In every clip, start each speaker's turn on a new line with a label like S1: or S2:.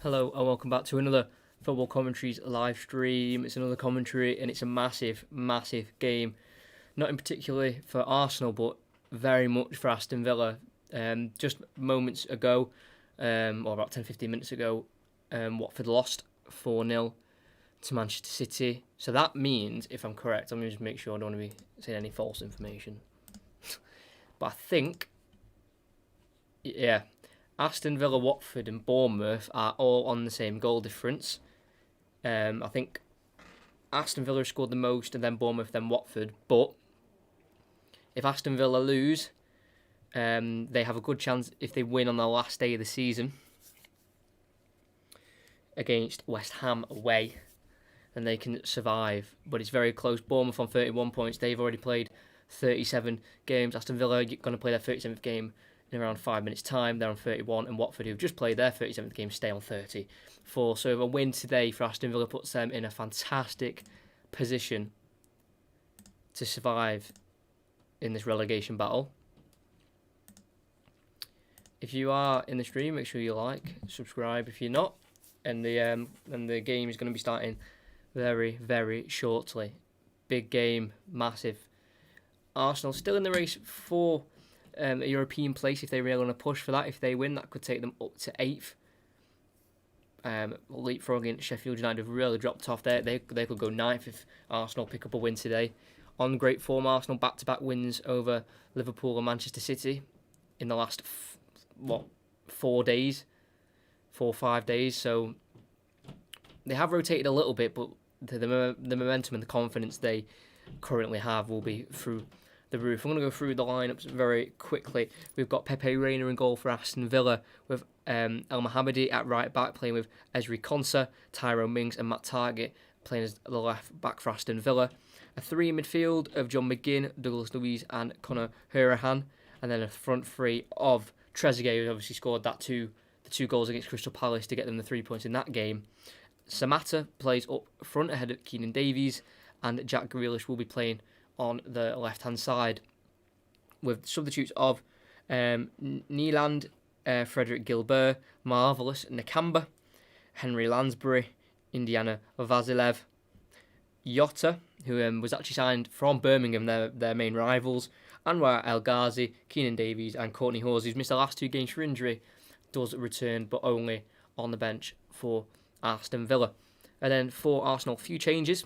S1: Hello and welcome back to another Football Commentaries live stream. It's another commentary and it's a massive, massive game. Not in particularly for Arsenal, but very much for Aston Villa. Just moments ago, or about 10-15 minutes ago, Watford lost 4-0 to Manchester City. So that means, if I'm correct, I'm going to just make sure I don't want to be saying any false information. But I think, yeah, Aston Villa, Watford and Bournemouth are all on the same goal difference. I think Aston Villa scored the most and then Bournemouth, then Watford. But if Aston Villa lose, they have a good chance if they win on the last day of the season against West Ham away, then they can survive. But it's very close. Bournemouth on 31 points. They've already played 37 games. Aston Villa are going to play their 37th game in around 5 minutes' time. They're on 31, and Watford, who've just played their 37th game, stay on 34. So a win today for Aston Villa puts them in a fantastic position to survive in this relegation battle. If you are in the stream, make sure you like, subscribe if you're not, and the game is going to be starting very, very shortly. Big game, massive. Arsenal still in the race for a European place if they really want to push for that. If they win, that could take them up to 8th. Leapfrogging Sheffield United have really dropped off there. They could go 9th if Arsenal pick up a win today. On great form, Arsenal back-to-back wins over Liverpool and Manchester City in the last 4 days, 4 or 5 days. So they have rotated a little bit, but the momentum and the confidence they currently have will be through the roof. I'm going to go through the lineups very quickly. We've got Pepe Reina in goal for Aston Villa, with El Mohammadi at right back playing with Ezri Konsa, Tyrone Mings and Matt Targett playing as the left back for Aston Villa. A 3 in midfield of John McGinn, Douglas Luiz and Conor Hourihane, and then a front three of Trezeguet, who obviously scored the two goals against Crystal Palace to get them the 3 points in that game. Samatta plays up front ahead of Keenan Davies, and Jack Grealish will be playing on the left-hand side, with substitutes of Nyland, Frederick Gilbert, Marvellous Nakamba, Henry Lansbury, Indiana Vassilev, Jota, who was actually signed from Birmingham, their main rivals, Anwar El Ghazi, Keenan Davies and Courtney Hawes, who's missed the last 2 games for injury, does return, but only on the bench for Aston Villa. And then for Arsenal, few changes,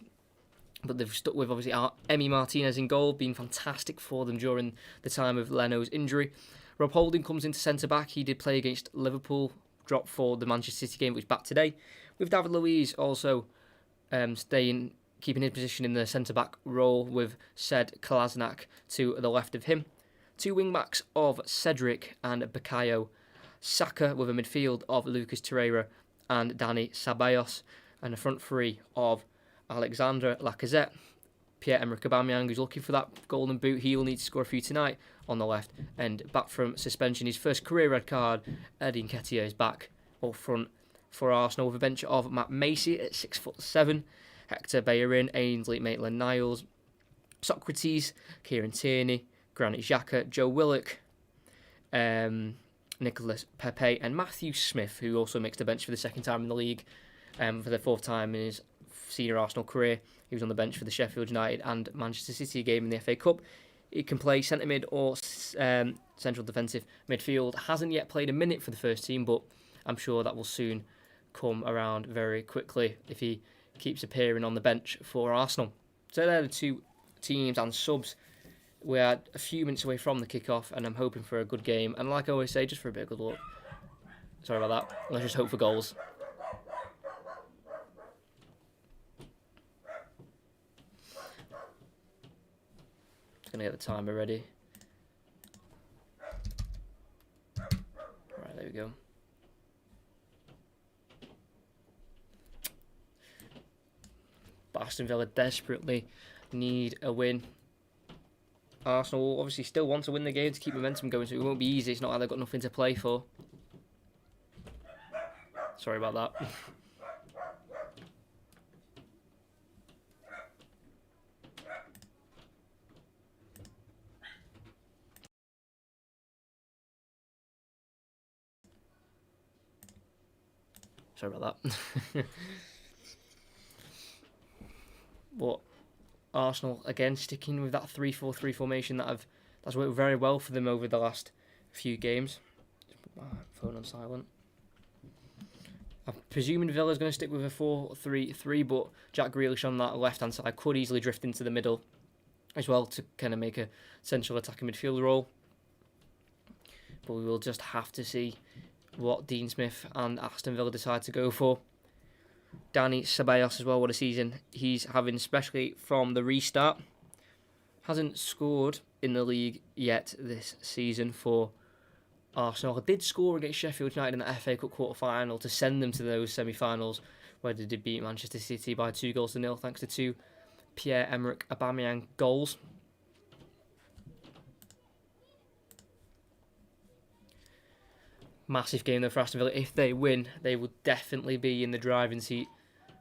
S1: but they've stuck with obviously Emi Martinez in goal, being fantastic for them during the time of Leno's injury. Rob Holding comes into centre-back. He did play against Liverpool, dropped for the Manchester City game, which is back today. With David Luiz also keeping his position in the centre-back role, with Sed Kolasinac to the left of him. 2 wing-backs of Cedric and Bakayo Saka, with a midfield of Lucas Torreira and Dani Ceballos, and a front three of Alexandre Lacazette, Pierre-Emerick Aubameyang, who's looking for that golden boot. He will need to score a few tonight on the left. And back from suspension, his first career red card, Eddie Nketiah is back up front for Arsenal, with a bench of Matt Macy at 6'7", Hector Bellerin, Ainsley Maitland-Niles, Socrates, Kieran Tierney, Granit Xhaka, Joe Willock, Nicholas Pepe and Matthew Smith, who also makes the bench for the second time in the league, for the 4th time in his senior Arsenal career. He was on the bench for the Sheffield United and Manchester City game in the FA Cup. He can play centre mid or central defensive midfield. Hasn't yet played a minute for the first team, but I'm sure that will soon come around very quickly if he keeps appearing on the bench for Arsenal. So they're the 2 teams and subs. We're a few minutes away from the kick-off, and I'm hoping for a good game. And like I always say, just for a bit of good luck. Sorry about that. Let's just hope for goals. Just going to get the timer ready. Right, there we go. But Aston Villa desperately need a win. Arsenal obviously still want to win the game to keep momentum going, so it won't be easy. It's not like they've got nothing to play for. Sorry about that. Sorry about that. But Arsenal, again, sticking with that 3-4-3 formation that's worked very well for them over the last few games. Just put my phone on silent. I'm presuming Villa's going to stick with a 4-3-3, but Jack Grealish on that left-hand side could easily drift into the middle as well to kind of make a central attacking midfield role. But we will just have to see what Dean Smith and Aston Villa decide to go for. Dani Ceballos as well, what a season he's having, especially from the restart. Hasn't scored in the league yet this season for Arsenal. Did score against Sheffield United in the FA Cup quarter-final to send them to those semi-finals, where they did beat Manchester City by 2-0 thanks to 2 Pierre-Emerick Aubameyang goals. Massive game though for Aston Villa. If they win, they will definitely be in the driving seat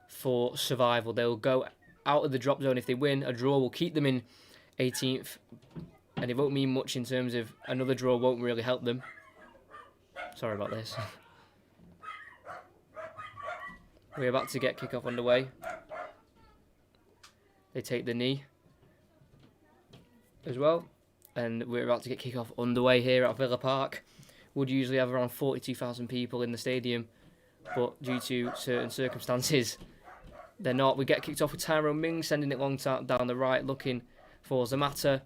S1: for survival. They will go out of the drop zone if they win. A draw will keep them in 18th, and it won't mean much in terms of another draw won't really help them. Sorry about this. We're about to get kick-off underway. They take the knee as well, and we're about to get kick-off underway here at Villa Park. Would usually have around 42,000 people in the stadium, but due to certain circumstances, they're not. We get kicked off with Tyrone Mings sending it long down the right, looking for Zamata.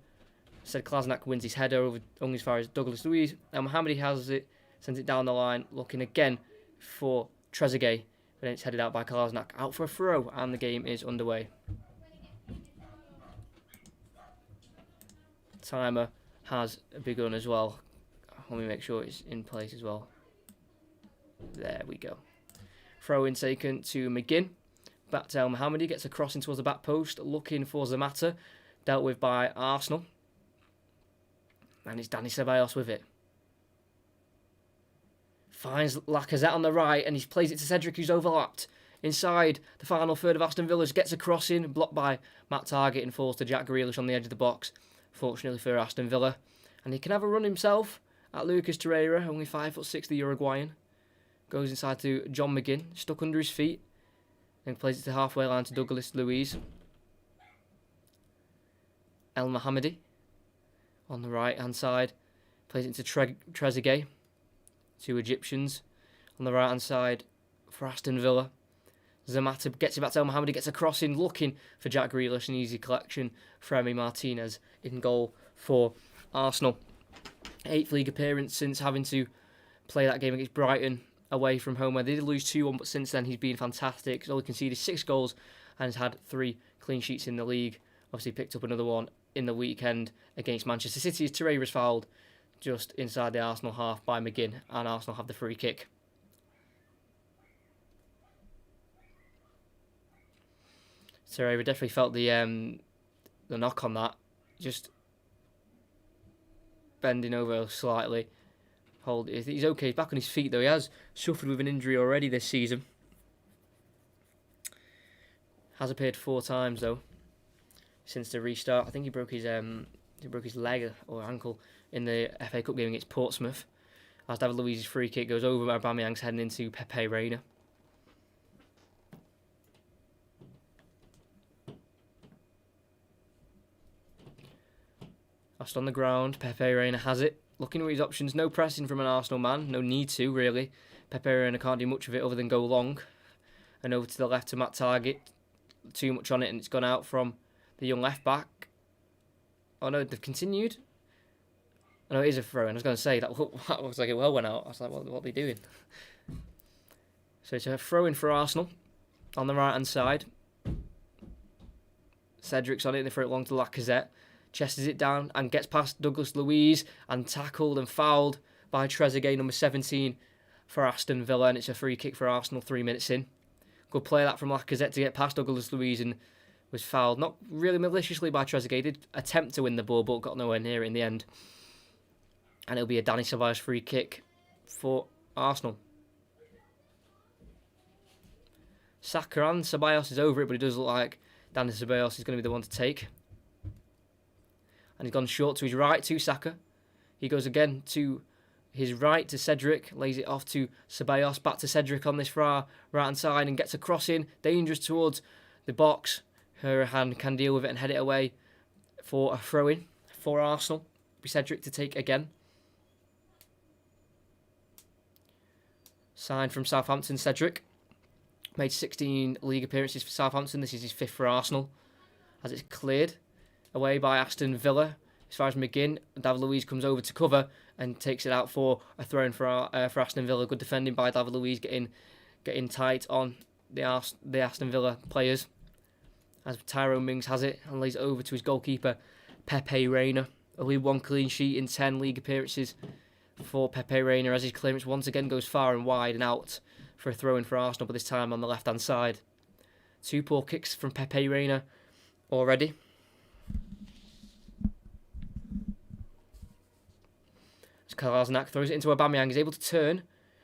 S1: Said Klasnak wins his header over only as far as Douglas Luiz, and Mohamed has it, sends it down the line, looking again for Trezeguet, but then it's headed out by Klasnak, out for a throw, and the game is underway. Timer has begun as well. Let me make sure it's in place as well. There we go. Throw in taken to McGinn. Back to El Mohammadi, gets a crossing towards the back post, looking for Zamata. Dealt with by Arsenal. And it's Dani Ceballos with it. Finds Lacazette on the right, and he plays it to Cedric, who's overlapped. Inside the final third of Aston Villa, gets a crossing, blocked by Matt Targett, and falls to Jack Grealish on the edge of the box. Fortunately for Aston Villa. And he can have a run himself at Lucas Torreira, only 5'6", the Uruguayan. Goes inside to John McGinn, stuck under his feet. Then plays it to halfway line to Douglas Luiz. El Mohammadi on the right hand side. Plays it to Trezeguet. 2 Egyptians on the right hand side for Aston Villa. Zamata gets it back to El Mohammadi, gets a crossing, looking for Jack Grealish, an easy collection for Emi Martinez in goal for Arsenal. 8th league appearance since having to play that game against Brighton away from home, where they did lose 2-1, but since then he's been fantastic. He's only conceded 6 goals and has had 3 clean sheets in the league. Obviously picked up another one in the weekend against Manchester City as Torreira's fouled just inside the Arsenal half by McGinn, and Arsenal have the free kick. Torreira definitely felt the knock on that, just bending over slightly. He's okay, he's back on his feet though. He has suffered with an injury already this season. Has appeared 4 times though since the restart. I think he broke his leg or ankle in the FA Cup game against Portsmouth. As David Luiz's free kick goes over Aubameyang's heading into Pepe Reina. Lost on the ground, Pepe Reina has it. Looking at his options, no pressing from an Arsenal man, no need to really. Pepe Reina can't do much of it other than go long. And over to the left to Matt Targett. Too much on it and it's gone out from the young left back. Oh no, they've continued. Oh no, it is a throw, and I was going to say that looks like it well went out. I was like, what are they doing? So it's a throw in for Arsenal on the right hand side. Cedric's on it, they throw it long to Lacazette. Chests it down and gets past Douglas Luiz and tackled and fouled by Trezeguet, number 17 for Aston Villa, and it's a free kick for Arsenal 3 minutes in. Good play that from Lacazette to get past Douglas Luiz and was fouled, not really maliciously by Trezeguet. Did attempt to win the ball but got nowhere near it in the end. And it'll be a Dani Ceballos free kick for Arsenal. Saka and Ceballos is over it, but it does look like Dani Ceballos is going to be the one to take. And he's gone short to his right to Saka. He goes again to his right to Cedric, lays it off to Ceballos, back to Cedric on this far right-hand side and gets a cross in, dangerous towards the box. Hurahan can deal with it and head it away for a throw-in for Arsenal. Cedric to take again. Signed from Southampton, Cedric. Made 16 league appearances for Southampton. This is his 5th for Arsenal. As it's cleared away by Aston Villa. As far as McGinn, David Luiz comes over to cover and takes it out for a throw-in for Aston Villa. Good defending by David Luiz, getting tight on the Aston Villa players. As Tyrone Mings has it and lays it over to his goalkeeper, Pepe Reina. Only 1 clean sheet in 10 league appearances for Pepe Reina, as his clearance once again goes far and wide and out for a throw-in for Arsenal, but this time on the left-hand side. 2 poor kicks from Pepe Reina already. As Kolasinac throws it into Aubameyang, he's able to turn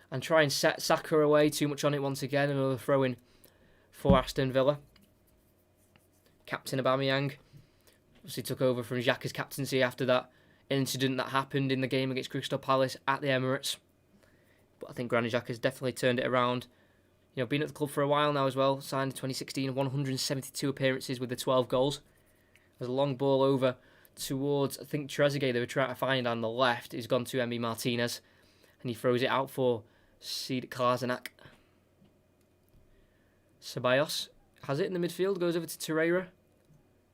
S1: and try and set Saka away. Too much on it once again. Another throw-in for Aston Villa. Captain Aubameyang obviously took over from Xhaka's captaincy after that incident that happened in the game against Crystal Palace at the Emirates. But I think Granit Xhaka has definitely turned it around. You know, been at the club for a while now as well. Signed in 2016, 172 appearances with the 12 goals. There's a long ball over towards, I think, Trezeguet they were trying to find on the left. He's gone to Emi Martinez. And he throws it out for Sead Kolasinac. Ceballos has it in the midfield, goes over to Torreira.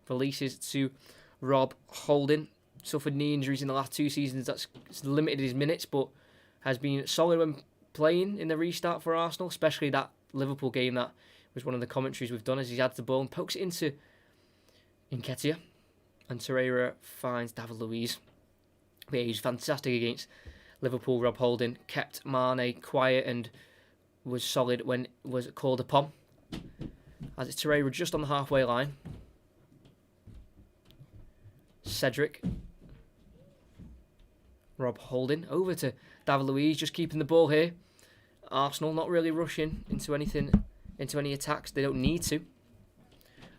S1: Releases to Rob Holding. Suffered knee injuries in the last 2 seasons. That's limited his minutes, but has been solid when playing in the restart for Arsenal, especially that Liverpool game. That was one of the commentaries we've done as he's had the ball and pokes it into Nketiah. And Torreira finds David Luiz. But yeah, he was fantastic against Liverpool. Rob Holding kept Mane quiet and was solid when was called upon. As it's Torreira just on the halfway line. Cedric. Rob Holding over to David Luiz, just keeping the ball here. Arsenal not really rushing into any attacks. They don't need to.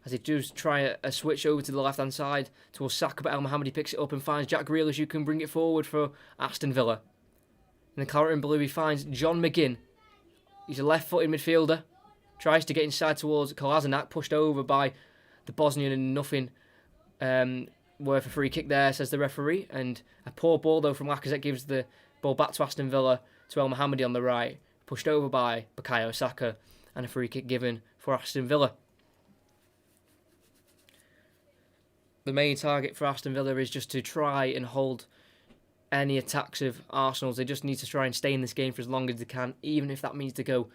S1: As he does try a switch over to the left-hand side towards Saka, but El Mohammadi picks it up and finds Jack Grealish, who can bring it forward for Aston Villa. In the claret and blue, he finds John McGinn. He's a left-footed midfielder. Tries to get inside towards Kolasinac, pushed over by the Bosnian, and nothing worth a free kick there, says the referee. And a poor ball, though, from Lacazette gives the ball back to Aston Villa, to El Mohammadi on the right. Pushed over by Bukayo Saka, and a free kick given for Aston Villa. The main target for Aston Villa is just to try and hold any attacks of Arsenal's. They just need to try and stay in this game for as long as they can, even if that means to go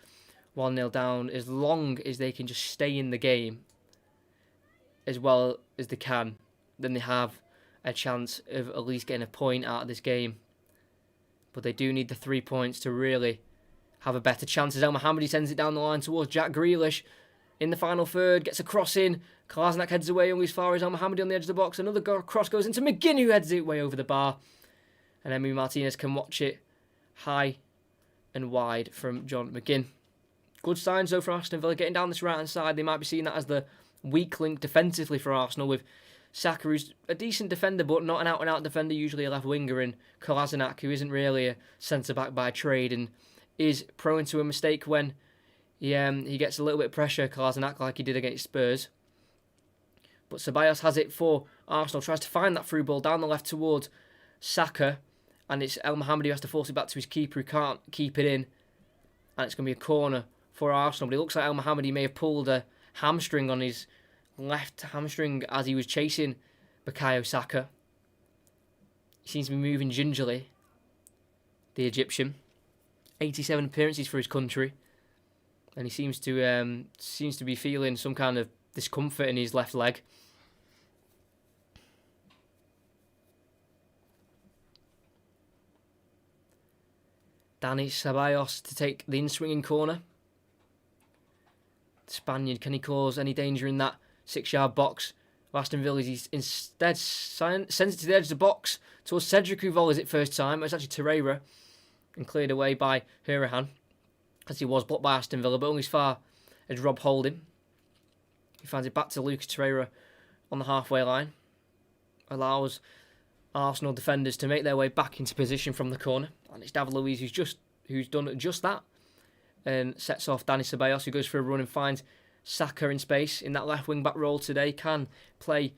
S1: 1-0 down. As long as they can just stay in the game as well as they can, then they have a chance of at least getting a point out of this game. But they do need the 3 points to really have a better chance. As El Mohammadi sends it down the line towards Jack Grealish. In the final third, gets a cross in. Kolasinac heads away only as far as El Mohammadi on the edge of the box. Another cross goes into McGinn, who heads it way over the bar. And Emi Martinez can watch it high and wide from John McGinn. Good signs, though, from Aston Villa. Getting down this right-hand side, they might be seeing that as the weak link defensively for Arsenal, with Saka, who's a decent defender, but not an out-and-out defender, usually a left winger, and Kolasinac, who isn't really a centre-back by trade and is prone to a mistake when he gets a little bit of pressure, Kolasinac, like he did against Spurs. But Ceballos has it for Arsenal, tries to find that through ball down the left towards Saka, and it's El Mohammadi who has to force it back to his keeper, who can't keep it in, and it's going to be a corner for Arsenal. But it looks like El Mohammadi may have pulled a hamstring on his left hamstring as he was chasing Bukayo Saka. He seems to be moving gingerly, the Egyptian. 87 appearances for his country, and he seems to be feeling some kind of discomfort in his left leg. Dani Ceballos to take the in-swinging corner. The Spaniard, can he cause any danger in that 6-yard box? Aston Villa, he instead sends it to the edge of the box towards Cedric, who volleys it first time. It's actually Torreira, and cleared away by Hurahan, as he was blocked by Aston Villa, but only as far as Rob Holding. He finds it back to Lucas Torreira on the halfway line. Allows Arsenal defenders to make their way back into position from the corner. And it's David Luiz who's done just that. And sets off Dani Ceballos, who goes for a run and finds Saka in space in that left wing back role today. Can play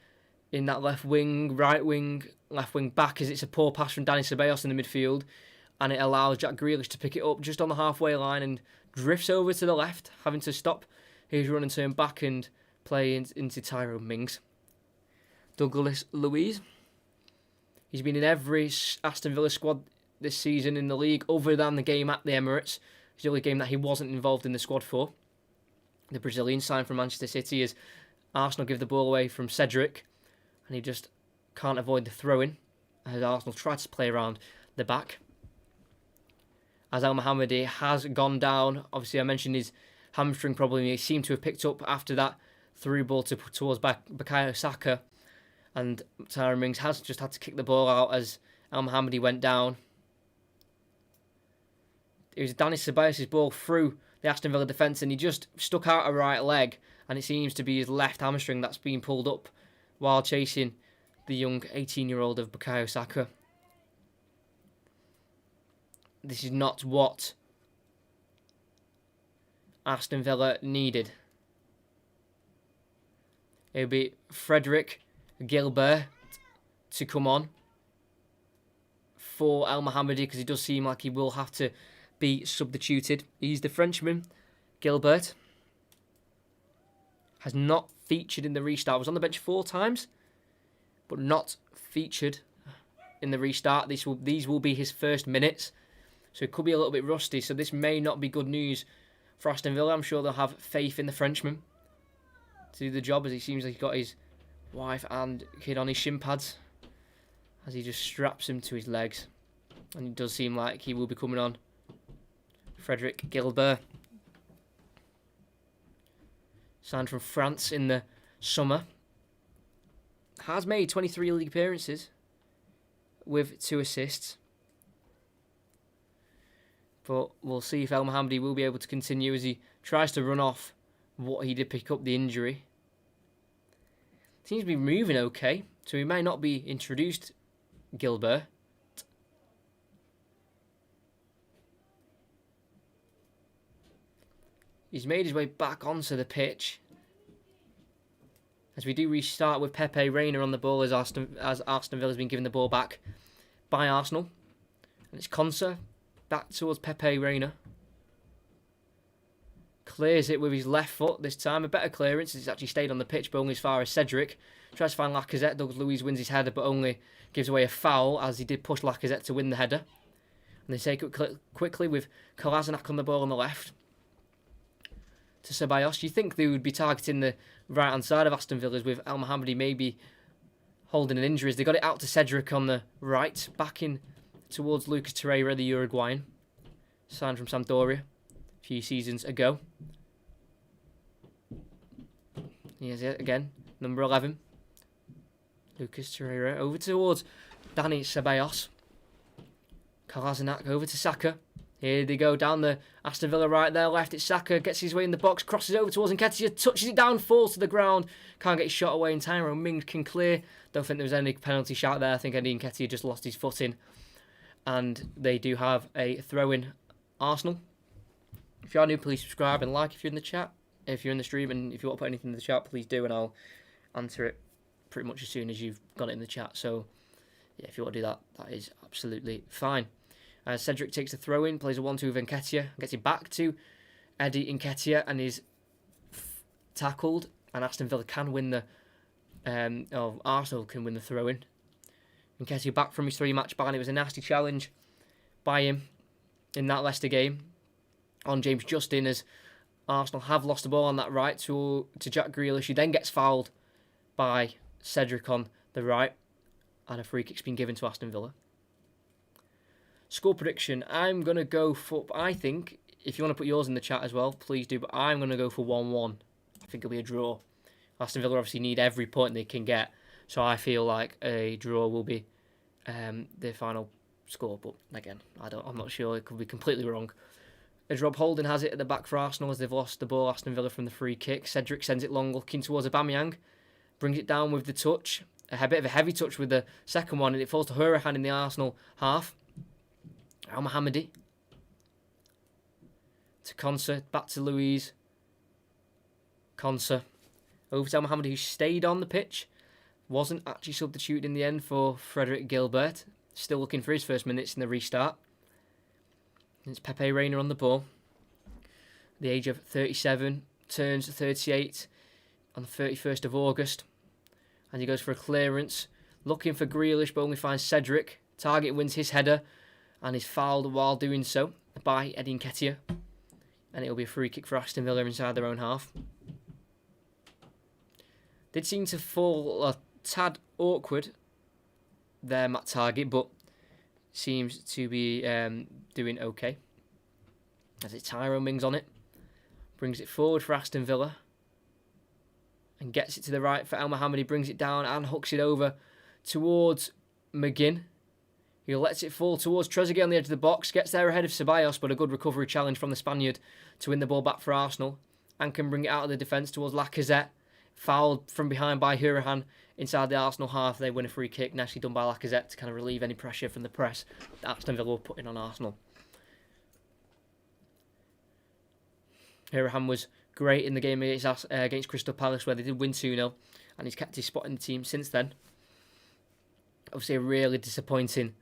S1: in that left wing, right wing, left wing back, as it's a poor pass from Dani Ceballos in the midfield. And it allows Jack Grealish to pick it up just on the halfway line and drifts over to the left, having to stop his run and turn back and play into Tyrone Mings. Douglas Luiz. He's been in every Aston Villa squad this season in the league, other than the game at the Emirates. It's the only game that he wasn't involved in the squad for. The Brazilian signed from Manchester City as Arsenal give the ball away from Cedric, and he just can't avoid the throw-in as Arsenal try to play around the back. As El Mohammadi has gone down, obviously I mentioned his hamstring problem. He seemed to have picked up after that through ball towards Bukayo Saka, and Tyrone Mings has just had to kick the ball out as El Mohammadi went down. It was Dani Ceballos' ball through the Aston Villa defence, and he just stuck out a right leg, and it seems to be his left hamstring that's been pulled up while chasing the young 18-year-old of Bukayo Saka. This is not what Aston Villa needed. It would be Frederick Gilbert to come on for El Mohammadi, because it does seem like he will have to be substituted. He's the Frenchman. Gilbert has not featured in the restart. Was on the bench 4 times, but not featured in the restart. These will be his first minutes, so it could be a little bit rusty. So this may not be good news for Aston Villa. I'm sure they'll have faith in the Frenchman to do the job, as he seems like he's got his wife and kid on his shin pads as he just straps him to his legs. And it does seem like he will be coming on. Frederick Gilbert, signed from France in the summer, has made 23 league appearances with 2 assists. But we'll see if El Mohammadi will be able to continue as he tries to run off what he did pick up the injury. Seems to be moving okay, so he may not be introduced, Gilbert. He's made his way back onto the pitch as we do restart with Pepe Reina on the ball, as Aston Villa has been given the ball back by Arsenal. And it's Konsa back towards Pepe Reina. Clears it with his left foot this time. A better clearance as it's actually stayed on the pitch, but only as far as Cedric. Tries to find Lacazette. Douglas Luiz wins his header, but only gives away a foul, as he did push Lacazette to win the header. And they take it quickly with Kolasinac on the ball on the left to Ceballos. You think they would be targeting the right-hand side of Aston Villa's, with El Mohammadi maybe holding an injury. They got it out to Cedric on the right, back in towards Lucas Torreira, the Uruguayan, signed from Sampdoria a few seasons ago. Here's it again, number 11. Lucas Torreira over towards Dani Ceballos. Kolasinac over to Saka. Here they go down the Aston Villa right there, left. It's Saka, gets his way in the box, crosses over towards Nketiah, touches it down, falls to the ground. Can't get his shot away, and Tyrone Mings can clear. Don't think there was any penalty shout there. I think Eddie Nketiah just lost his footing. And they do have a throw-in, Arsenal. If you are new, please subscribe and like if you're in the chat. If you're in the stream, and if you want to put anything in the chat, please do, and I'll answer it pretty much as soon as you've got it in the chat. So, yeah, if you want to do that, that is absolutely fine. Cedric takes a throw-in, plays a 1-2 with Nketiah, gets it back to Eddie Nketiah, and is tackled. And Aston Villa can win the... Arsenal can win the throw-in. Nketiah back from his 3-match ban. It was a nasty challenge by him in that Leicester game on James Justin, as Arsenal have lost the ball on that right to Jack Grealish, who then gets fouled by Cedric on the right, and a free kick's been given to Aston Villa. Score prediction, I'm going to go for, I think, if you want to put yours in the chat as well, please do, but I'm going to go for 1-1. I think it'll be a draw. Aston Villa obviously need every point they can get, so I feel like a draw will be their final score, but again, I'm not sure, it could be completely wrong. As Rob Holding has it at the back for Arsenal as they've lost the ball, Aston Villa, from the free kick. Cedric sends it long, looking towards Aubameyang. Brings it down with the touch. a bit of a heavy touch with the second one, and it falls to Hurahan in the Arsenal half. Al Mohammadi to Konsa, back to Louise. Konsa over to Al Mohammadi, who stayed on the pitch. Wasn't actually substituted in the end for Frederick Gilbert. Still looking for his first minutes in the restart. It's Pepe Reina on the ball. The age of 37, turns 38 on the 31st of August. And he goes for a clearance. Looking for Grealish, but only finds Cedric. Target wins his header and is fouled while doing so by Eddie Nketiah. And it'll be a free kick for Aston Villa inside their own half. Did seem to fall a tad awkward there, Matt Target, but seems to be doing okay. As it's Tyrone Mings on it. Brings it forward for Aston Villa. And gets it to the right for El Mohammadi. Brings it down and hooks it over towards McGinn. He lets it fall towards Trezeguet on the edge of the box. Gets there ahead of Ceballos, but a good recovery challenge from the Spaniard to win the ball back for Arsenal. And can bring it out of the defence towards Lacazette. Fouled from behind by Hurahan inside the Arsenal half. They win a free kick. Nicely done by Lacazette to kind of relieve any pressure from the press that Aston Villa were putting on Arsenal. Hurahan was great in the game against Crystal Palace, where they did win 2-0, and he's kept his spot in the team since then. Obviously a really disappointing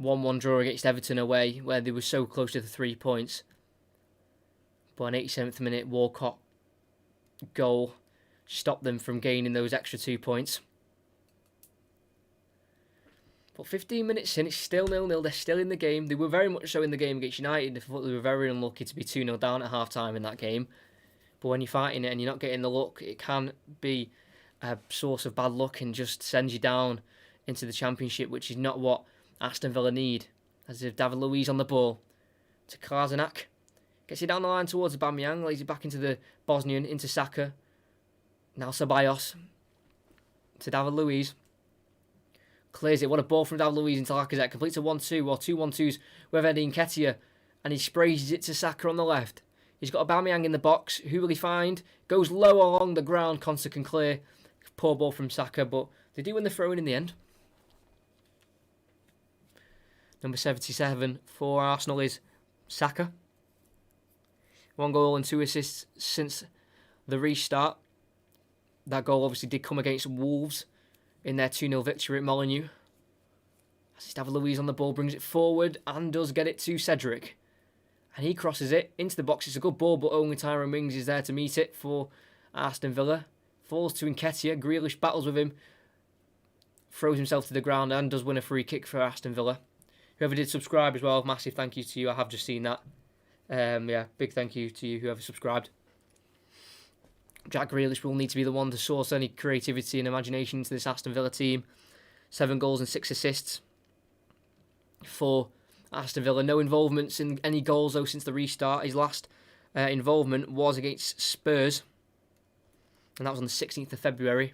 S1: 1-1 draw against Everton away, where they were so close to the 3 points. But an 87th minute Walcott goal stopped them from gaining those extra 2 points. But 15 minutes in, it's still 0-0. They're still in the game. They were very much so in the game against United. I thought they were very unlucky to be 2-0 down at half-time in that game. But when you're fighting it and you're not getting the luck, it can be a source of bad luck and just sends you down into the Championship, which is not what Aston Villa need. As if David Luiz on the ball to Kolasinac. Gets it down the line towards Aubameyang. Lays it back into the Bosnian, into Saka. Now Ceballos to David Luiz. Clears it. What a ball from David Luiz into Lacazette. Completes a 1-2 or 2 1-2s with Eddie Nketiah. And he sprays it to Saka on the left. He's got Aubameyang in the box. Who will he find? Goes low along the ground. Konsa can clear. Poor ball from Saka, but they do win the throw-in in the end. Number 77 for Arsenal is Saka. 1 goal and 2 assists since the restart. That goal obviously did come against Wolves in their 2-0 victory at Molineux. As David Luiz on the ball, brings it forward and does get it to Cedric. And he crosses it into the box. It's a good ball, but only Tyrone Mings is there to meet it for Aston Villa. Falls to Nketiah. Grealish battles with him. Throws himself to the ground and does win a free kick for Aston Villa. Whoever did subscribe as well, massive thank you to you. I have just seen that. Big thank you to you, whoever subscribed. Jack Grealish will need to be the one to source any creativity and imagination into this Aston Villa team. 7 goals and 6 assists for Aston Villa. No involvements in any goals though since the restart. His last involvement was against Spurs, and that was on the 16th of February.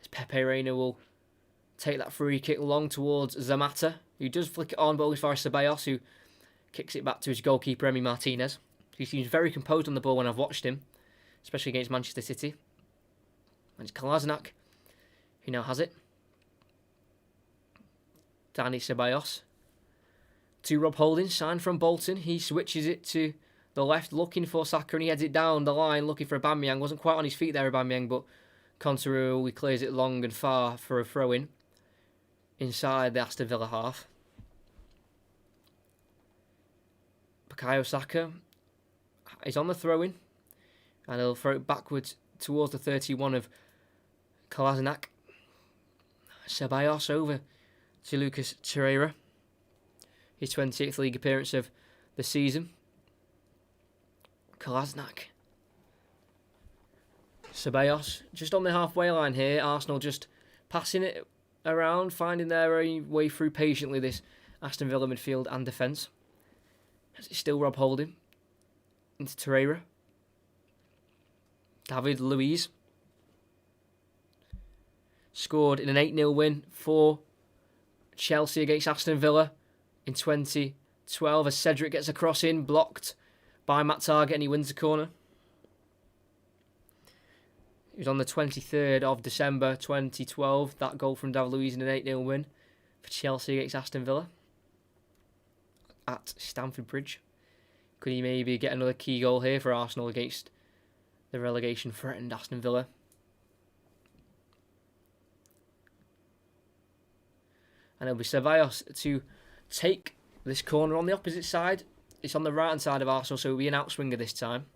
S1: As Pepe Reina will take that free kick long towards Zamata, who does flick it on, but only for Ceballos, who kicks it back to his goalkeeper, Emi Martinez. He seems very composed on the ball when I've watched him, especially against Manchester City. And it's Kolasinac who now has it. Dani Ceballos to Rob Holding, signed from Bolton. He switches it to the left, looking for Saka, and he heads it down the line, looking for Aubameyang. Wasn't quite on his feet there, Aubameyang, but Konsa clears it long and far for a throw-in inside the Aston Villa half. Bukayo Saka is on the throw-in, and he'll throw it backwards towards the 31 of Kolasinac. Ceballos over to Lucas Torreira. His 28th league appearance of the season. Kolasinac. Ceballos just on the halfway line here. Arsenal just passing it around, finding their way through patiently, this Aston Villa midfield and defence. It's still Rob Holding into Torreira. David Luiz scored in an 8-0 win for Chelsea against Aston Villa in 2012 as Cedric gets a cross in, blocked by Matt Target, and he wins the corner. It was on the 23rd of December 2012. That goal from David Luiz in an 8-0 win for Chelsea against Aston Villa at Stamford Bridge. Could he maybe get another key goal here for Arsenal against the relegation threatened Aston Villa? And it'll be Ceballos to take this corner on the opposite side. It's on the right-hand side of Arsenal, so it'll be an outswinger this time.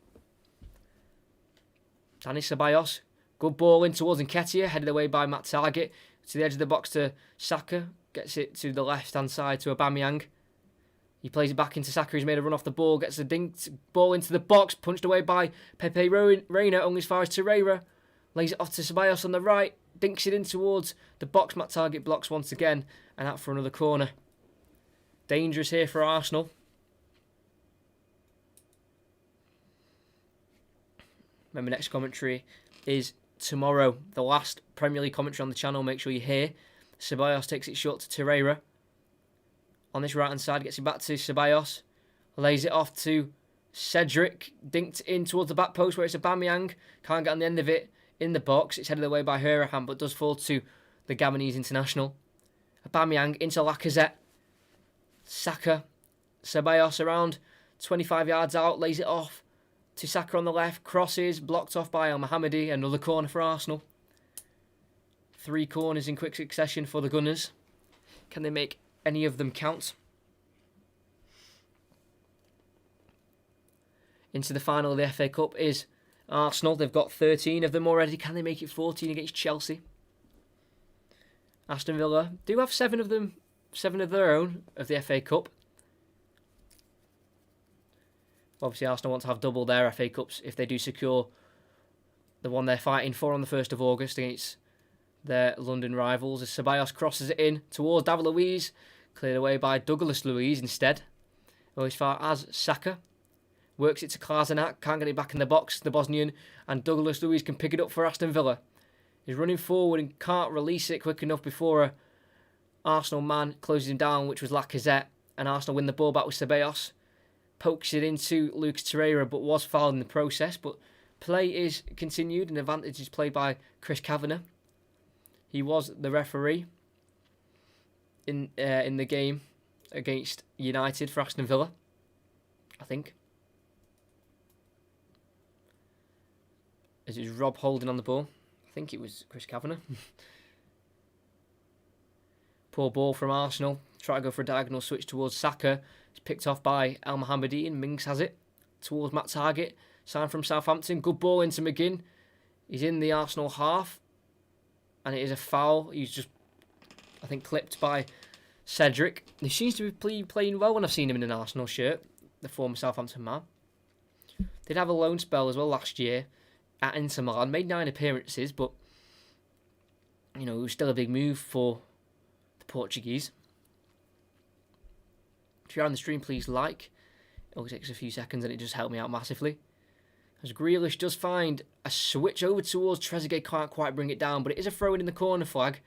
S1: Dani Ceballos. Good ball in towards Nketiah, headed away by Matt Targett. To the edge of the box to Saka. Gets it to the left-hand side to Aubameyang. He plays it back into Saka, who's made a run off the ball. Gets the dinked ball into the box. Punched away by Pepe Reina, only as far as Torreira. Lays it off to Ceballos on the right. Dinks it in towards the box. Matt Targett blocks once again. And out for another corner. Dangerous here for Arsenal. Remember, next commentary is tomorrow. The last Premier League commentary on the channel. Make sure you're here. Ceballos takes it short to Torreira. On this right-hand side, gets it back to Ceballos. Lays it off to Cedric. Dinked in towards the back post where it's Aubameyang. Can't get on the end of it in the box. It's headed away by Hurahan, but does fall to the Gabonese international. Aubameyang into Lacazette. Saka. Ceballos around 25 yards out. Lays it off to Saka on the left. Crosses. Blocked off by El Mohammadi. Another corner for Arsenal. 3 corners in quick succession for the Gunners. Can they make any of them count? Into the final of the FA Cup is Arsenal. They've got 13 of them already. Can they make it 14 against Chelsea? Aston Villa do have 7 of them, 7 of their own of the FA Cup. Obviously, Arsenal want to have double their FA Cups if they do secure the one they're fighting for on the 1st of August against their London rivals. As Ceballos crosses it in towards David Luiz, cleared away by Douglas Luiz instead. Or as far as Saka. Works it to Klasenak, can't get it back in the box, the Bosnian, and Douglas Luiz can pick it up for Aston Villa. He's running forward and can't release it quick enough before a Arsenal man closes him down, which was Lacazette, and Arsenal win the ball back with Ceballos. Pokes it into Lucas Torreira, but was fouled in the process. But play is continued, and advantage is played by Chris Kavanagh. He was the referee in the game against United for Aston Villa, I think. As it was Rob Holding on the ball. I think it was Chris Kavanagh. Poor ball from Arsenal. Try to go for a diagonal switch towards Saka. It's picked off by El Mohammadi, and Mings has it towards Matt Targett. Signed from Southampton. Good ball into McGinn. He's in the Arsenal half. And it is a foul. He's just, I think, clipped by Cedric. He seems to be playing well when I've seen him in an Arsenal shirt. The former Southampton man. Did have a loan spell as well last year at Inter Milan. Made 9 appearances, but you know, it was still a big move for the Portuguese. If you're on the stream, please like. It only takes a few seconds and it just helped me out massively. As Grealish does find a switch over towards Trezeguet, can't quite bring it down, but it is a throw in the corner flag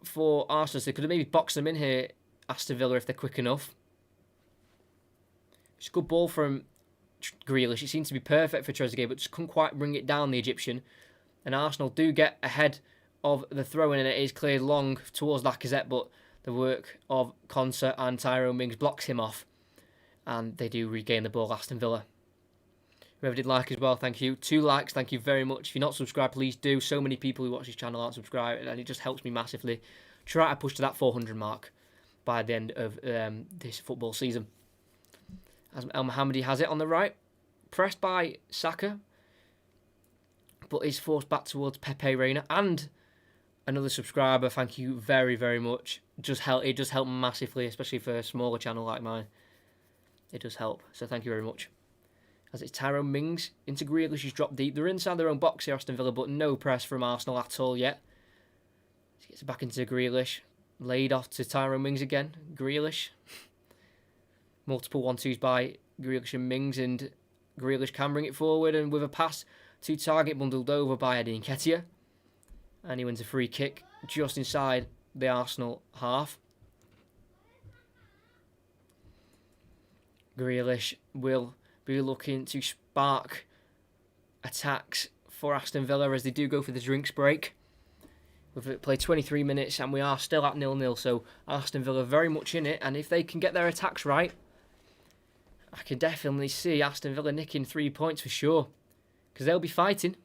S1: for Arsenal. So they could have maybe boxed them in here, Aston Villa, if they're quick enough. It's a good ball from Grealish. It seemed to be perfect for Trezeguet, but just couldn't quite bring it down, the Egyptian. And Arsenal do get ahead of the throw-in, and it is cleared long towards Lacazette, but the work of Konsa and Tyrone Mings blocks him off. And they do regain the ball, Aston Villa. Whoever did like as well, thank you. 2 likes, thank you very much. If you're not subscribed, please do. So many people who watch this channel aren't subscribed, and it just helps me massively. Try to push to that 400 mark by the end of this football season. As El Mohammadi has it on the right. Pressed by Saka. But is forced back towards Pepe Reina. And another subscriber, thank you very, very much. It does help massively, especially for a smaller channel like mine. It does help. So thank you very much. As it's Tyrone Mings into Grealish, who's dropped deep. They're inside their own box here, Aston Villa, but no press from Arsenal at all yet. He gets it back into Grealish. Laid off to Tyrone Mings again. Grealish. Multiple 1-2s by Grealish and Mings, and Grealish can bring it forward, and with a pass to Target bundled over by Eddie Nketiah. And he wins a free kick just inside the Arsenal half. Grealish will be looking to spark attacks for Aston Villa as they do go for the drinks break. We've played 23 minutes and we are still at 0-0, so Aston Villa very much in it, and if they can get their attacks right, I can definitely see Aston Villa nicking 3 points for sure, because they'll be fighting.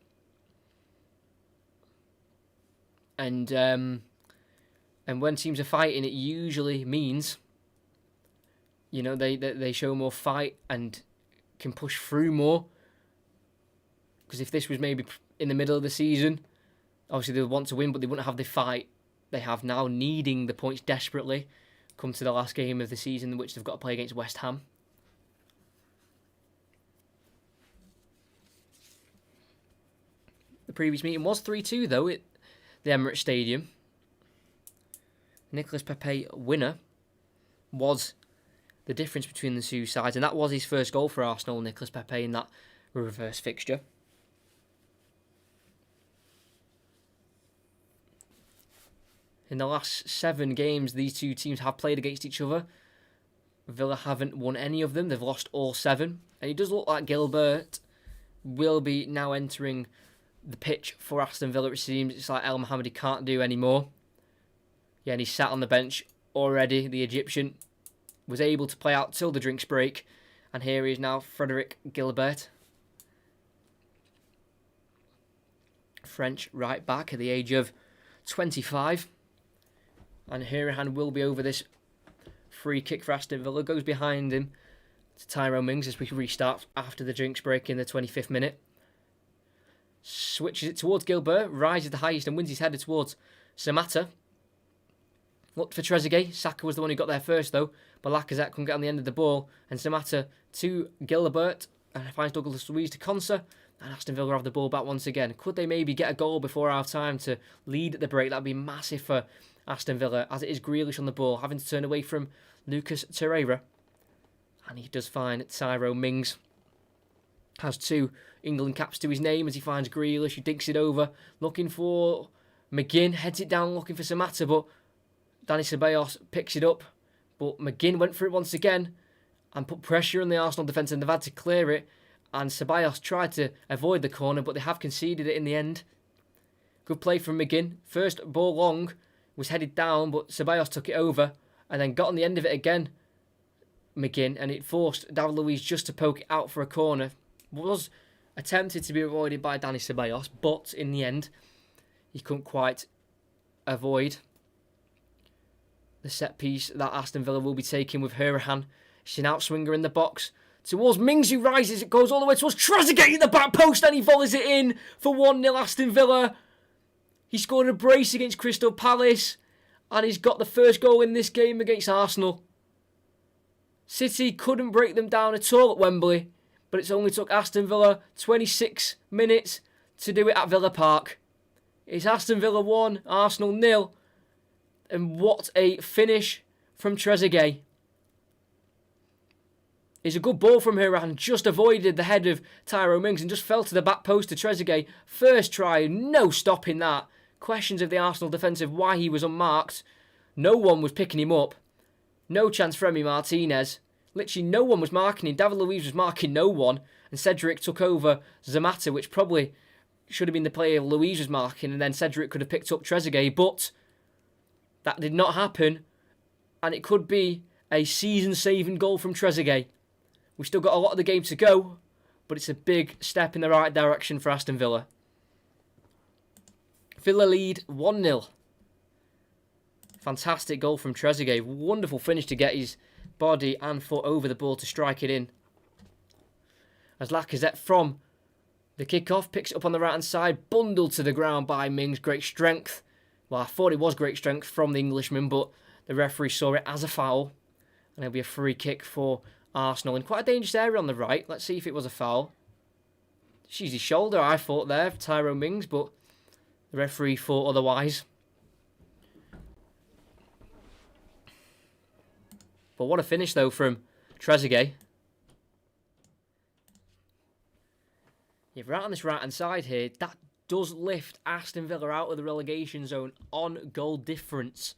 S1: And when teams are fighting, it usually means, you know, they show more fight and can push through more. Because if this was maybe in the middle of the season, obviously they would want to win, but they wouldn't have the fight they have now, needing the points desperately, come to the last game of the season, in which they've got to play against West Ham. The previous meeting was 3-2 though at the Emirates Stadium. Nicolas Pepe winner was the difference between the two sides, and that was his first goal for Arsenal, Nicolas Pepe, in that reverse fixture. In the last 7 games these two teams have played against each other, Villa haven't won any of them. They've lost all 7. And it does look like Gilbert will be now entering the pitch for Aston Villa. It seems it's like El Mohammadi can't do anymore. Yeah, and he's sat on the bench already. The Egyptian was able to play out till the drinks break. And here he is now, Frederic Gilbert. French right back at the age of 25. And Hirahan will be over this free kick for Aston Villa. Goes behind him to Tyrone Mings as we restart after the drinks break in the 25th minute. Switches it towards Gilbert. Rises the highest and wins his header towards Samatta. Looked for Trezeguet. Saka was the one who got there first though. But Lacazette couldn't get on the end of the ball. And Samatta to Gilbert. And finds Douglas Luiz to Konsa. And Aston Villa have the ball back once again. Could they maybe get a goal before half time to lead at the break? That would be massive for Aston Villa, as it is Grealish on the ball, having to turn away from Lucas Torreira. And he does find Tyrone Mings. Has 2 England caps to his name as he finds Grealish, who dinks it over, looking for McGinn, heads it down looking for Samatta, but Dani Ceballos picks it up. But McGinn went for it once again and put pressure on the Arsenal defence, and they've had to clear it. And Ceballos tried to avoid the corner, but they have conceded it in the end. Good play from McGinn. First ball long was headed down, but Ceballos took it over and then got on the end of it again, McGinn, and it forced David Luiz just to poke it out for a corner. Was attempted to be avoided by Dani Ceballos, but in the end, he couldn't quite avoid the set piece that Aston Villa will be taking with Hurahan. She's an outswinger in the box towards Mings, who rises. It goes all the way towards Trezeguet at the back post, and he volleys it in for 1-0 Aston Villa. He scored a brace against Crystal Palace, and he's got the first goal in this game against Arsenal. City couldn't break them down at all at Wembley, but it's only took Aston Villa 26 minutes to do it at Villa Park. It's Aston Villa 1, Arsenal 0, and what a finish from Trezeguet. It's a good ball from Hurahan, just avoided the head of Tyrone Mings and just fell to the back post to Trezeguet. First try, no stopping that. Questions of the Arsenal defensive, why he was unmarked. No one was picking him up. No chance for Emi Martinez. Literally no one was marking him. David Luiz was marking no one. And Cedric took over Samatta, which probably should have been the player Luiz was marking. And then Cedric could have picked up Trezeguet. But that did not happen. And it could be a season-saving goal from Trezeguet. We've still got a lot of the game to go. But it's a big step in the right direction for Aston Villa. Villa lead 1-0. Fantastic goal from Trezeguet. Wonderful finish to get his body and foot over the ball to strike it in. As Lacazette from the kickoff picks it up on the right hand side, bundled to the ground by Mings. Great strength. Well, I thought it was great strength from the Englishman, but the referee saw it as a foul. And it'll be a free kick for Arsenal in quite a dangerous area on the right. Let's see if it was a foul. She's his shoulder, I thought there, for Tyrone Mings, but the referee thought otherwise. But what a finish, though, from Trezeguet. Yeah, right on this right-hand side here, that does lift Aston Villa out of the relegation zone on goal difference.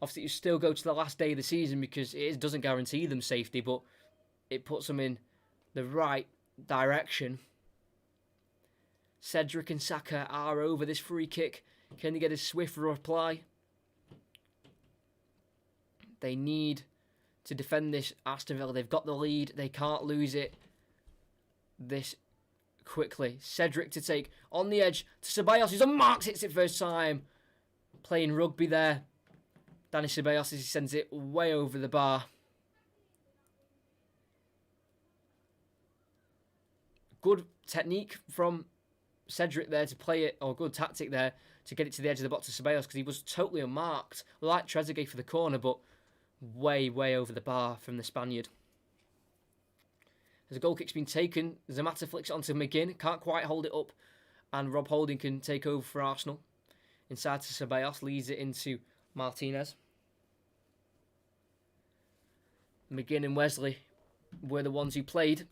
S1: Obviously, you still go to the last day of the season because it doesn't guarantee them safety, but it puts them in the right direction. Cedric and Saka are over this free kick. Can they get a swift reply? They need to defend this Aston Villa. They've got the lead. They can't lose it this quickly. Cedric to take on the edge to Ceballos, who's unmarked, hits it first time. Playing rugby there. Danny Ceballos as he sends it way over the bar. Good technique from Cedric there to play it, or good tactic there to get it to the edge of the box to Ceballos, because he was totally unmarked, like Trezeguet for the corner, but way, way over the bar from the Spaniard. As a goal kick's been taken, Zamata flicks it onto McGinn, can't quite hold it up, and Rob Holding can take over for Arsenal. Inside to Ceballos, leads it into Martinez. McGinn and Wesley were the ones who played,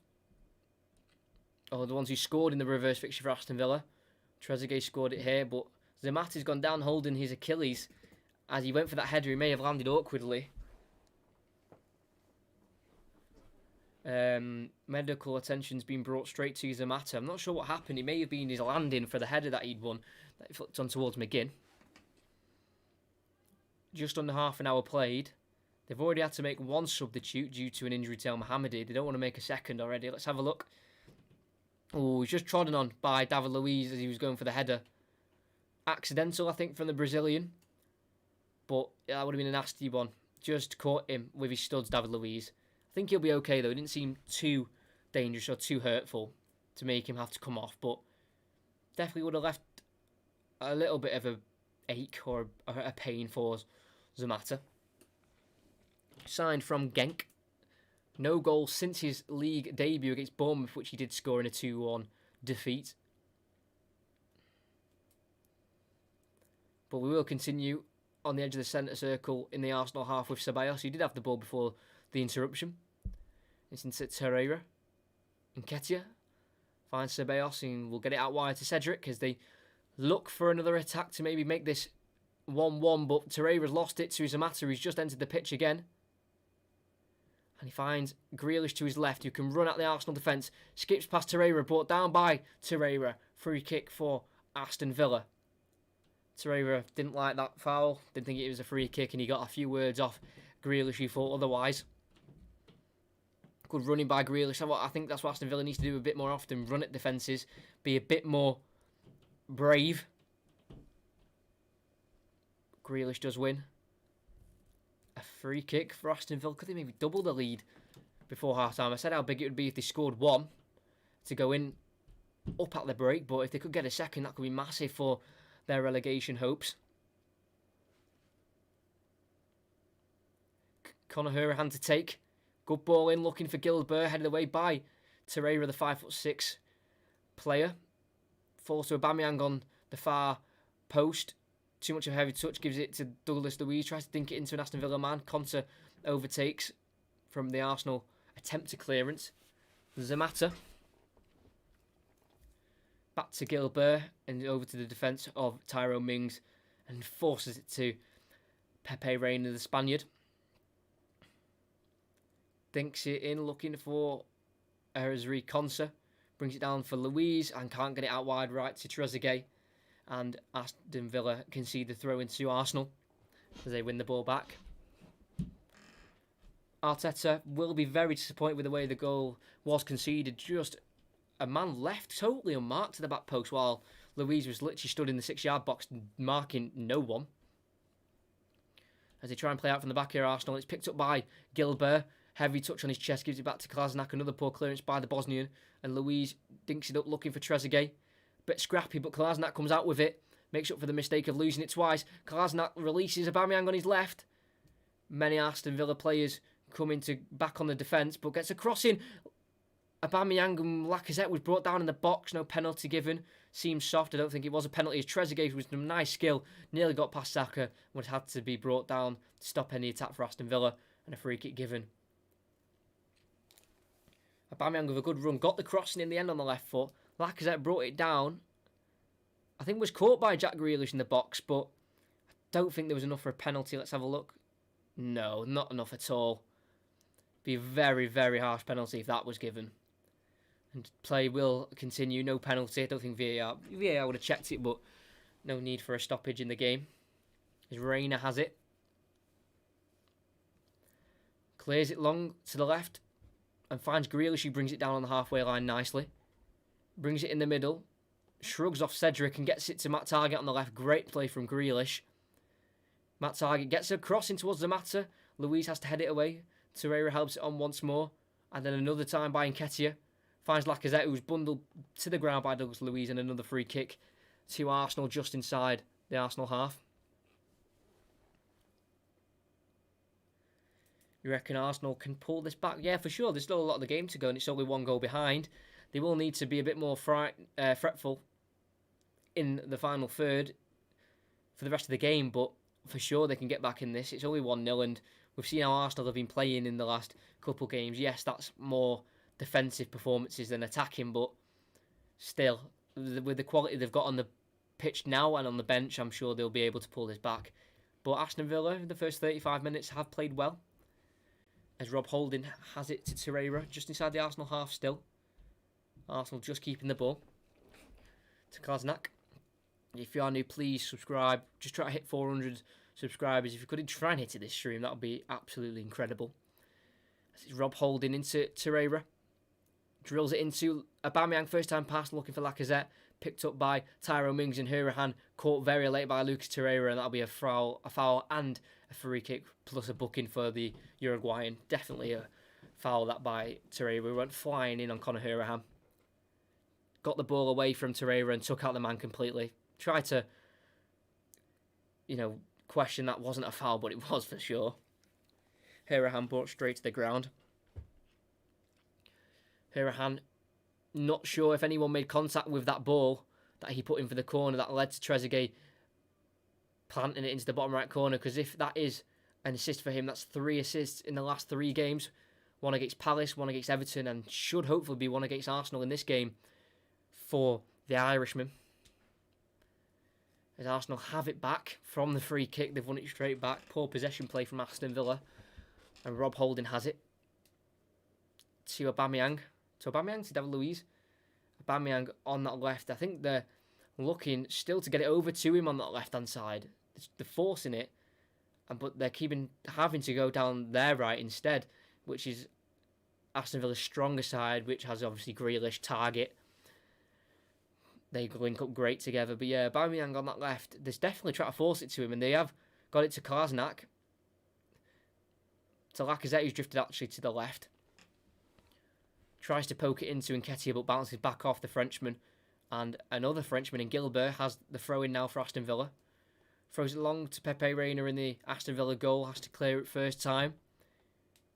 S1: or the ones who scored in the reverse fixture for Aston Villa. Trezeguet scored it here, but Zamata's gone down holding his Achilles. As he went for that header, he may have landed awkwardly. Medical attention's been brought straight to Zamata. I'm not sure what happened. It may have been his landing for the header that he'd won that he flicked on towards McGinn. Just under half an hour played. They've already had to make one substitute due to an injury to El Mohammadi. They don't want to make a second already. Let's have a look. Oh, he's just trodden on by David Luiz as he was going for the header. Accidental, I think, from the Brazilian. But that would have been a nasty one. Just caught him with his studs, David Luiz. I think he'll be okay, though. It didn't seem too dangerous or too hurtful to make him have to come off. But definitely would have left a little bit of a ache or a pain for Zamata. Signed from Genk. No goal since his league debut against Bournemouth, which he did score in a 2-1 defeat. But we will continue on the edge of the centre circle in the Arsenal half with Ceballos, who did have the ball before the interruption. It's into Torreira. Nketiah finds Ceballos and will get it out wide to Cedric as they look for another attack to maybe make this 1-1, but Torreira's lost it to Zamata, who's just entered the pitch again. And he finds Grealish to his left, who can run at the Arsenal defence. Skips past Torreira, brought down by Torreira. Free kick for Aston Villa. Torreira didn't like that foul. Didn't think it was a free kick, and he got a few words off Grealish, who thought otherwise. Good running by Grealish. I think that's what Aston Villa needs to do a bit more often. Run at defences. Be a bit more brave. Grealish does win. A free kick for Aston Villa. Could they maybe double the lead before half-time? I said how big it would be if they scored one to go in up at the break, but if they could get a second, that could be massive for their relegation hopes. Conor Hourihane to take. Good ball in, looking for Gilbert, headed away by Torreira, the 5'6" player. Falls to Aubameyang on the far post. Too much of a heavy touch, gives it to Douglas Luiz, tries to dink it into an Aston Villa man. Conte overtakes from the Arsenal attempt to clearance. Zamata. Back to Gilbert and over to the defence of Tyrone Mings and forces it to Pepe Reina, the Spaniard. Dinks it in, looking for Ezri Konsa. Brings it down for Luiz and can't get it out wide right to Trezeguet. And Aston Villa concede the throw into Arsenal as they win the ball back. Arteta will be very disappointed with the way the goal was conceded. Just a man left totally unmarked to the back post while Luiz was literally stood in the 6-yard box marking no one. As they try and play out from the back here, Arsenal, it's picked up by Gilbert. Heavy touch on his chest, gives it back to Kolasinac. Another poor clearance by the Bosnian. And Luiz dinks it up looking for Trezeguet. Bit scrappy, but Kolasinac comes out with it. Makes up for the mistake of losing it twice. Kolasinac releases Aubameyang on his left. Many Aston Villa players coming to back on the defence, but gets a cross in. Aubameyang and Lacazette was brought down in the box. No penalty given. Seems soft. I don't think it was a penalty. As Trezeguet with some nice skill nearly got past Saka. Would have had to be brought down to stop any attack for Aston Villa. And a free kick given. Aubameyang with a good run. Got the crossing in the end on the left foot. Lacazette brought it down. I think was caught by Jack Grealish in the box, but I don't think there was enough for a penalty. Let's have a look. No, not enough at all. Be a very, very harsh penalty if that was given. And play will continue. No penalty. I don't think VAR would have checked it, but no need for a stoppage in the game. As Reina has it. Clears it long to the left and finds Grealish, who brings it down on the halfway line nicely. Brings it in the middle. Shrugs off Cedric and gets it to Matt Target on the left. Great play from Grealish. Matt Target gets a cross in towards the Mata. Luiz has to head it away. Torreira helps it on once more. And then another time by Nketiah. Finds Lacazette, who's bundled to the ground by Douglas Luiz, and another free kick to Arsenal just inside the Arsenal half. You reckon Arsenal can pull this back? Yeah, for sure. There's still a lot of the game to go, and it's only 1 goal behind. They will need to be a bit more fretful in the final third for the rest of the game, but for sure they can get back in this. It's only 1-0, and we've seen how Arsenal have been playing in the last couple of games. Yes, that's more defensive performances than attacking, but still, with the quality they've got on the pitch now and on the bench, I'm sure they'll be able to pull this back. But Aston Villa, the first 35 minutes, have played well, as Rob Holding has it to Torreira, just inside the Arsenal half still. Arsenal just keeping the ball to Kolasinac. If you are new, please subscribe. Just try to hit 400 subscribers. If you could try and hit it this stream, that would be absolutely incredible. This is Rob Holding into Torreira. Drills it into Aubameyang, first time pass, looking for Lacazette. Picked up by Tyrone Mings and Hurahan. Caught very late by Lucas Torreira, and that'll be a foul and a free kick, plus a booking for the Uruguayan. Definitely a foul that by Torreira. We went flying in on Conor Hurahan. Got the ball away from Torreira and took out the man completely. Tried to, question that wasn't a foul, but it was for sure. Hurahan brought straight to the ground. Hurahan, not sure if anyone made contact with that ball that he put in for the corner that led to Trezeguet planting it into the bottom right corner, because if that is an assist for him, that's 3 assists in the last 3 games. 1 against Palace, 1 against Everton, and should hopefully be 1 against Arsenal in this game for the Irishman. As Arsenal have it back from the free kick, they've won it straight back. Poor possession play from Aston Villa. And Rob Holding has it to Aubameyang. To David Luiz. Aubameyang on that left. I think they're looking still to get it over to him on that left-hand side. They're forcing it, but they're having to go down their right instead, which is Aston Villa's stronger side, which has obviously Grealish, Target. They link up great together. But yeah, Aubameyang on that left, they're definitely trying to force it to him, and they have got it to Kolasinac. To Lacazette, who's drifted actually to the left. Tries to poke it into Nketiah, but bounces back off the Frenchman. And another Frenchman in Gilbert has the throw-in now for Aston Villa. Throws it long to Pepe Reina in the Aston Villa goal. Has to clear it first time.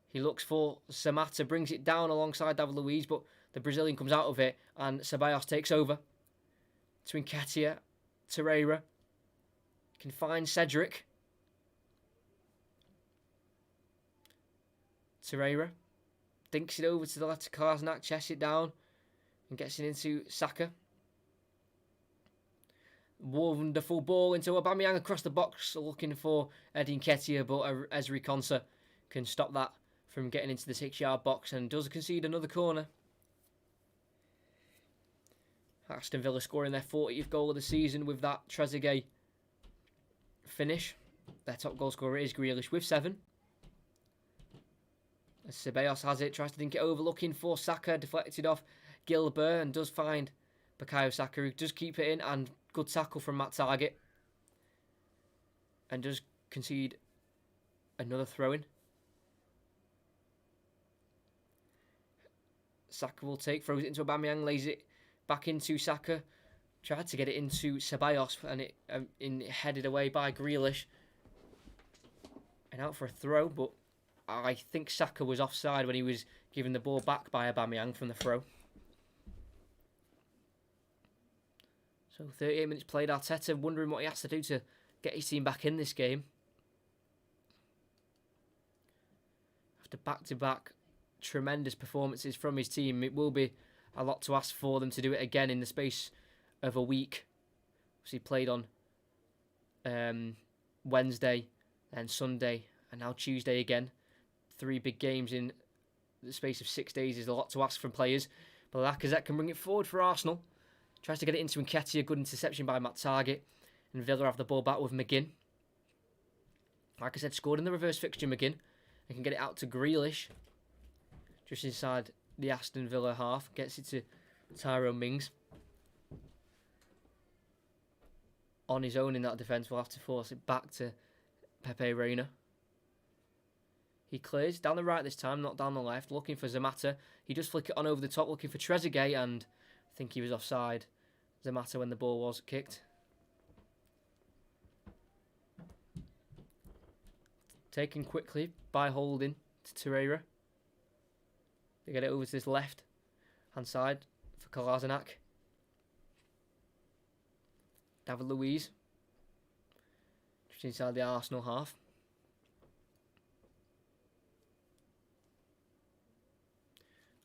S1: He looks for Samata, brings it down alongside David Luiz, but the Brazilian comes out of it, and Ceballos takes over. To Nketiah, Torreira. Can find Cedric. Torreira dinks it over to the left to Kolasinac, chests it down, and gets it into Saka. Wonderful ball into Aubameyang across the box, looking for Eddie Nketiah, but Ezri Konsa can stop that from getting into the 6-yard box and does concede another corner. Aston Villa scoring their 40th goal of the season with that Trezeguet finish. Their top goal scorer is Grealish with 7. As Ceballos has it, tries to think it over, looking for Saka, deflected off Gilbert, and does find Bukayo Saka, who does keep it in, and good tackle from Matt Target. And does concede another throw-in. Saka will take, throws it into Aubameyang, lays it back into Saka. Tried to get it into Ceballos, and it headed away by Grealish. And out for a throw, but I think Saka was offside when he was given the ball back by Aubameyang from the throw. So 38 minutes played. Arteta wondering what he has to do to get his team back in this game. After back-to-back tremendous performances from his team, it will be a lot to ask for them to do it again in the space of a week. So he played on Wednesday, then Sunday, and now Tuesday again. 3 big games in the space of 6 days is a lot to ask from players. But Lacazette can bring it forward for Arsenal. Tries to get it into Nketiah. Good interception by Matt Target. And Villa have the ball back with McGinn. Like I said, scored in the reverse fixture, McGinn. They can get it out to Grealish. Just inside the Aston Villa half. Gets it to Tyrone Mings. On his own in that defence, we'll have to force it back to Pepe Reina. He clears down the right this time, not down the left, looking for Zamata. He just flick it on over the top, looking for Trezeguet, and I think he was offside. Zamata when the ball was kicked. Taken quickly by Holding to Torreira. They get it over to this left hand side for Kolasinac. David Luiz. Just inside the Arsenal half.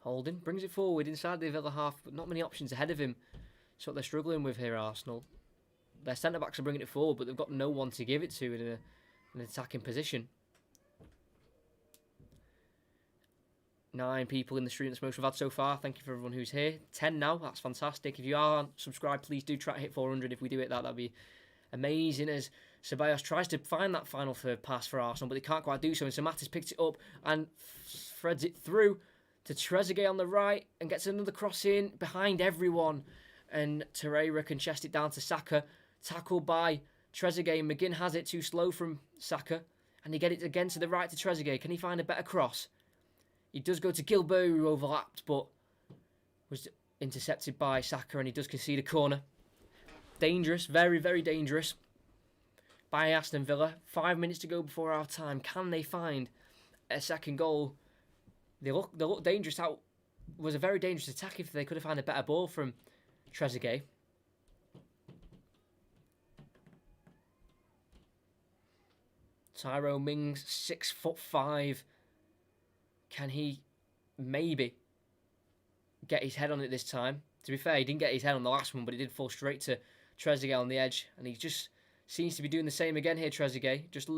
S1: Holding brings it forward inside the Villa half, but not many options ahead of him. So what they're struggling with here, Arsenal. Their centre-backs are bringing it forward, but they've got no one to give it to in an attacking position. 9 people in the stream. That's the most we've had so far. Thank you for everyone who's here. 10 now. That's fantastic. If you aren't subscribed, please do try to hit 400. If we do it, that'd be amazing. As Ceballos tries to find that final third pass for Arsenal, but they can't quite do so. And Samatas picks it up and threads it through to Trezeguet on the right and gets another cross in behind everyone. And Torreira can chest it down to Saka. Tackled by Trezeguet. McGinn has it too slow from Saka. And they get it again to the right to Trezeguet. Can he find a better cross? He does go to Gilbert, who overlapped, but was intercepted by Saka, and he does concede a corner. Dangerous, very, very dangerous by Aston Villa. 5 minutes to go before our time. Can they find a second goal? They look dangerous. Out was a very dangerous attack if they could have found a better ball from Trezeguet. Tyrone Mings, 6'5". Can he maybe get his head on it this time? To be fair, he didn't get his head on the last one, but he did fall straight to Trezeguet on the edge. And he just seems to be doing the same again here, Trezeguet. Just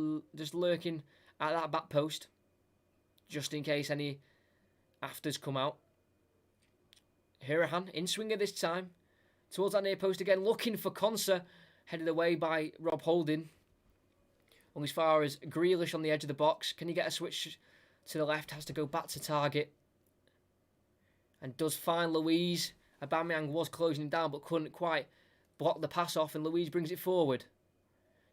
S1: lurking at that back post, just in case any afters come out. Hirahan in swinger this time. Towards that near post again, looking for Konsa. Headed away by Rob Holding. On as far as Grealish on the edge of the box. Can he get a switch to the left? Has to go back to target. And does find Luiz. Aubameyang was closing him down but couldn't quite block the pass off, and Luiz brings it forward.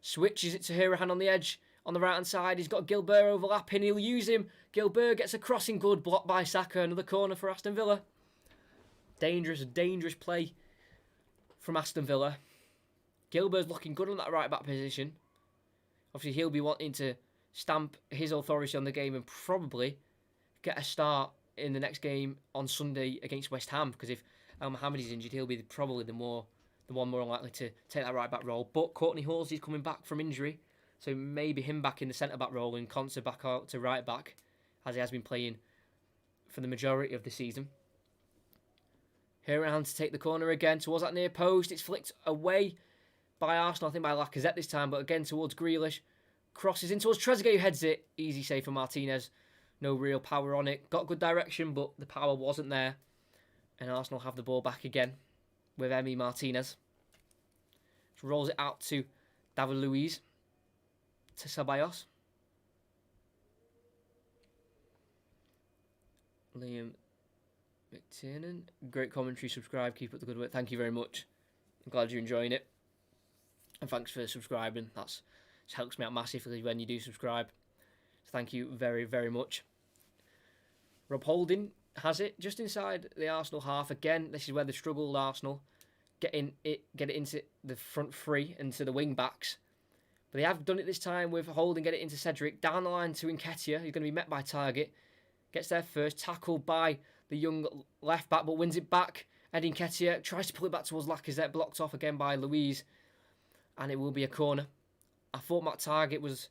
S1: Switches it to Hirahan on the edge. On the right hand side, he's got Gilbert overlapping. He'll use him. Gilbert gets a crossing good, blocked by Saka. Another corner for Aston Villa. Dangerous, dangerous play from Aston Villa. Gilbert's looking good on that right back position. Obviously, he'll be wanting to stamp his authority on the game and probably get a start in the next game on Sunday against West Ham, because if Al Mohamed is injured, he'll be probably the one more likely to take that right back role. But Courtney Halsey's coming back from injury, so maybe him back in the centre back role and Konsa back out to right back, as he has been playing for the majority of the season. Here around to take the corner again towards that near post. It's flicked away by Arsenal, I think by Lacazette this time, but again towards Grealish. Crosses in towards Trezeguet, who heads it. Easy save for Martinez. No real power on it. Got good direction, but the power wasn't there. And Arsenal have the ball back again with Emi Martinez. Just rolls it out to David Luiz. To Ceballos. Liam McTiernan. Great commentary. Subscribe. Keep up the good work. Thank you very much. I'm glad you're enjoying it. And thanks for subscribing. It helps me out massively when you do subscribe. So thank you very, very much. Rob Holding has it just inside the Arsenal half. Again, this is where they struggled, Arsenal. Get it into the front three and to the wing backs. But they have done it this time with Holding, get it into Cedric. Down the line to Nketiah, who's going to be met by Target. Gets there first, tackled by the young left back, but wins it back. Eddie Nketiah tries to pull it back towards Lacazette, blocked off again by Luiz. And it will be a corner. I thought Matt Target was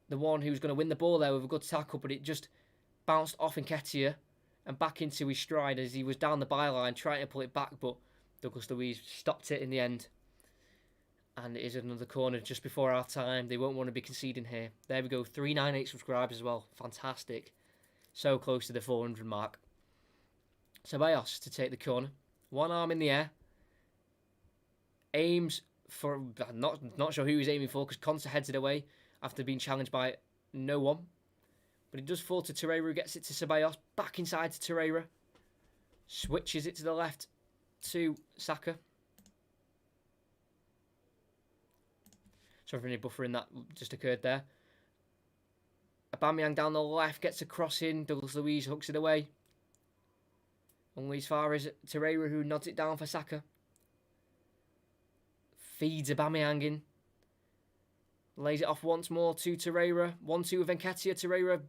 S1: the one who was going to win the ball there with a good tackle, but it just bounced off Nketiah and back into his stride as he was down the byline trying to pull it back, but Douglas Luiz stopped it in the end. And it is another corner just before our time. They won't want to be conceding here. There we go, 398 subscribers as well. Fantastic. So close to the 400 mark. Ceballos to take the corner. One arm in the air. Aims for... Not sure who he's aiming for because Conte heads it away after being challenged by no one. But it does fall to Torreira, who gets it to Ceballos. Back inside to Torreira. Switches it to the left to Saka. Sorry for any buffering that just occurred there. Aubameyang down the left, gets a cross in. Douglas Luiz hooks it away. Only as far as Torreira, who nods it down for Saka. Feeds Aubameyang in. Lays it off once more to Torreira. 1-2 with Nketiah. Torreira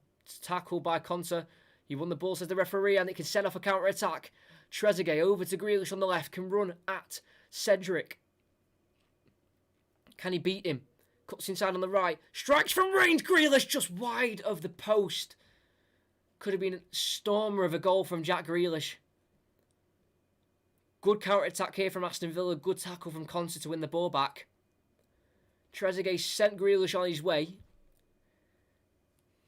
S1: tackled by Conte. He won the ball, says the referee, and it can set off a counter-attack. Trezeguet over to Grealish on the left. Can run at Cedric. Can he beat him? Cuts inside on the right. Strikes from range. Grealish just wide of the post. Could have been a stormer of a goal from Jack Grealish. Good counter-attack here from Aston Villa. Good tackle from Conte to win the ball back. Trezeguet sent Grealish on his way.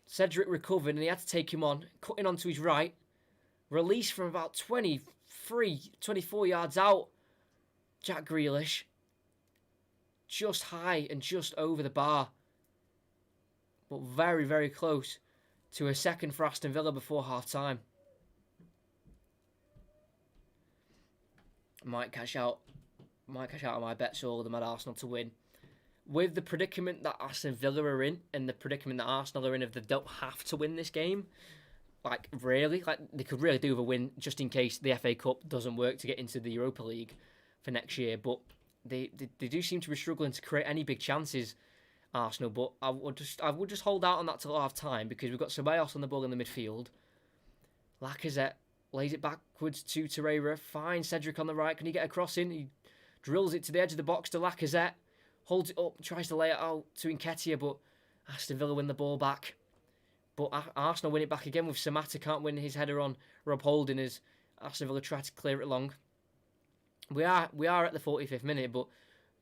S1: Cedric recovered and he had to take him on. Cutting onto his right. Release from about 24 yards out. Jack Grealish. Just high and just over the bar. But very, very close to a second for Aston Villa before half-time. Might cash out on my bets all of them at Arsenal to win. With the predicament that Aston Villa are in and the predicament that Arsenal are in if they don't have to win this game, they could really do with a win just in case the FA Cup doesn't work to get into the Europa League for next year. But they do seem to be struggling to create any big chances, Arsenal. But I would just hold out on that till half time because we've got Ceballos on the ball in the midfield. Lacazette lays it backwards to Torreira. Finds Cedric on the right. Can he get a cross in? He drills it to the edge of the box to Lacazette. Holds it up, tries to lay it out to Nketiah, but Aston Villa win the ball back. But Arsenal win it back again with Samatta can't win his header on Rob Holding as Aston Villa try to clear it long. We are at the 45th minute, but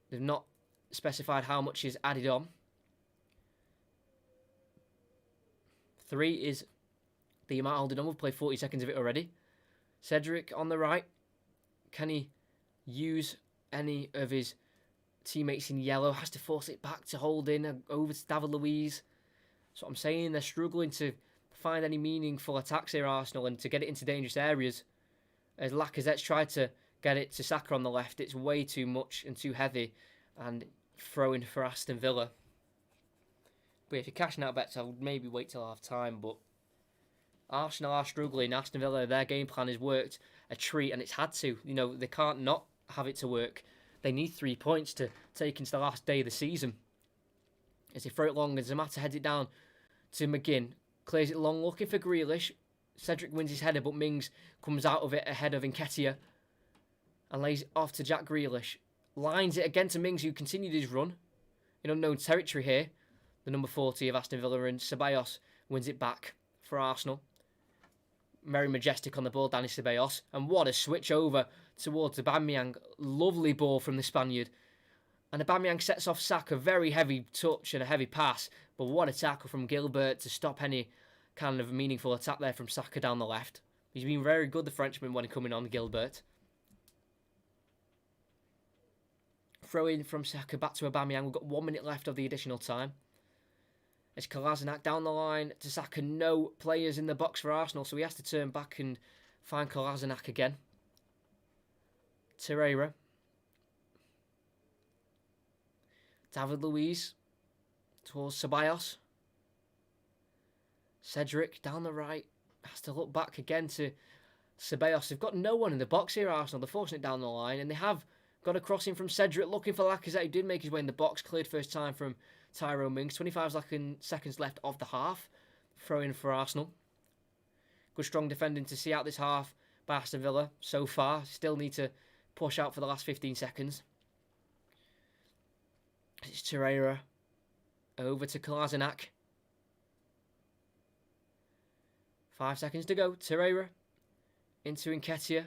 S1: they've not specified how much is added on. 3 is the amount holding on. We've played 40 seconds of it already. Cedric on the right. Can he use any of his teammates in yellow? Has to force it back to Holding, over to David Luiz. So I'm saying they're struggling to find any meaningful attacks here, Arsenal, and to get it into dangerous areas. As Lacazette's tried to get it to Saka on the left, it's way too much and too heavy, and throwing for Aston Villa. But if you're cashing out bets, I would maybe wait till half time. But Arsenal are struggling. Aston Villa, their game plan has worked a treat, and it's had to. You know, they can't not have it to work. They need 3 points to take into the last day of the season. As they throw it long, and Samatta heads it down to McGinn. Clears it long, looking for Grealish. Cedric wins his header, but Mings comes out of it ahead of Nketiah. And lays it off to Jack Grealish. Lines it again to Mings, who continued his run. In unknown territory here. The number 40 of Aston Villa, and Ceballos wins it back for Arsenal. Very majestic on the ball, Dani Ceballos. And what a switch over towards Aubameyang. Lovely ball from the Spaniard. And Aubameyang sets off Saka. Very heavy touch and a heavy pass. But what a tackle from Gilbert to stop any kind of meaningful attack there from Saka down the left. He's been very good, the Frenchman, when coming on, Gilbert. Throw in from Saka back to Aubameyang. We've got 1 minute left of the additional time. It's Kolasinac down the line to Saka. No players in the box for Arsenal, so he has to turn back and find Kolasinac again. Torreira. David Luiz towards Ceballos. Cedric down the right. Has to look back again to Ceballos. They've got no one in the box here, Arsenal. They're forcing it down the line, and they have got a crossing from Cedric, looking for Lacazette, who did make his way in the box. Cleared first time from Tyrone Mings. 25 seconds left of the half. Throw in for Arsenal. Good strong defending to see out this half by Aston Villa so far. Still need to push out for the last 15 seconds. It's Torreira. Over to Kolasinac. 5 seconds to go. Torreira. Into Nketiah.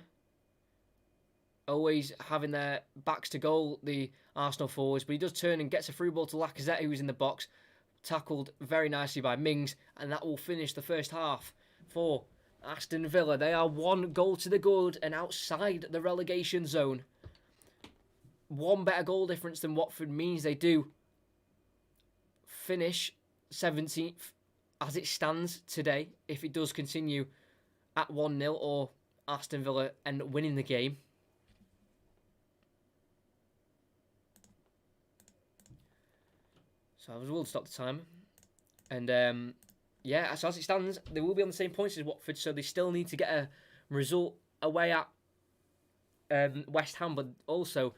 S1: Always having their backs to goal, the Arsenal forwards. But he does turn and gets a through ball to Lacazette, who's in the box. Tackled very nicely by Mings. And that will finish the first half for Aston Villa, they are 1 goal to the good and outside the relegation zone. 1 better goal difference than Watford means they do finish 17th as it stands today. If it does continue at 1-0 or Aston Villa end up winning the game. So I will stop the timer. And yeah, so as it stands, they will be on the same points as Watford, so they still need to get a result away at West Ham, but also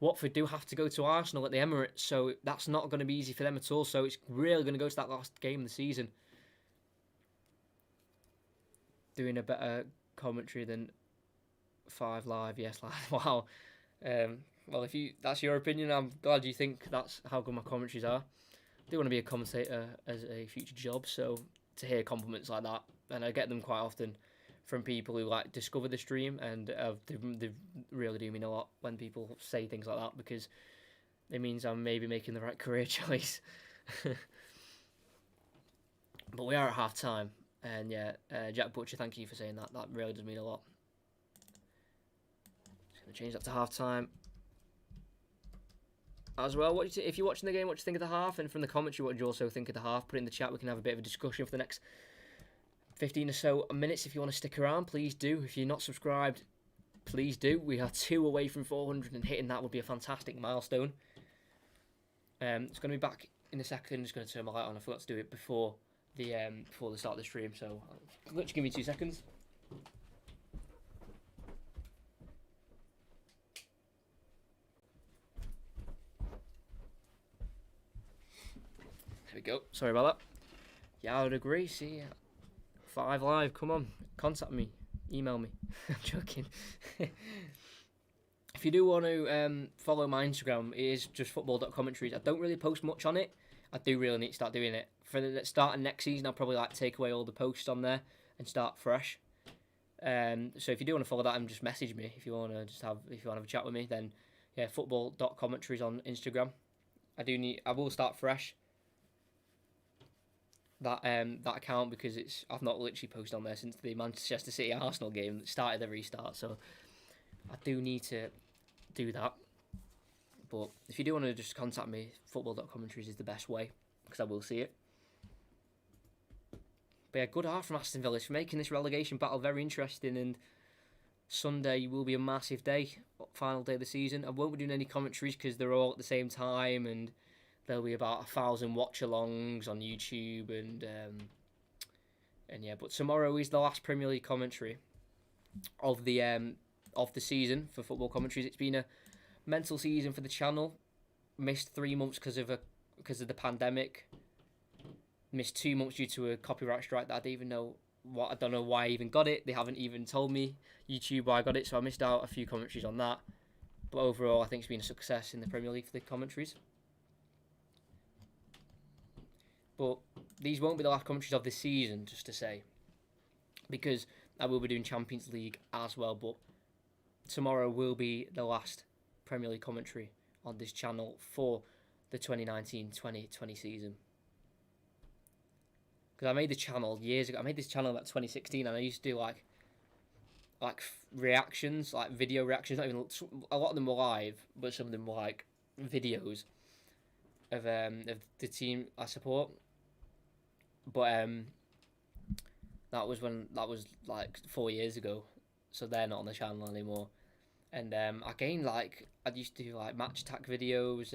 S1: Watford do have to go to Arsenal at the Emirates, so that's not going to be easy for them at all, so it's really going to go to that last game of the season. Doing a better commentary than 5 Live, yes, Live, wow. Well, if that's your opinion, I'm glad you think that's how good my commentaries are. I do want to be a commentator as a future job, so to hear compliments like that, and I get them quite often from people who like discover the stream, and they really do mean a lot when people say things like that, because it means I'm maybe making the right career choice. But we are at half time, and yeah, Jack Butcher, thank you for saying that. That really does mean a lot. Just gonna change that to half time as well. If you're watching the game, what do you think of the half? And from the commentary, what do you also think of the half? Put it in the chat. We can have a bit of a discussion for the next 15 or so minutes. If you want to stick around, please do. If you're not subscribed, please do. We are 2 away from 400, and hitting that would be a fantastic milestone. It's going to be back in a second. Just going to turn my light on. I forgot to do it before the start of the stream, so literally give me 2 seconds. There we go. Sorry about that. Yeah, I would agree. See, 5 Live. Come on, contact me, email me. I'm joking. If you do want to follow my Instagram, it is just football.commentaries. I don't really post much on it. I do really need to start doing it. For the start of next season, I'll probably like take away all the posts on there and start fresh. So if you do want to follow that, and just message me if you want to have a chat with me, then yeah, football.commentaries on Instagram. I will start fresh. That account, because I've not literally posted on there since the Manchester City Arsenal game that started the restart, so I do need to do that. But if you do want to just contact me, football.commentaries is the best way, because I will see it. But yeah, good art from Aston Villa for making this relegation battle very interesting, and Sunday will be a massive day, final day of the season. I won't be doing any commentaries because they're all at the same time, and there'll be about 1,000 watch-alongs on YouTube, and yeah. But tomorrow is the last Premier League commentary of the season for football commentaries. It's been a mental season for the channel. Missed 3 months because of the pandemic. Missed 2 months due to a copyright strike that I don't know why I even got it. They haven't even told me, YouTube, why I got it, so I missed out a few commentaries on that. But overall, I think it's been a success in the Premier League for the commentaries. But these won't be the last commentaries of this season, just to say, because I will be doing Champions League as well. But tomorrow will be the last Premier League commentary on this channel for the 2019-2020 season. Because I made the channel years ago. I made this channel about 2016, and I used to do like reactions, like video reactions. Not even a lot of them were live, but some of them were like videos of the team I support. But that was like 4 years ago, so they're not on the channel anymore. And again, like I used to do like match attack videos,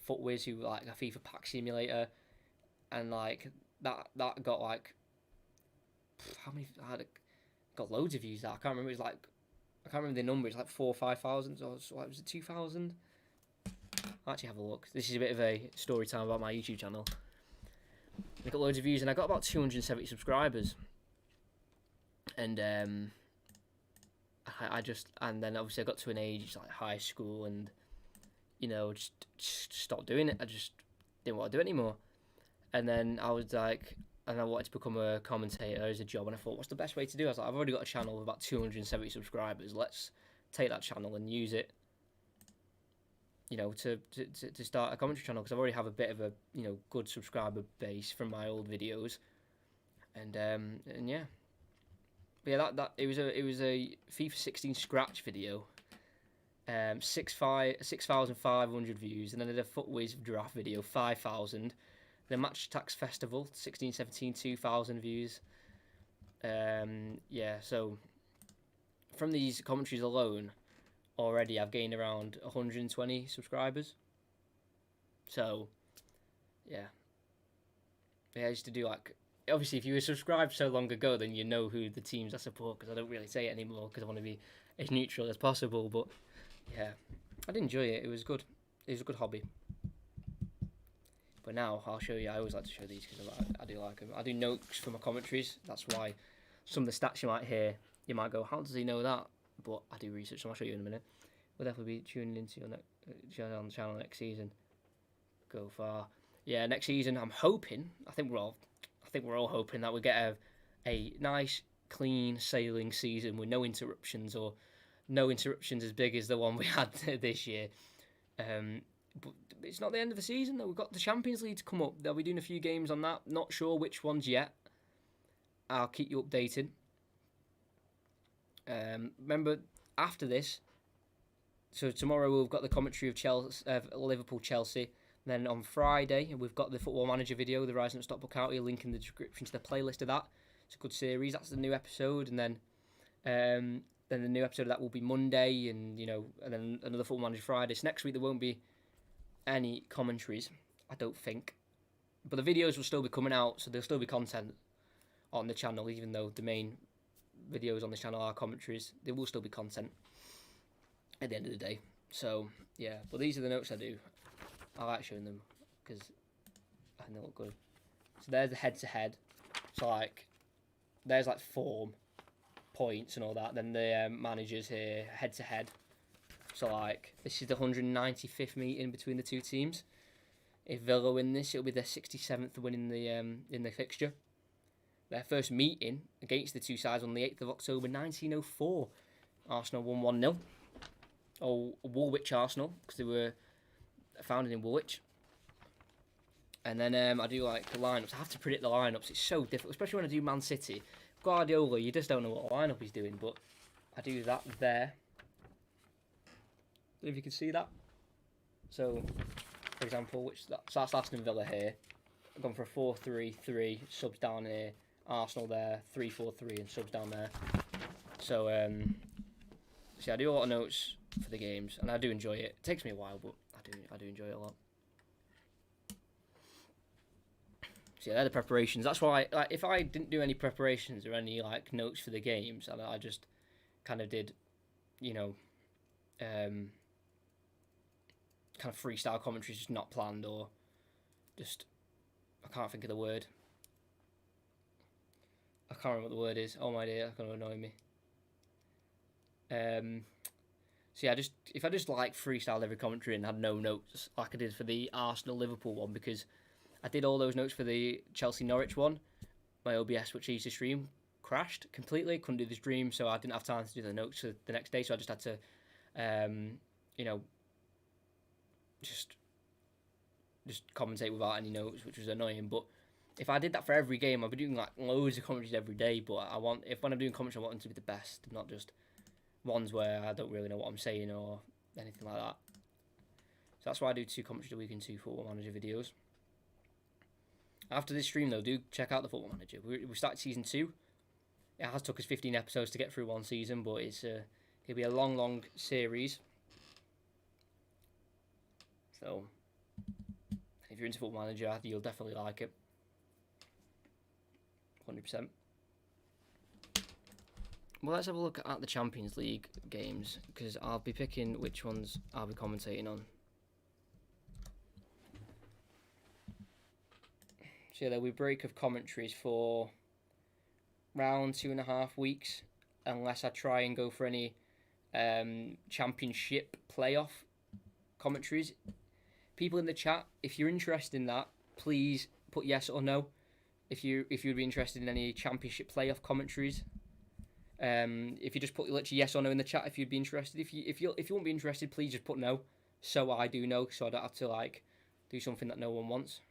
S1: FootWiz, who like a FIFA pack simulator, and like that got like how many? Got loads of views. That I can't remember. It was like I can't remember the number. It's like 4,000 or 5,000, or what was it, 2,000? I'll actually have a look. This is a bit of a story time about my YouTube channel. I got loads of views, and I got about 270 subscribers. And and then obviously I got to an age like high school, and just stopped doing it. I just didn't want to do it anymore. And then I was like, and I wanted to become a commentator as a job, and I thought, what's the best way to do it? I was like, I've already got a channel with about 270 subscribers. Let's take that channel and use it, to start a commentary channel, because I already have a bit of a good subscriber base from my old videos, and yeah, But yeah, that it was a FIFA 16 scratch video. 6,500 views, and then I did a Footwiz draft video, 5,000. The Match Tax Festival, 16-17, 2,000 views. Yeah, so from these commentaries alone, already I've gained around 120 subscribers. So, yeah. I used to do like, obviously if you were subscribed so long ago, then you know who the teams I support, because I don't really say it anymore because I want to be as neutral as possible, but yeah, I did enjoy it. It was good. It was a good hobby. But now I'll show you. I always like to show these because I do like them. I do notes for my commentaries. That's why some of the stats you might hear, you might go, how does he know that? But I do research, so I'll show you in a minute. We'll definitely be tuning into your on the channel next season. Go far. Yeah, next season I'm hoping. I think we're all hoping that we get a nice, clean sailing season with no interruptions, or no interruptions as big as the one we had this year. But it's not the end of the season, though. We've got the Champions League to come up. They'll be doing a few games on that. Not sure which ones yet. I'll keep you updated. Remember, after this, so tomorrow we've got the commentary of Liverpool-Chelsea. Then on Friday, we've got the Football Manager video, the Rise and Stockport County, link in the description to the playlist of that. It's a good series. That's the new episode. And then the new episode of that will be Monday, and then another Football Manager Friday. So next week there won't be any commentaries, I don't think. But the videos will still be coming out, so there'll still be content on the channel, even though the main videos on this channel are commentaries. There will still be content at the end of the day. So, yeah. But these are the notes I do. I like showing them because I think they look good. So there's the head-to-head. So, like, there's, like, form, points and all that. Then the managers here, head-to-head. So, like, this is the 195th meeting between the two teams. If Villa win this, it'll be their 67th win in the fixture. Their first meeting against the two sides on the 8th of October 1904. Arsenal won 1-0. Oh, Woolwich Arsenal, because they were founded in Woolwich. And then I do like the lineups. I have to predict the lineups. It's so difficult, especially when I do Man City. Guardiola, you just don't know what lineup he's doing, but I do that there. Don't know if you can see that. So, for example, that's Aston Villa here. I've gone for a 4-3-3, subs down here. Arsenal there, 3-4-3, and subs down there. So, I do a lot of notes for the games, and I do enjoy it. It takes me a while, but I do enjoy it a lot. So yeah, they're the preparations. That's why, like, if I didn't do any preparations or any like notes for the games, and I just kind of did, kind of freestyle commentaries, just not planned, or just, I can't think of the word. I can't remember what the word is. Oh my dear, that's going to annoy me. So yeah, if I just like freestyled every commentary and had no notes like I did for the Arsenal-Liverpool one, because I did all those notes for the Chelsea-Norwich one, my OBS, which I used to stream, crashed completely. Couldn't do the stream, so I didn't have time to do the notes for the next day, so I just had to, just commentate without any notes, which was annoying. But if I did that for every game, I'd be doing like loads of commentaries every day. But when I'm doing commentaries, I want them to be the best, not just ones where I don't really know what I'm saying or anything like that. So that's why I do 2 commentaries a week and 2 Football Manager videos. After this stream, though, do check out the Football Manager. We started season 2. It has took us 15 episodes to get through one season, but it'll be a long series. So, if you're into Football Manager, you'll definitely like it. 100%. Well, let's have a look at the Champions League games, because I'll be picking which ones I'll be commentating on. So yeah, there'll be a break of commentaries for around 2.5 weeks, unless I try and go for any Championship playoff commentaries. People in the chat, if you're interested in that, please put yes or no. If you'd be interested in any Championship playoff commentaries. If you just put literally yes or no in the chat, if you'd be interested. If you won't be interested, please just put no, so I do know, so I don't have to like do something that no one wants.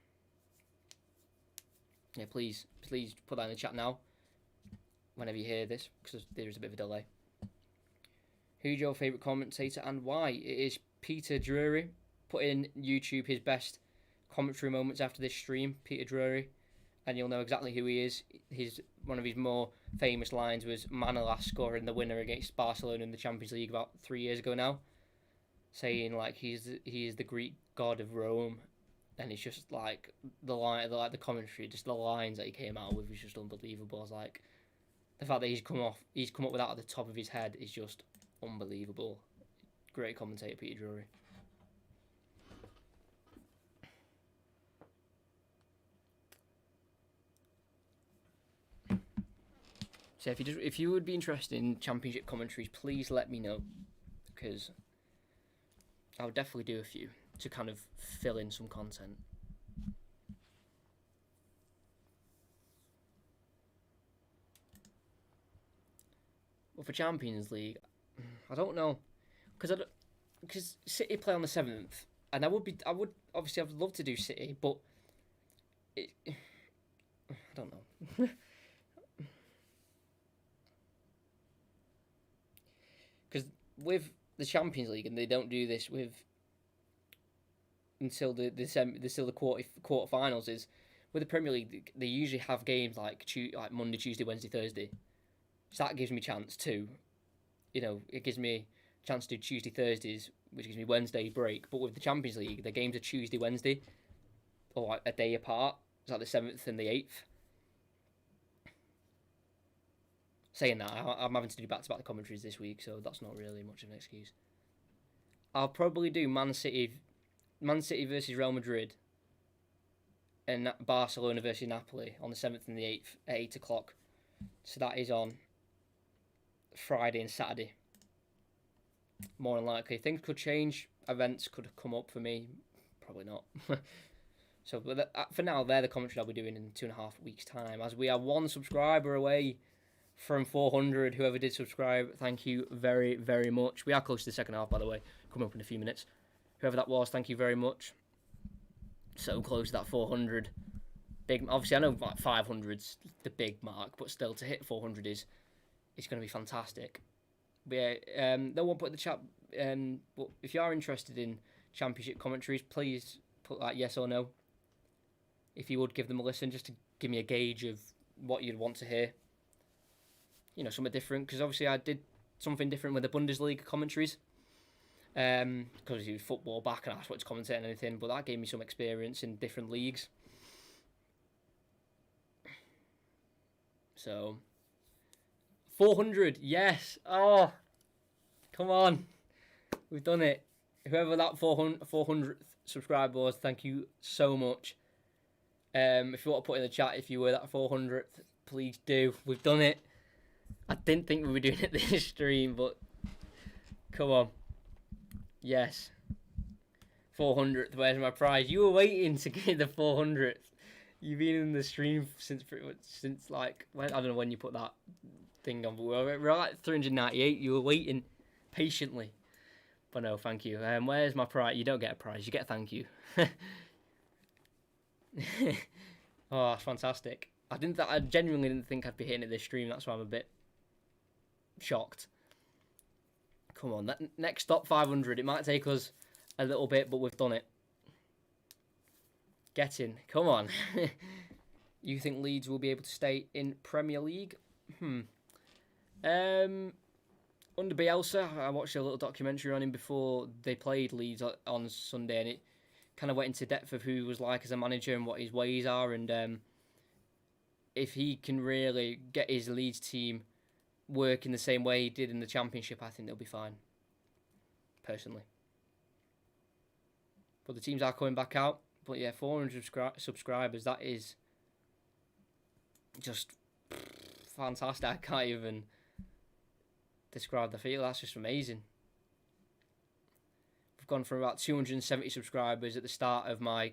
S1: Yeah, please put that in the chat now. whenever you hear this, because there is a bit of a delay. Who's your favourite commentator and why? It is Peter Drury. Put in YouTube his best commentary moments after this stream, Peter Drury, and you'll know exactly who he is. One of his more famous lines was Manolas scoring the winner against Barcelona in the Champions League about 3 years ago now, saying like he is the Greek god of Rome, and it's just like the commentary, just the lines that he came out with was just unbelievable. I was like, the fact that he's come up with that at the top of his head is just unbelievable. Great commentator, Peter Drury. So if you would be interested in Championship commentaries, please let me know, because I would definitely do a few to kind of fill in some content. Well, for Champions League, I don't know, because City play on the 7th, and I'd love to do City, but I don't know. Because with the Champions League, and they don't do this until the quarterfinals, is with the Premier League they usually have games like Monday, Tuesday, Wednesday, Thursday. So that gives me a chance to, it gives me a chance to do Tuesday, Thursdays, which gives me Wednesday break. But with the Champions League, the games are Tuesday, Wednesday, or like a day apart. It's like the 7th and the 8th. Saying that, I'm having to do back-to-back commentaries this week, so that's not really much of an excuse. I'll probably do Man City versus Real Madrid, and Barcelona versus Napoli on the 7th and the 8th at 8 o'clock. So that is on Friday and Saturday. More than likely. Things could change. Events could come up for me. Probably not. So but for now, they're the commentary I'll be doing in 2.5 weeks' time, as we are 1 subscriber away from 400. Whoever did subscribe, thank you very, very much. We are close to the second half, by the way. Coming up in a few minutes. Whoever that was, thank you very much. So close to that 400. Obviously, I know like 500's the big mark, but still, to hit 400 is going to be fantastic. But yeah, no one put in the chat. But if you are interested in Championship commentaries, please put that yes or no. If you would give them a listen, just to give me a gauge of what you'd want to hear. Something different, because obviously I did something different with the Bundesliga commentaries. Because it was football back and I just wanted to commentate on anything, but that gave me some experience in different leagues. So 400, yes. Oh, come on, we've done it. Whoever that 400th subscriber was, thank you so much. If you want to put in the chat if you were that 400th, please do. We've done it. I didn't think we were doing it this stream, but come on. Yes. 400th, where's my prize? You were waiting to get the 400th. You've been in the stream since like, I don't know when you put that thing on, but we're at 398. You were waiting patiently. But no, thank you. Where's my prize? You don't get a prize, you get a thank you. Oh, that's fantastic. I genuinely didn't think I'd be hitting it this stream. That's why I'm a bit shocked. Come on, that next stop 500. It might take us a little bit, but we've done it. Get in. Come on. You think Leeds will be able to stay in Premier League? Under Bielsa, I watched a little documentary on him before they played Leeds on Sunday, and it kind of went into depth of who he was like as a manager and what his ways are, and if he can really get his Leeds team working the same way he did in the Championship, I think they'll be fine, personally. But the teams are coming back out. But yeah, 400 subscribers, that is just fantastic. I can't even describe the feel. That's just amazing. We've gone from about 270 subscribers at the start of my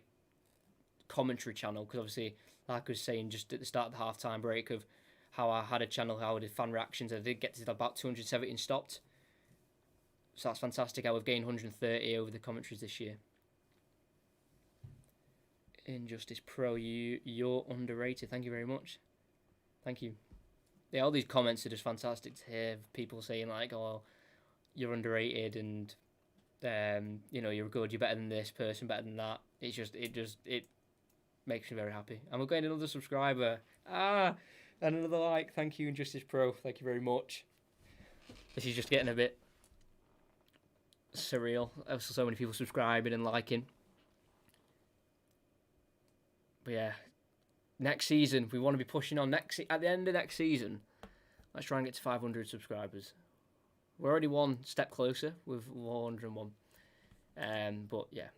S1: commentary channel, because obviously, like I was saying just at the start of the half-time break, of how I had a channel, how I did fan reactions. I did get to about 270 and stopped. So that's fantastic. How we've gained 130 over the commentaries this year. Injustice Pro, you're underrated. Thank you very much. Thank you. all these comments are just fantastic to hear. People saying like, "Oh, you're underrated," and you're good, you're better than this person, better than that. It makes me very happy. And we're getting another subscriber. And another like. Thank you, Injustice Pro. Thank you very much. This is just getting a bit surreal. So many people subscribing and liking. But yeah, next season we want to be pushing on. At the end of next season, let's try and get to 500 subscribers. We're already one step closer with 101. But yeah,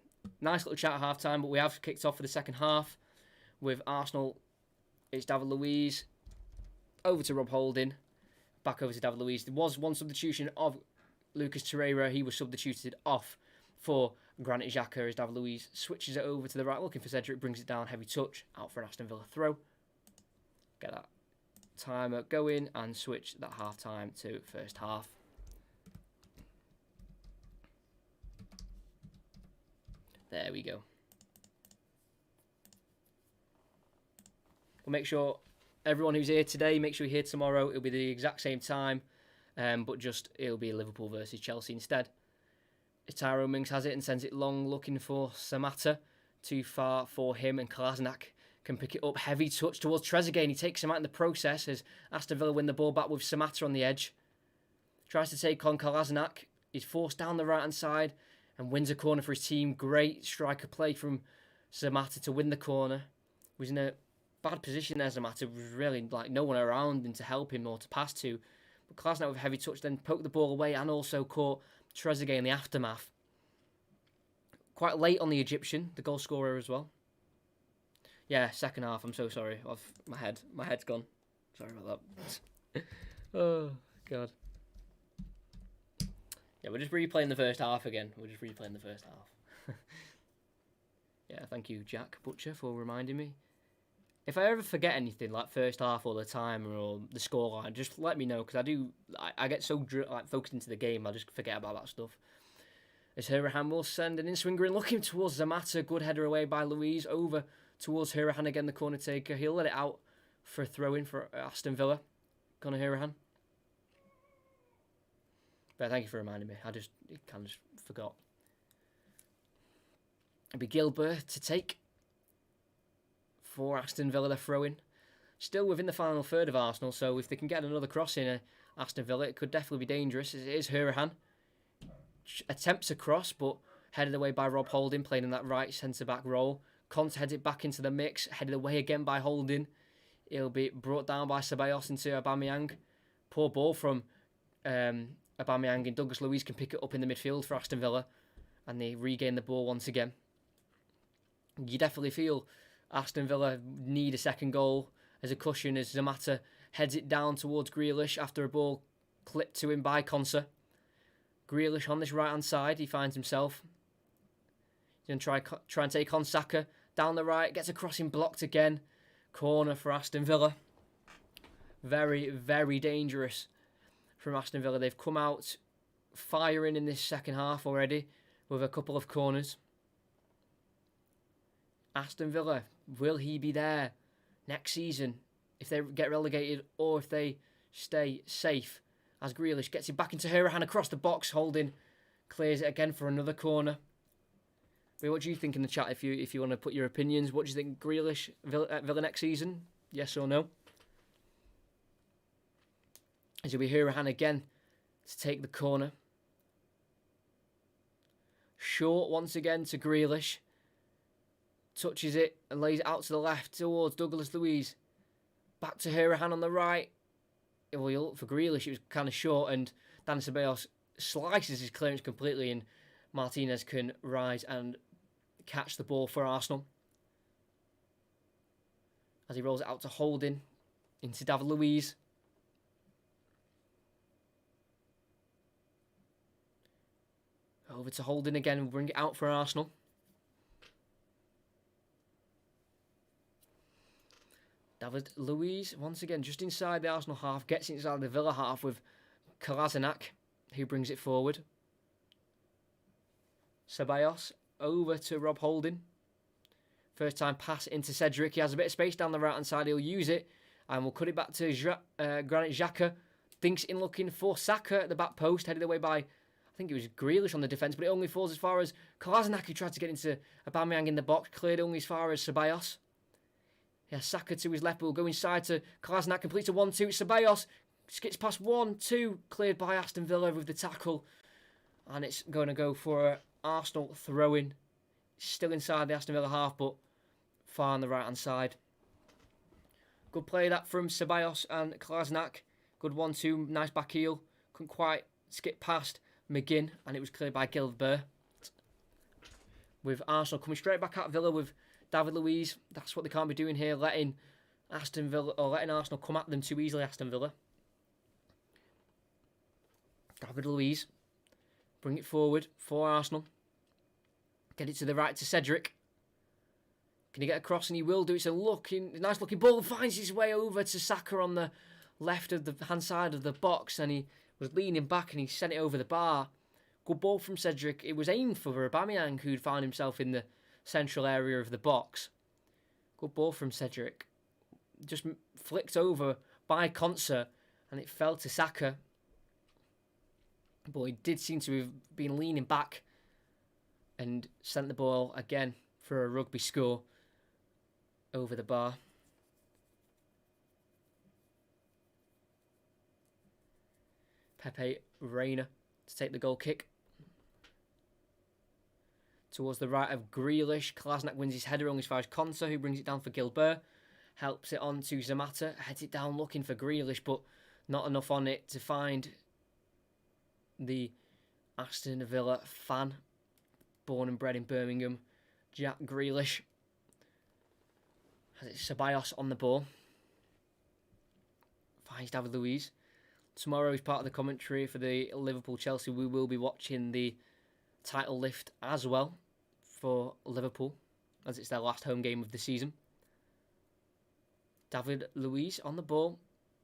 S1: nice little chat at half time. But we have kicked off for the second half with Arsenal. It's David Luiz over to Rob Holding. Back over to David Luiz. There was one substitution of Lucas Torreira. He was substituted off for Granit Xhaka as David Luiz switches it over to the right, looking for Cedric, brings it down, heavy touch, out for an Aston Villa throw. Get that timer going and switch that half time to first half. There we go. We'll make sure everyone who's here today, make sure you're here tomorrow. It'll be the exact same time, but just it'll be Liverpool versus Chelsea instead. Tyrone Mings has it and sends it long, looking for Samatta. Too far for him, and Kolasinac can pick it up. Heavy touch towards Trezeguet, and he takes him out in the process as Aston Villa win the ball back with Samatta on the edge. Tries to take on Kolasinac. He's forced down the right-hand side and wins a corner for his team. Great striker play from Samatta to win the corner. He was in a bad position there, Samatta. There was really no one around him to help him or to pass to. But Kolasinac with a heavy touch then poked the ball away and also caught Trezeguet in the aftermath. Quite late on the Egyptian, the goal scorer as well. Yeah, second half. I'm so sorry. My head's gone. Sorry about that. Oh, God. Yeah, we're just replaying the first half again. Yeah, thank you, Jack Butcher, for reminding me. If I ever forget anything, like first half all the time or the scoreline, just let me know, because I get so focused into the game, I just forget about that stuff. As Hurahan will send an in-swinger and looking towards Samatta. Good header away by Luiz. Over towards Hurahan again, the corner taker. He'll let it out for a throw-in for Aston Villa. Conor Hurahan. But thank you for reminding me. I just forgot. It'll be Gilbert to take for Aston Villa, the throw-in. Still within the final third of Arsenal, so if they can get another cross in Aston Villa, it could definitely be dangerous. It is Hurahan. Attempts a cross, but headed away by Rob Holding, playing in that right centre-back role. Conte heads it back into the mix, headed away again by Holding. It'll be brought down by Ceballos into Aubameyang. Poor ball from Aubameyang, and Douglas Luiz can pick it up in the midfield for Aston Villa, and they regain the ball once again. You definitely feel Aston Villa need a second goal as a cushion as Samatta heads it down towards Grealish after a ball clipped to him by Konsa. Grealish on this right-hand side, he finds himself. He's going to try and take on Saka. Down the right, gets a crossing blocked again. Corner for Aston Villa. Very, very dangerous from Aston Villa. They've come out firing in this second half already with a couple of corners. Aston Villa, will he be there next season if they get relegated or if they stay safe? As Grealish gets it back into Hurahan across the box, Holding clears it again for another corner. But what do you think in the chat if you want to put your opinions? What do you think, Grealish Villa next season? Yes or no? As it'll be Hurahan again to take the corner. Short once again to Grealish. Touches it and lays it out to the left towards Douglas Luiz. Back to Hurahan on the right. Well, you look for Grealish, it was kind of short, and Dan Ceballos slices his clearance completely, and Martinez can rise and catch the ball for Arsenal. As he rolls it out to Holding, into David Luiz. Over to Holding again, and bring it out for Arsenal. David Luiz, once again, just inside the Arsenal half, gets inside the Villa half with Kolasinac, who brings it forward. Ceballos over to Rob Holding. First time pass into Cedric. He has a bit of space down the right-hand side. He'll use it And we'll cut it back to Granit Xhaka. Thinks in looking for Saka at the back post, headed away by, I think it was Grealish on the defence, but it only falls as far as Kolasinac, who tried to get into Aubameyang in the box, cleared only as far as Ceballos. Yeah, Saka to his left, but will go inside to Kolasinac, completes a 1-2. Ceballos skips past 1-2, cleared by Aston Villa with the tackle. And it's going to go for an Arsenal throw-in. Still inside the Aston Villa half, but far on the right-hand side. Good play that from Ceballos and Kolasinac. Good 1-2, nice back heel. Couldn't quite skip past McGinn, and it was cleared by Gilbert. With Arsenal coming straight back at Villa with David Luiz. That's what they can't be doing here, letting Arsenal come at them too easily, Aston Villa. David Luiz, bring it forward for Arsenal. Get it to the right to Cedric. Can he get across? And he will do. It's a nice looking ball. Finds his way over to Saka on the left of the hand side of the box, and he was leaning back and he sent it over the bar. Good ball from Cedric. It was aimed for Aubameyang, who'd found himself in the central area of the box. Good ball from Cedric. Just flicked over by Konsa, and it fell to Saka. But he did seem to have been leaning back and sent the ball again for a rugby score over the bar. Pepe Reina to take the goal kick. Towards the right of Grealish. Kolasinac wins his header only as far as Konsa, who brings it down for Gilbert. Helps it on to Zamata. Heads it down looking for Grealish, but not enough on it to find the Aston Villa fan. Born and bred in Birmingham, Jack Grealish. Has it Ceballos on the ball. Finds David Luiz. Tomorrow is part of the commentary for the Liverpool-Chelsea. We will be watching the title lift as well for Liverpool, as it's their last home game of the season. David Luiz on the ball.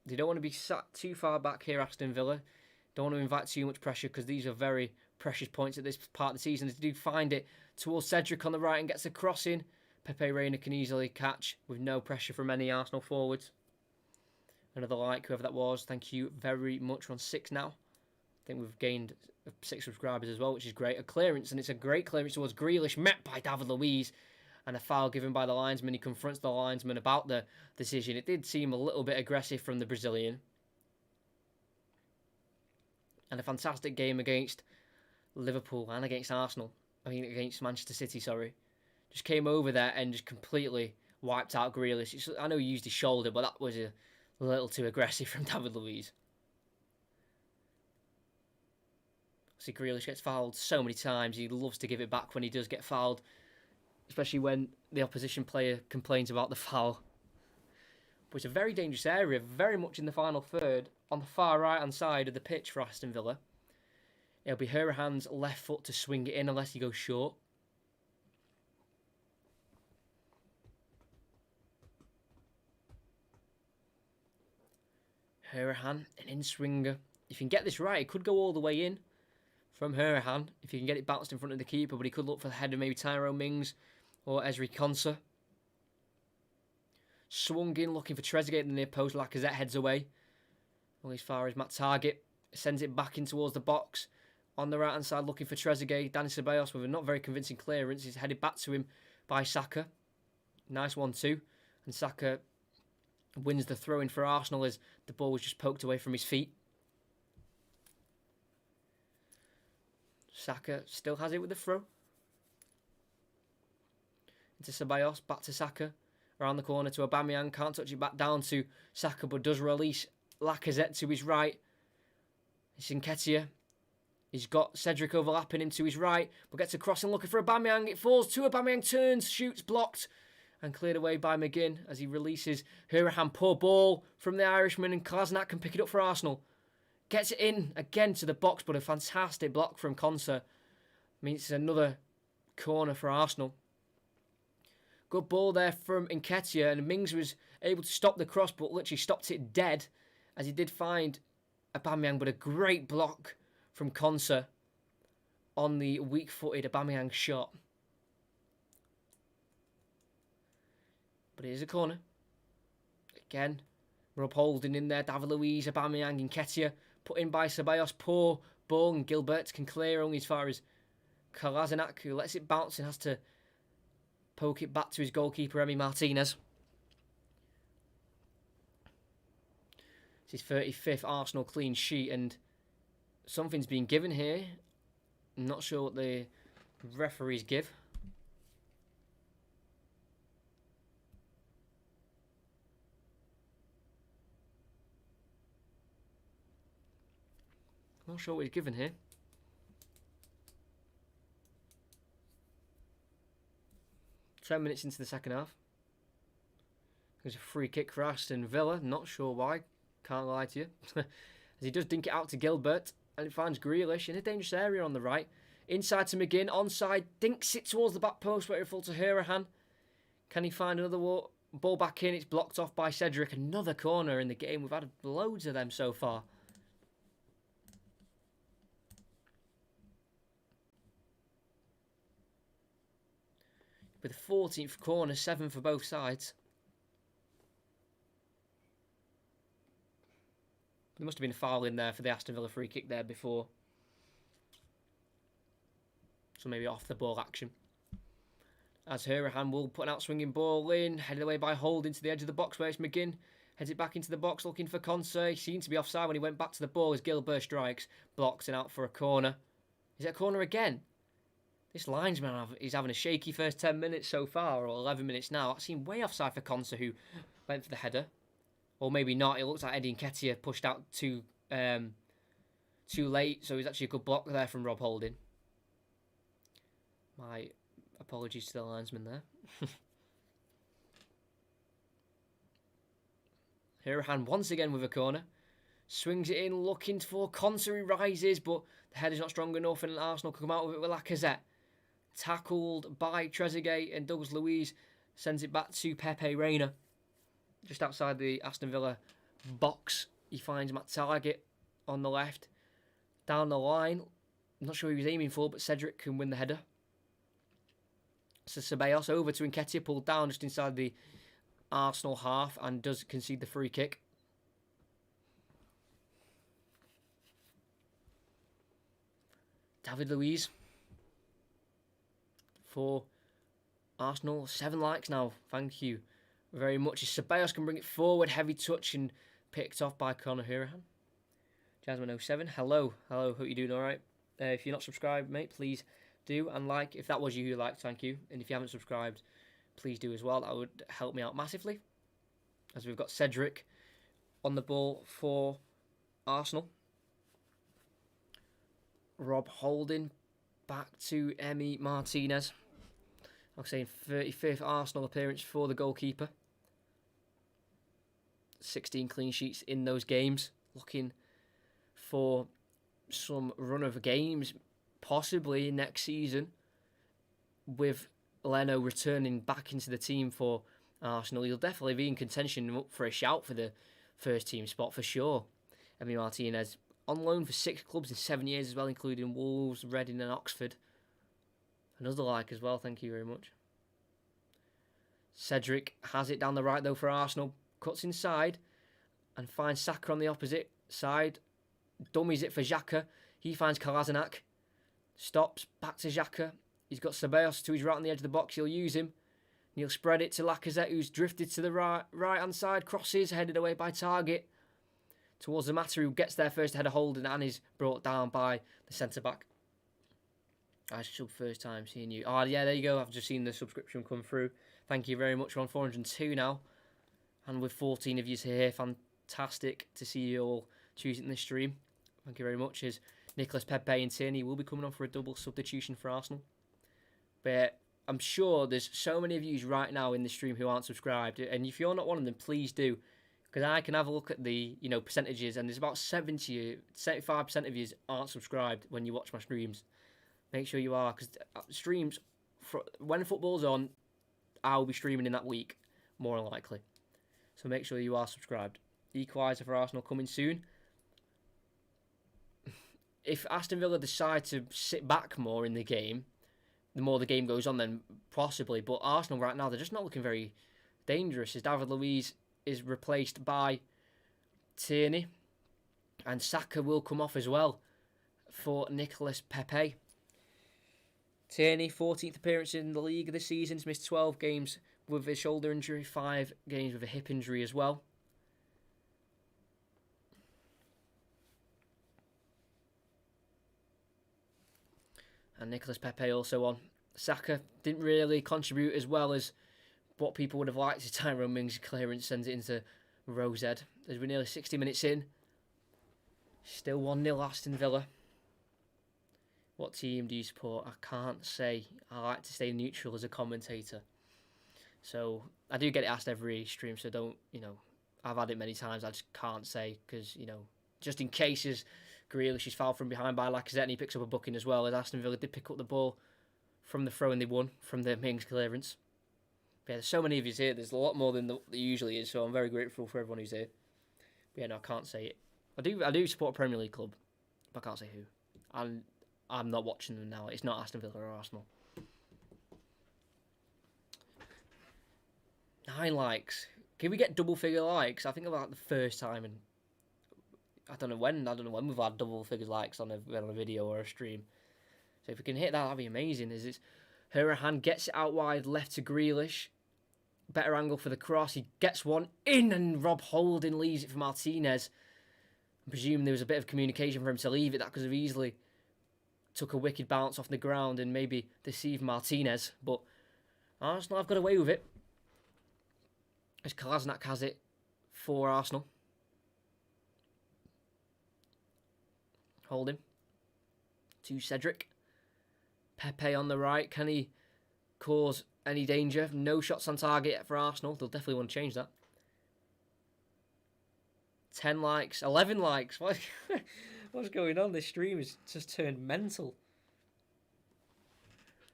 S1: They don't want to be sat too far back here, Aston Villa. Don't want to invite too much pressure because these are very precious points at this part of the season. They do find it towards Cedric on the right and gets a cross in. Pepe Reina can easily catch with no pressure from any Arsenal forwards. Another like, whoever that was. Thank you very much. We're on 6 now. I think we've gained 6 subscribers as well, which is great. A clearance, and it's a great clearance towards Grealish, met by David Luiz. And a foul given by the linesman. He confronts the linesman about the decision. It did seem a little bit aggressive from the Brazilian. And a fantastic game against Liverpool and against Arsenal. Against Manchester City, sorry. Just came over there and just completely wiped out Grealish. I know he used his shoulder, but that was a little too aggressive from David Luiz. See, Grealish gets fouled so many times. He loves to give it back when he does get fouled, especially when the opposition player complains about the foul. But it's a very dangerous area, very much in the final third, on the far right-hand side of the pitch for Aston Villa. It'll be Hurahan's left foot to swing it in unless he goes short. Hurahan, an in-swinger. If you can get this right, it could go all the way in from Hurahan. If you can get it bounced in front of the keeper, but he could look for the head of maybe Tyrone Mings or Ezri Konsa. Swung in, looking for Trezeguet in the near post. Lacazette heads away. Only as far as Matt Target. Sends it back in towards the box. On the right-hand side, looking for Trezeguet. Dani Ceballos with a not very convincing clearance. He's headed back to him by Saka. Nice 1-2. And Saka wins the throw-in for Arsenal as the ball was just poked away from his feet. Saka still has it with the throw. Into Ceballos, back to Saka. Around the corner to Aubameyang. Can't touch it back down to Saka, but does release Lacazette to his right. It's Nketiah. He's got Cedric overlapping him to his right, but gets a cross and looking for Aubameyang. It falls to Aubameyang, turns, shoots, blocked, and cleared away by McGinn as he releases Hurahan. Poor ball from the Irishman, and Kolasinac can pick it up for Arsenal. Gets it in again to the box, but a fantastic block from Konsa means it's another corner for Arsenal. Good ball there from Nketiah, and Mings was able to stop the cross, but literally stopped it dead as he did find Aubameyang, but a great block from Konsa on the weak-footed Aubameyang shot. But it is a corner. Again, Rob Holding in there, David Luiz, Aubameyang and Nketiah. Put in by Ceballos, poor ball, and Gilbert can clear only as far as Kolasinac, who lets it bounce and has to poke it back to his goalkeeper, Emi Martinez. It's his 35th Arsenal clean sheet, and something's been given here. I'm not sure what the referees give. I'm not sure what he's given here. Ten minutes into the second half. There's a free kick for Aston Villa. Not sure why. Can't lie to you. As he does dink it out to Gilbert. And it finds Grealish in a dangerous area on the right. Inside to McGinn. Onside. Dinks it towards the back post. Where it falls to Hurahan. Can he find another ball back in? It's blocked off by Cedric. Another corner in the game. We've had loads of them so far. With the 14th corner. 7 for both sides. There must have been a foul in there for the Aston Villa free kick there before. So maybe off the ball action. As Hurahan will put an out-swinging ball in. Headed away by Holding to the edge of the box where it's McGinn. Heads it back into the box looking for Conte. He seemed to be offside when he went back to the ball as Gilbert strikes. Blocks and out for a corner. Is it a corner again? This linesman is having a shaky first 10 minutes so far, or 11 minutes now. That seemed way offside for Conte, who went for the header. Or maybe not. It looks like Eddie Nketiah pushed out too late. So it was actually a good block there from Rob Holding. My apologies to the linesman there. Hurahan once again with a corner. Swings it in, looking for Conte, who rises, but the header's not strong enough and Arsenal can come out with it with Lacazette. Tackled by Trezeguet, and Douglas Luiz sends it back to Pepe Reina. Just outside the Aston Villa box, he finds Matt Target on the left. Down the line, I'm not sure who he was aiming for, but Cedric can win the header. So Ceballos over to Nketiah, pulled down just inside the Arsenal half and does concede the free kick. David Luiz for Arsenal. 7 likes now. Thank you very much. Ceballos can bring it forward. Heavy touch and picked off by Conor Hurahan. Jasmine07. Hello. Hope you're doing alright. If you're not subscribed, mate, please do and like. If that was you who liked, thank you. And if you haven't subscribed, please do as well. That would help me out massively. As we've got Cedric on the ball for Arsenal. Rob Holding back to Emi Martinez. I'm saying 35th Arsenal appearance for the goalkeeper. 16 clean sheets in those games. Looking for some run of games, possibly next season, with Leno returning back into the team for Arsenal. He'll definitely be in contention, up for a shout for the first team spot for sure. Emi Martinez on loan for 6 clubs in 7 years as well, including Wolves, Reading and Oxford. Another like as well, thank you very much. Cedric has it down the right though for Arsenal. Cuts inside and finds Saka on the opposite side. Dummies it for Xhaka. He finds Kolasinac. Stops, back to Xhaka. He's got Ceballos to his right on the edge of the box. He'll use him. And he'll spread it to Lacazette, who's drifted to the right-hand side. Crosses, headed away by Target. Towards the Matter, who gets there first ahead of Holding and is brought down by the centre-back. I should first time seeing you. Oh, yeah, there you go. I've just seen the subscription come through. Thank you very much. We're on 402 now. And with 14 of you here, fantastic to see you all choosing this stream. Thank you very much. As Nicholas, Pepe and Tierney will be coming on for a double substitution for Arsenal. But I'm sure there's so many of you right now in the stream who aren't subscribed. And if you're not one of them, please do. Because I can have a look at the percentages, and there's about 75% of you aren't subscribed when you watch my streams. Make sure you are, because streams, when football's on, I'll be streaming in that week, more than likely. So make sure you are subscribed. Equaliser for Arsenal coming soon. If Aston Villa decide to sit back more in the game, the more the game goes on, then possibly. But Arsenal right now, they're just not looking very dangerous. As David Luiz is replaced by Tierney, and Saka will come off as well for Nicolas Pepe. Tierney, 14th appearance in the league this season. He's missed 12 games with a shoulder injury, 5 games with a hip injury as well. And Nicolas Pepe also on. Saka didn't really contribute as well as what people would have liked as Tyrone Mings' clearance sends it into Rose Ed. As we're nearly 60 minutes in. Still 1-0 Aston Villa. What team do you support? I can't say. I like to stay neutral as a commentator. So, I do get it asked every stream, so don't, I've had it many times. I just can't say because, just in cases Grealish is fouled from behind by Lacazette and he picks up a booking as well, as Aston Villa did pick up the ball from the throw and they won from the Mings clearance. But yeah, there's so many of you here. There's a lot more than there usually is, so I'm very grateful for everyone who's here. But yeah, no, I can't say it. I do support a Premier League club, but I can't say who. And I'm not watching them now. It's not Aston Villa or Arsenal. 9 likes. Can we get double figure likes? I think about the first time in I don't know when we've had double figures likes on a video or a stream. So if we can hit that, that'd be amazing. As it's Hurahan gets it out wide, left to Grealish. Better angle for the cross. He gets one in, and Rob Holding leaves it for Martinez. I presume there was a bit of communication for him to leave it. That could have easily took a wicked bounce off the ground and maybe deceived Martinez. But Arsenal have got away with it. As Kolasinac has it for Arsenal. Holding to Cedric. Pepe on the right. Can he cause any danger? No shots on target yet for Arsenal. They'll definitely want to change that. 10 likes. 11 likes. What's going on? This stream has just turned mental.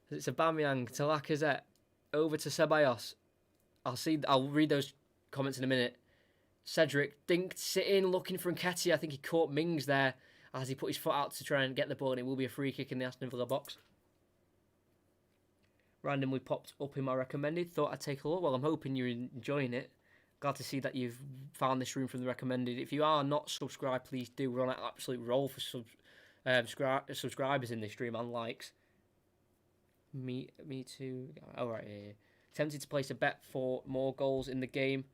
S1: It's Aubameyang to Lacazette. Over to Ceballos. I'll read those comments in a minute. Cedric dinked, sitting, looking for Nketiah. I think he caught Mings there as he put his foot out to try and get the ball, and it will be a free kick in the Aston Villa box. Randomly popped up in my recommended. Thought I'd take a look. Well, I'm hoping you're enjoying it. Glad to see that you've found this room from the recommended. If you are not subscribed, please do. We're on an absolute roll for subscribers in this stream and likes. Me too. All right, yeah. Tempted to place a bet for more goals in the game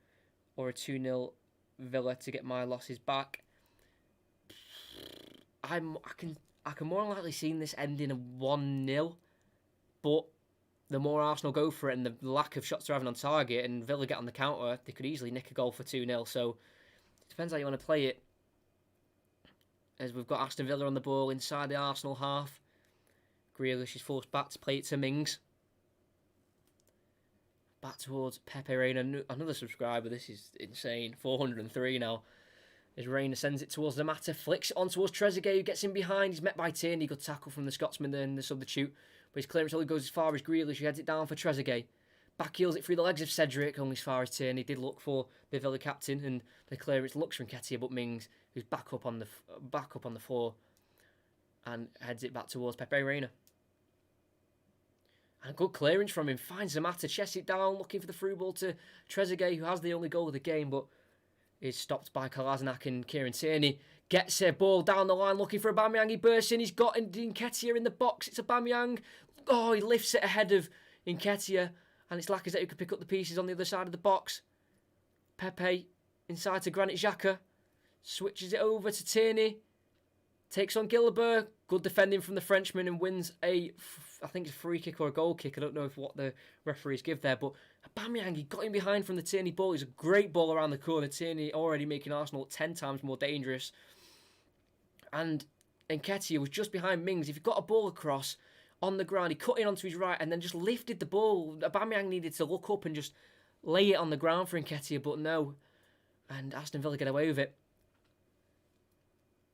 S1: or a 2-0 Villa to get my losses back. I can more likely see this ending a 1-0, but the more Arsenal go for it and the lack of shots they're having on target and Villa get on the counter, they could easily nick a goal for 2-0. So it depends how you want to play it. As we've got Aston Villa on the ball inside the Arsenal half. Grealish is forced back to play it to Mings. Back towards Pepe Reina, another subscriber. This is insane. 403 now. As Reina sends it towards the Mata, flicks it on towards Trezeguet, who gets in behind. He's met by Tierney. Good tackle from the Scotsman there in the substitute. But his clearance only goes as far as Grealish, who heads it down for Trezeguet. Back heels it through the legs of Cedric, only as far as Tierney. Did look for the Villa captain, and the clearance looks for Nketiah, but Mings, who's back up on the floor, and heads it back towards Pepe Reina. And a good clearance from him. Finds the Mata, chests it down, looking for the through ball to Trezeguet, who has the only goal of the game, but is stopped by Kolasinac, and Kieran Tierney gets a ball down the line, looking for Aubameyang. He bursts in. He's got Nketiah in the box. It's Aubameyang. Oh, he lifts it ahead of Nketiah, and it's Lacazette who could pick up the pieces on the other side of the box. Pepe inside to Granit Xhaka. Switches it over to Tierney. Takes on Guilbert. Good defending from the Frenchman, and wins I think it's a free kick or a goal kick. I don't know what the referees give there, but Aubameyang, he got in behind from the Tierney ball. It's a great ball around the corner. Tierney already making Arsenal 10 times more dangerous. And Nketiah was just behind Mings. If he got a ball across on the ground, he cut in onto his right and then just lifted the ball. Aubameyang needed to look up and just lay it on the ground for Nketiah, but no. And Aston Villa get away with it.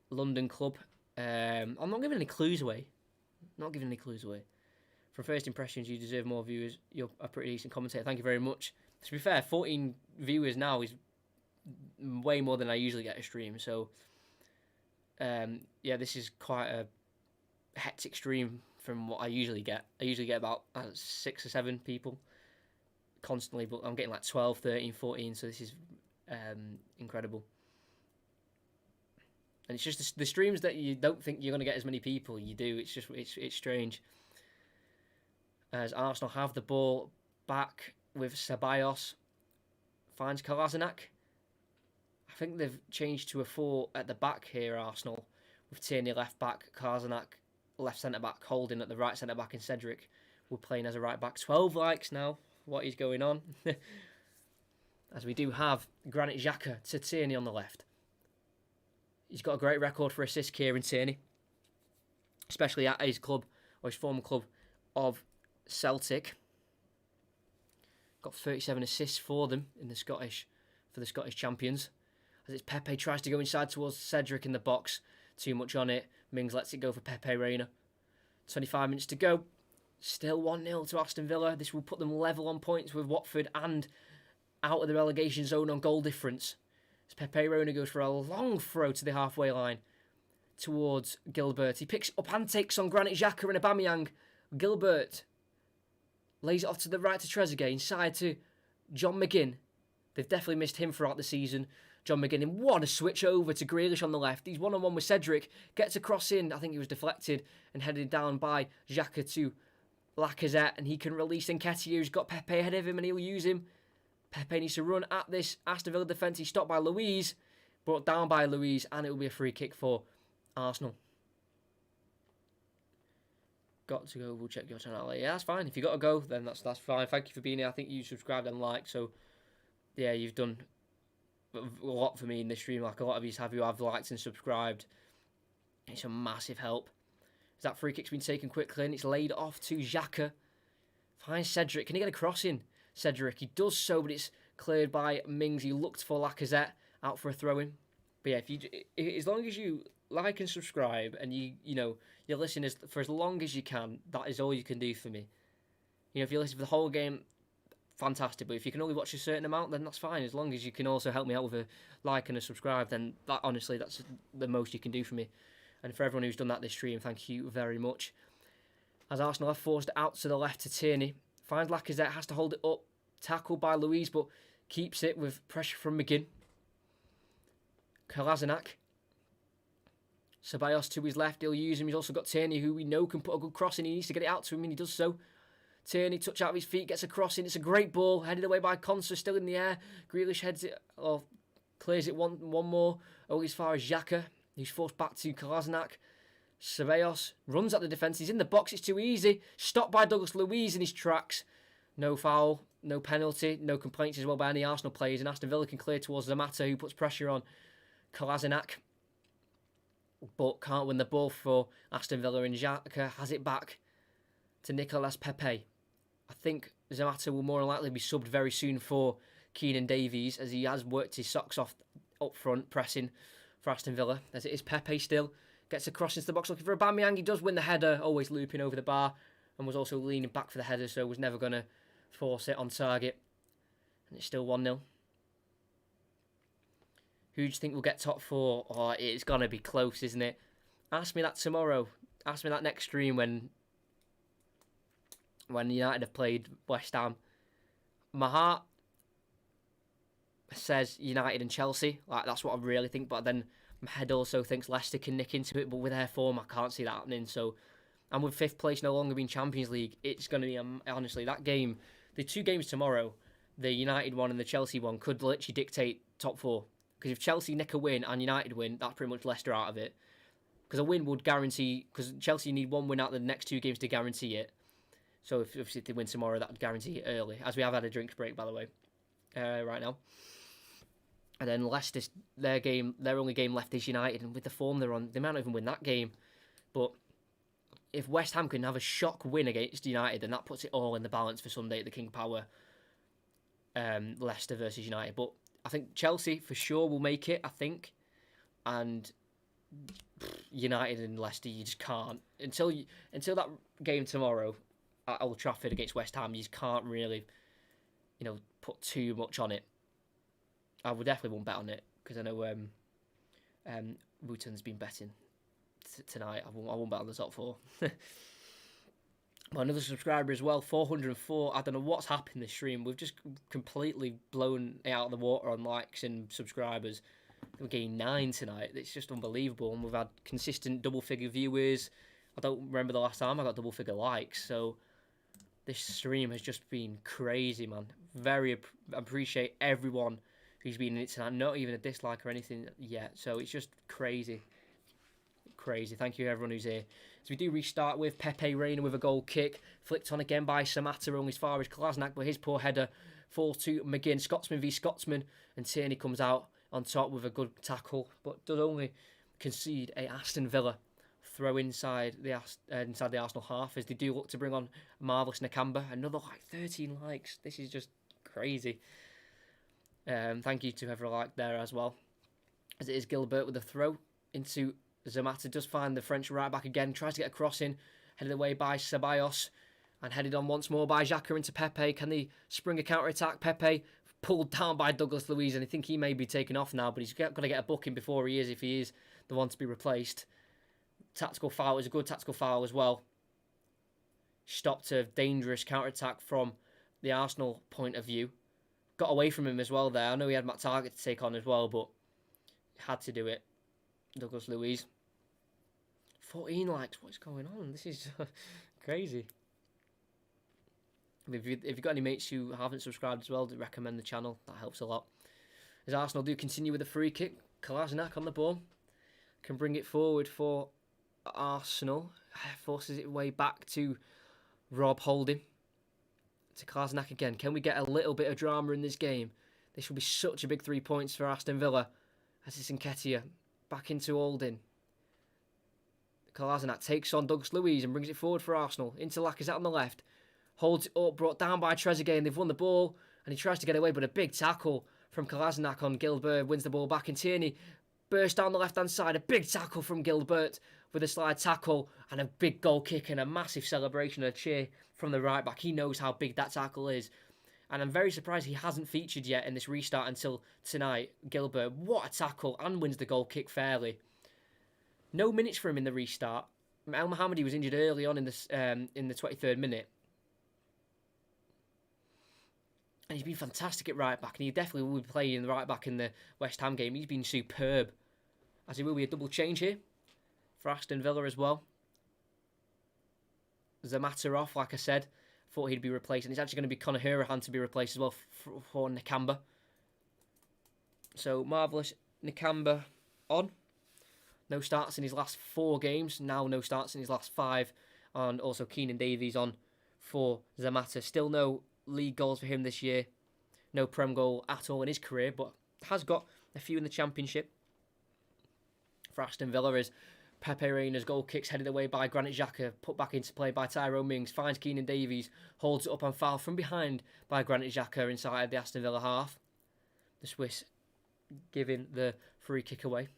S1: London club. I'm not giving any clues away. From first impressions, you deserve more viewers. You're a pretty decent commentator. Thank you very much. To be fair, 14 viewers now is way more than I usually get a stream. So, yeah, this is quite a hectic stream from what I usually get. I usually get about 6 or 7 people constantly, but I'm getting like 12, 13, 14. So this is incredible. And it's just the streams that you don't think you're going to get as many people, you do. It's strange. As Arsenal have the ball back with Ceballos. Finds Kolasinac. I think they've changed to a 4 at the back here, Arsenal. With Tierney left back, Kolasinac left centre-back, Holding at the right centre-back, and Cedric we're playing as a right-back. 12 likes now. What is going on? As we do have Granit Xhaka to Tierney on the left. He's got a great record for assists, Kieran Tierney. Especially at his club, or his former club of Celtic. Got 37 assists for them for the Scottish champions. As it's Pepe tries to go inside towards Cedric in the box. Too much on it. Mings lets it go for Pepe Reina. 25 minutes to go. Still 1-0 to Aston Villa. This will put them level on points with Watford and out of the relegation zone on goal difference. As Pepe Reina goes for a long throw to the halfway line towards Gilbert. He picks up and takes on Granit Xhaka and Aubameyang. Gilbert lays it off to the right to Trezeguet. Inside to John McGinn. They've definitely missed him throughout the season. John McGinn, and what a switch over to Grealish on the left. He's one-on-one with Cedric. Gets a cross in. I think he was deflected and headed down by Xhaka to Lacazette. And he can release Nketiah, who's got Pepe ahead of him, and he'll use him. Pepe needs to run at this Aston Villa defence. He's stopped by Luiz. Brought down by Luiz, and it will be a free kick for Arsenal. Got to go. We'll check your channel. Yeah, that's fine. If you got to go, then that's fine. Thank you for being here. I think you subscribed and liked. So, yeah, you've done a lot for me in this stream. Like a lot of you have liked and subscribed. It's a massive help. As that free kick's been taken quickly, and it's laid off to Xhaka. Finds Cedric. Can he get a cross in? Cedric. He does so, but it's cleared by Mings. He looked for Lacazette out for a throw-in. But yeah, as long as you like and subscribe, and you listen for as long as you can, that is all you can do for me. If you listen for the whole game, fantastic. But if you can only watch a certain amount, then that's fine. As long as you can also help me out with a like and a subscribe, then that's the most you can do for me. And for everyone who's done that this stream, thank you very much. As Arsenal have forced it out to the left to Tierney. Finds Lacazette, has to hold it up. Tackled by Luiz, but keeps it with pressure from McGinn. Kolasinac. Ceballos to his left, he'll use him. He's also got Tierney, who we know can put a good cross in. He needs to get it out to him, and he does so. Tierney, touch out of his feet, gets a cross in. It's a great ball, headed away by Konsa, still in the air. Grealish heads it, or clears it one more, only as far as Xhaka. He's forced back to Kolasinac. Ceballos runs at the defence. He's in the box, it's too easy. Stopped by Douglas Luiz in his tracks. No foul, no penalty, no complaints as well by any Arsenal players. And Aston Villa can clear towards Zamata, who puts pressure on Kolasinac. But can't win the ball for Aston Villa, and Xhaka has it back to Nicolas Pepe. I think Zamata will more than likely be subbed very soon for Keenan Davies, as he has worked his socks off up front, pressing for Aston Villa. As it is Pepe still. Gets a cross into the box looking for Aubameyang. He does win the header, always looping over the bar, and was also leaning back for the header, so was never going to force it on target. And it's still 1-0. Who do you think will get top 4? Oh, it's going to be close, isn't it? Ask me that tomorrow. Ask me that next stream when United have played West Ham. My heart says United and Chelsea. Like, that's what I really think, but then my head also thinks Leicester can nick into it, but with their form, I can't see that happening. So, and with 5th place no longer being Champions League, it's going to be, honestly, that game, the 2 games tomorrow, the United one and the Chelsea one, could literally dictate top 4. Because if Chelsea nick a win and United win, that's pretty much Leicester out of it. Because a win would guarantee, because Chelsea need 1 win out of the next 2 games to guarantee it. So if they win tomorrow, that would guarantee it early. As we have had a drinks break, by the way, right now. And then Leicester, their only game left is United, and with the form they're on, they might not even win that game. But if West Ham can have a shock win against United, then that puts it all in the balance for Sunday at the King Power. Leicester versus United. But I think Chelsea for sure will make it, I think. And United and Leicester, you just can't. Until that game tomorrow at Old Trafford against West Ham, you just can't really, put too much on it. I would definitely won't bet on it, because I know Wooten's been betting tonight. I won't bet on the top 4. But another subscriber as well, 404. I don't know what's happened this stream. We've just completely blown it out of the water on likes and subscribers. We're getting 9 tonight. It's just unbelievable. And we've had consistent double-figure viewers. I don't remember the last time I got double-figure likes. So this stream has just been crazy, man. Very appreciate everyone who's been in it tonight. Not even a dislike or anything yet. So it's just crazy. Crazy. Thank you everyone who's here. So we do restart with Pepe Reina with a goal kick. Flicked on again by Samatta, only as far as Kolasinac, but his poor header falls to McGinn. Scotsman v Scotsman. And Tierney comes out on top with a good tackle, but does only concede a Aston Villa throw inside the Arsenal half, as they do look to bring on Marvellous Nakamba. Another 13 likes. This is just crazy. Thank you to everyone like there as well. As it is Gilbert with a throw into Zamata, does find the French right back again, tries to get a cross in, headed away by Ceballos, and headed on once more by Xhaka into Pepe. Can they spring a counter-attack? Pepe pulled down by Douglas Luiz, and I think he may be taken off now, but he's got to get a booking before he is, if he is the one to be replaced. Tactical foul is a good tactical foul as well. Stopped a dangerous counter-attack from the Arsenal point of view. Got away from him as well there. I know he had Matt Target to take on as well, but had to do it. Douglas Luiz. 14 likes. What's going on? This is crazy. If you've got any mates who haven't subscribed as well, do recommend the channel. That helps a lot. As Arsenal do continue with a free kick. Kolasinac on the ball. Can bring it forward for Arsenal. Forces it way back to Rob Holding. To Kolasinac again. Can we get a little bit of drama in this game? This will be such a big 3 points for Aston Villa. As it's Nketiah. Back into Holding. Kolasinac takes on Douglas Luiz and brings it forward for Arsenal. Into Lacazette on the left. Holds it up, brought down by Trezeguet, and they've won the ball. And he tries to get away, but a big tackle from Kolasinac on Gilbert. Wins the ball back, and Tierney bursts down the left-hand side. A big tackle from Gilbert with a slide tackle. And a big goal kick and a massive celebration and a cheer from the right back. He knows how big that tackle is. And I'm very surprised he hasn't featured yet in this restart until tonight. Gilbert, what a tackle, and wins the goal kick fairly. No minutes for him in the restart. El Mohammadi was injured early on in the 23rd minute. And he's been fantastic at right back, and he definitely will be playing the right back in the West Ham game. He's been superb. As it will be a double change here for Aston Villa as well. Zamata off, like I said. Thought he'd be replaced, and it's actually going to be Conor Hourihane to be replaced as well for Nakamba. So, Marvellous Nakamba on. No starts in his last 4 games. Now no starts in his last 5. And also Keenan Davies on for Zamata. Still no league goals for him this year. No Prem goal at all in his career, but has got a few in the Championship. For Aston Villa as Pepe Reina's goal kicks headed away by Granit Xhaka, put back into play by Tyrone Mings, finds Keenan Davies, holds it up on foul from behind by Granit Xhaka inside the Aston Villa half. The Swiss giving the free kick away.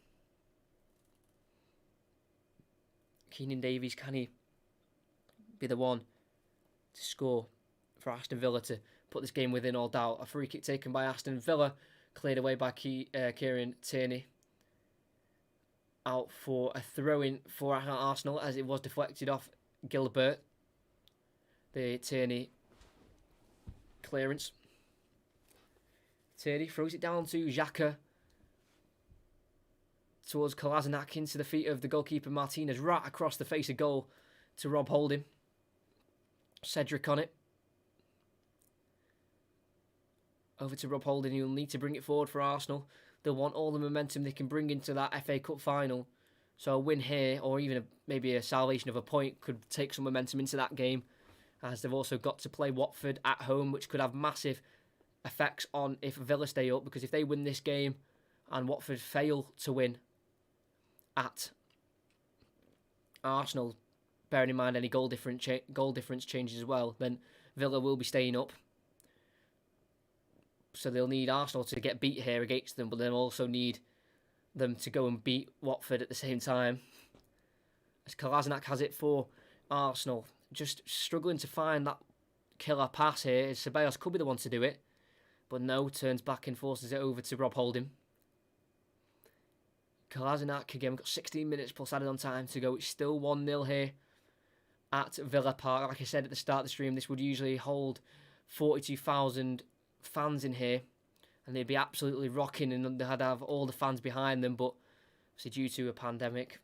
S1: Keenan Davies, can he be the one to score for Aston Villa to put this game within all doubt? A free kick taken by Aston Villa, cleared away by Kieran Tierney. Out for a throw-in for Arsenal as it was deflected off Gilbert. The Tierney clearance. Tierney throws it down to Xhaka. Towards Kolasinac into the feet of the goalkeeper Martinez. Right across the face of goal to Rob Holding. Cedric on it. Over to Rob Holding. He'll need to bring it forward for Arsenal. They'll want all the momentum they can bring into that FA Cup final. So a win here, or even maybe a salvation of a point, could take some momentum into that game. As they've also got to play Watford at home, which could have massive effects on if Villa stay up. Because if they win this game and Watford fail to win at Arsenal, bearing in mind any goal difference changes as well, then Villa will be staying up. So they'll need Arsenal to get beat here against them, but they'll also need them to go and beat Watford at the same time. As Kolasinac has it for Arsenal. Just struggling to find that killer pass here. As Ceballos could be the one to do it. But no, turns back and forces it over to Rob Holding. Kolasinac again, we've got 16 minutes plus added on time to go. It's still 1-0 here at Villa Park. Like I said at the start of the stream, this would usually hold 42,000 fans in here. and they'd be absolutely rocking, and they had to have all the fans behind them. But obviously, due to a pandemic,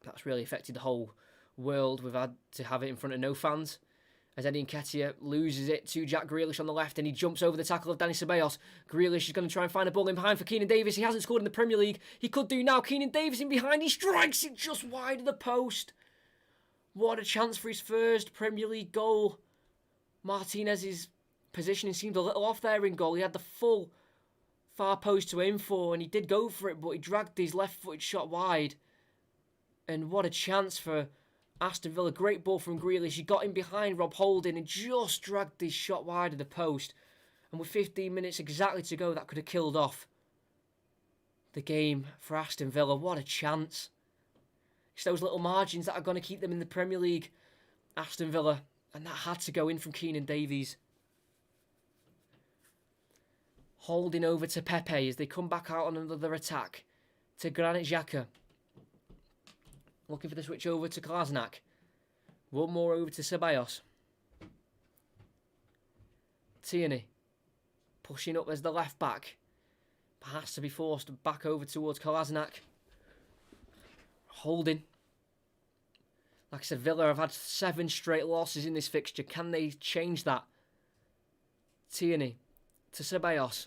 S1: that's really affected the whole world. We've had to have it in front of no fans. As Eddie Nketiah loses it to Jack Grealish on the left, and he jumps over the tackle of Dani Ceballos. Grealish is going to try and find a ball in behind for Keenan Davis. He hasn't scored in the Premier League. He could do now. Keenan Davis in behind. He strikes it just wide of the post. What a chance for his first Premier League goal. Martinez's positioning seemed a little off there in goal. He had the full far post to aim for, and he did go for it, but he dragged his left-footed shot wide. And what a chance for Aston Villa. Great ball from Grealish. He got in behind Rob Holding and just dragged his shot wide of the post. And with 15 minutes exactly to go, that could have killed off the game for Aston Villa. What a chance. It's those little margins that are going to keep them in the Premier League, Aston Villa. And that had to go in from Keenan Davies. Holding over to Pepe as they come back out on another attack to Granit Xhaka. Looking for the switch over to Kolasinac. One more over to Ceballos. Tierney pushing up as the left back. Has to be forced back over towards Kolasinac. Holding. Like I said, Villa have had 7 straight losses in this fixture. Can they change that? Tierney to Ceballos.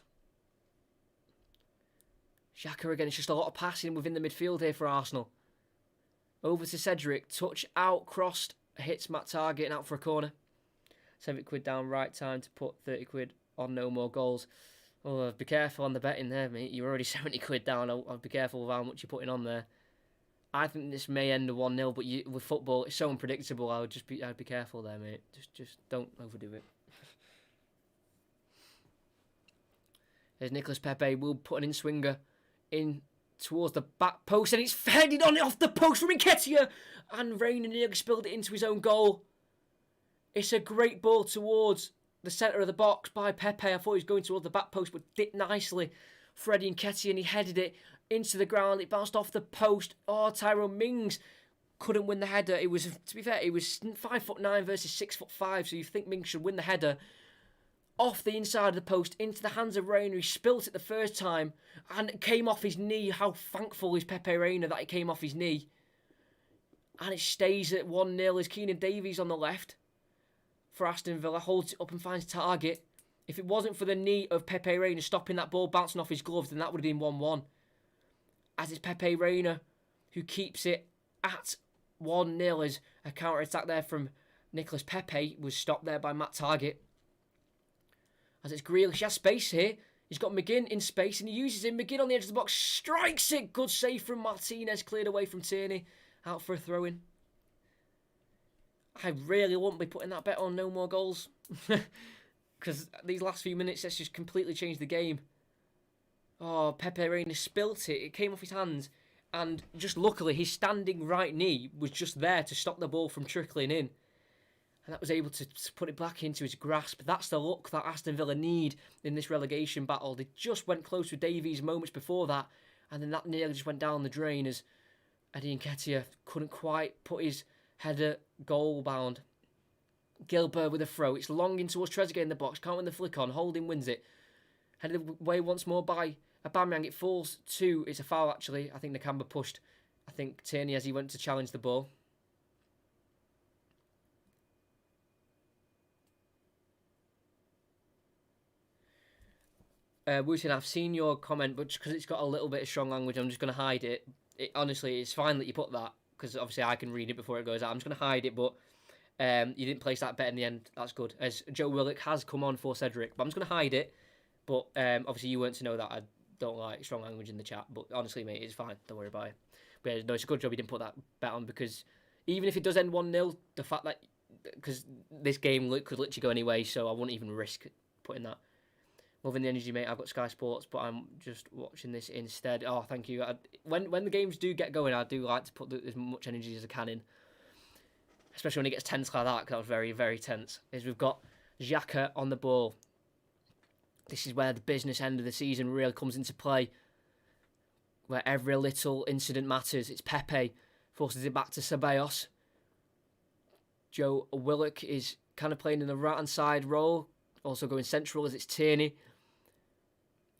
S1: Xhaka again. It's just a lot of passing within the midfield here for Arsenal. Over to Cedric. Touch out, crossed. Hits Matt Target and out for a corner. £7 down, right time to put £30 on no more goals. Oh, be careful on the betting there, mate. You're already £70 down. I'll be careful with how much you're putting on there. I think this may end a 1-0, but with football, it's so unpredictable. I'd be careful there, mate. Just don't overdo it. There's Nicolas Pepe. Will put an in-swinger in towards the back post, and it's headed on it off the post from Nketiah, and Reina nearly spilled it into his own goal. It's a great ball towards the centre of the box by Pepe. I thought he was going towards the back post, but dipped nicely. Freddie Nketiah, and he headed it into the ground. It bounced off the post. Oh, Tyrone Mings couldn't win the header. It was, to be fair, it was 5'9" versus 6'5", so you think Mings should win the header. Off the inside of the post, into the hands of Reina. He spilt it the first time, and it came off his knee. How thankful is Pepe Reina that it came off his knee. And it stays at 1-0 as Keenan Davies on the left for Aston Villa holds it up and finds Target. If it wasn't for the knee of Pepe Reina stopping that ball bouncing off his gloves, then that would have been 1-1. As it's Pepe Reina who keeps it at 1-0 as a counter-attack there from Nicolas Pepe was stopped there by Matt Target. As it's Grealish, he has space here. He's got McGinn in space and he uses him. McGinn on the edge of the box, strikes it. Good save from Martinez, cleared away from Tierney. Out for a throw-in. I really won't be putting that bet on no more goals. Because these last few minutes, that's just completely changed the game. Oh, Pepe Reina spilt it. It came off his hands. And just luckily, his standing right knee was just there to stop the ball from trickling in. And that was able to put it back into his grasp. That's the luck that Aston Villa need in this relegation battle. They just went close with Davies moments before that. And then that nearly just went down the drain as Eddie Nketiah couldn't quite put his header goal bound. Gilbert with a throw. It's long in towards Trezeguet in the box. Can't win the flick on. Holding wins it. Headed away once more by Aubameyang. It falls to... It's a foul, actually. I think Nakamba pushed, Tierney as he went to challenge the ball. Wooten, I've seen your comment, but because it's got a little bit of strong language, I'm just going to hide it. Honestly, it's fine that you put that, because obviously I can read it before it goes out. I'm just going to hide it, but you didn't place that bet in the end. That's good. As Joe Willock has come on for Cedric, but I'm just going to hide it. But obviously you weren't to know that I don't like strong language in the chat. But honestly, mate, it's fine. Don't worry about it. But yeah, no, it's a good job you didn't put that bet on, because even if it does end 1-0, the fact that... Because this game could literally go anyway, so I wouldn't even risk putting that. Loving the energy, mate. I've got Sky Sports, but I'm just watching this instead. Oh, thank you. When the games do get going, I do like to put as much energy as I can in. Especially when it gets tense like that, because that was very, very tense. Is we've got Xhaka on the ball. This is where the business end of the season really comes into play. Where every little incident matters. It's Pepe. Forces it back to Ceballos. Joe Willock is kind of playing in the right-hand side role. Also going central as it's Tierney.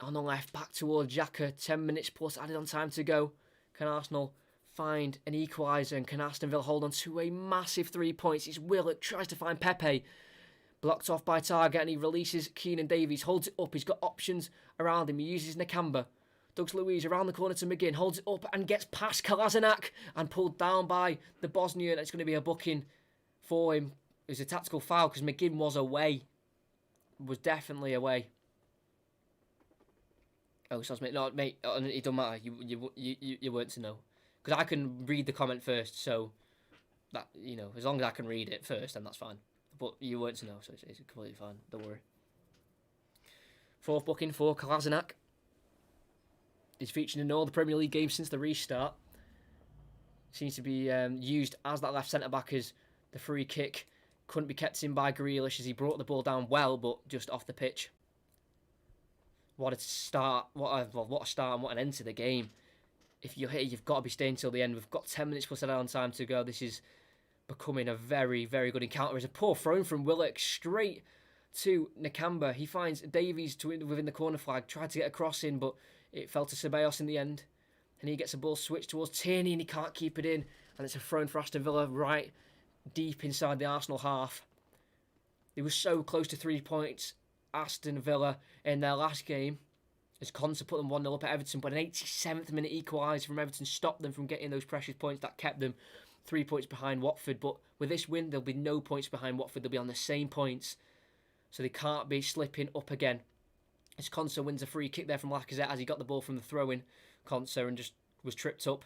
S1: On the left, back towards Xhaka. 10 minutes plus added on time to go. Can Arsenal find an equaliser, and can Aston Villa hold on to a massive 3 points? It's Willock, tries to find Pepe. Blocked off by Target, and he releases Keenan Davies. Holds it up, he's got options around him. He uses Nakamba. Douglas Luiz around the corner to McGinn. Holds it up and gets past Kolasinac and pulled down by the Bosnian. It's going to be a booking for him. It was a tactical foul because McGinn was away. Was definitely away. Oh, sorry, mate. No, mate, it don't matter. You weren't to know. Because I can read the comment first, so that, you know, as long as I can read it first, then that's fine. But you weren't to know, so it's completely fine. Don't worry. Fourth booking for Kolasinac. He's featured in all the Premier League games since the restart. Seems to be used as that left centre-back as the free kick. Couldn't be kept in by Grealish as he brought the ball down well, but just off the pitch. What a start. What a start and what an end to the game. If you're here, you've got to be staying till the end. We've got 10 minutes plus added time to go. This is becoming a very, very good encounter. It's a poor throw from Willock straight to Nakamba. He finds Davies within the corner flag. Tried to get a cross in, but it fell to Ceballos in the end. And he gets a ball switched towards Tierney, and he can't keep it in. And it's a throw for Aston Villa right deep inside the Arsenal half. They were so close to 3 points, Aston Villa, in their last game, as Conte put them 1-0 up at Everton, but an 87th minute equaliser from Everton stopped them from getting those precious points that kept them 3 points behind Watford. But with this win, there'll be no points behind Watford. They'll be on the same points, so they can't be slipping up again. As Conte wins a free kick there from Lacazette as he got the ball from the throw-in, Conte, and just was tripped up.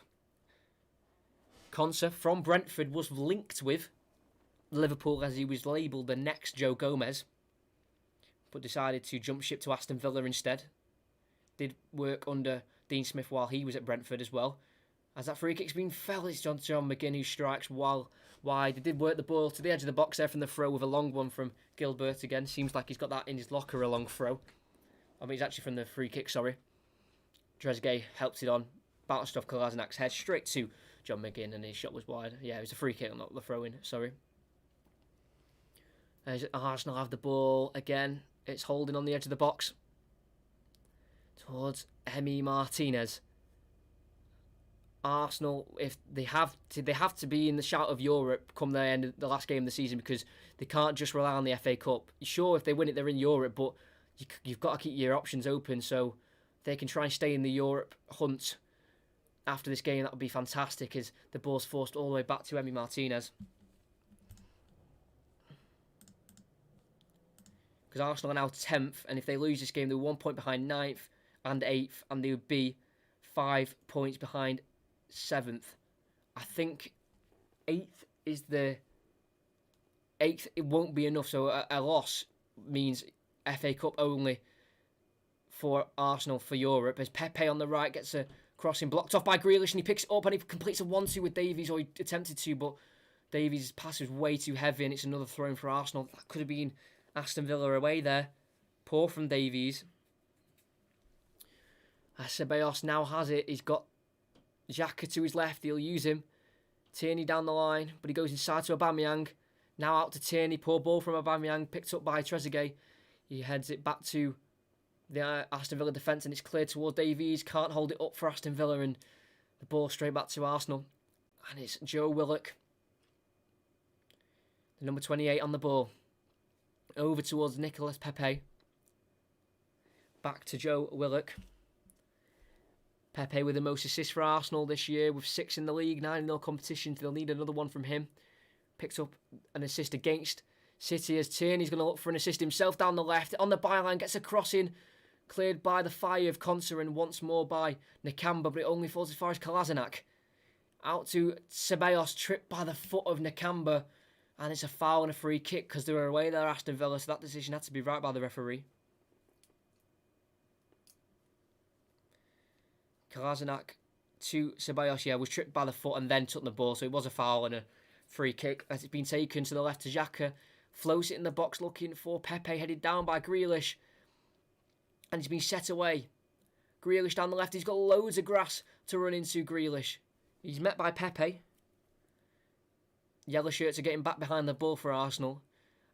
S1: Conte from Brentford was linked with Liverpool as he was labelled the next Joe Gomez, but decided to jump ship to Aston Villa instead. Did work under Dean Smith while he was at Brentford as well. As that free kick's been fell, it's John McGinn who strikes while wide. They did work the ball to the edge of the box there from the throw with a long one from Gilbert again. Seems like he's got that in his locker, a long throw. I mean, he's actually from the free kick, sorry. Trezeguet helped it on, bounced off Kolasinac's head straight to John McGinn, and his shot was wide. Yeah, it was a free kick, not the throw-in, sorry. As Arsenal have the ball again. It's holding on the edge of the box towards Emi Martinez. Arsenal, if they have to be in the shout of Europe come the end of the last game of the season, because they can't just rely on the FA Cup. Sure, if they win it, they're in Europe, but you've got to keep your options open so they can try and stay in the Europe hunt after this game. That would be fantastic, as the ball's forced all the way back to Emi Martinez. Because Arsenal are now 10th, and if they lose this game, they're 1 point behind 9th and 8th, and they would be 5 points behind 7th. I think 8th is the 8th. It won't be enough, so a loss means FA Cup only for Arsenal for Europe. As Pepe on the right gets a crossing blocked off by Grealish, and he picks it up and he completes a 1-2 with Davies, or he attempted to, but Davies' pass was way too heavy, and it's another throw in for Arsenal. That could have been Aston Villa away there. Poor from Davies. Ceballos now has it. He's got Xhaka to his left. He'll use him. Tierney down the line, but he goes inside to Aubameyang. Now out to Tierney. Poor ball from Aubameyang, picked up by Trezeguet. He heads it back to the Aston Villa defence, and it's cleared towards Davies. Can't hold it up for Aston Villa, and the ball straight back to Arsenal. And it's Joe Willock, the number 28 on the ball. Over towards Nicolas Pepe. Back to Joe Willock. Pepe with the most assists for Arsenal this year, with 6 in the league, 9 in the competition. They'll need another one from him. Picked up an assist against City as Tierney's going to look for an assist himself down the left. On the byline, gets a cross in. Cleared by the fire of Konsa and once more by Nakamba, but it only falls as far as Kolasinac. Out to Ceballos, tripped by the foot of Nakamba. And it's a foul and a free kick because they were away there, Aston Villa, so that decision had to be right by the referee. Kolasinac to Ceballos, was tripped by the foot and then took the ball, so it was a foul and a free kick. As it's been taken to the left to Xhaka, floats it in the box looking for Pepe, headed down by Grealish. And he's been set away. Grealish down the left, he's got loads of grass to run into Grealish. He's met by Pepe. Yellow shirts are getting back behind the ball for Arsenal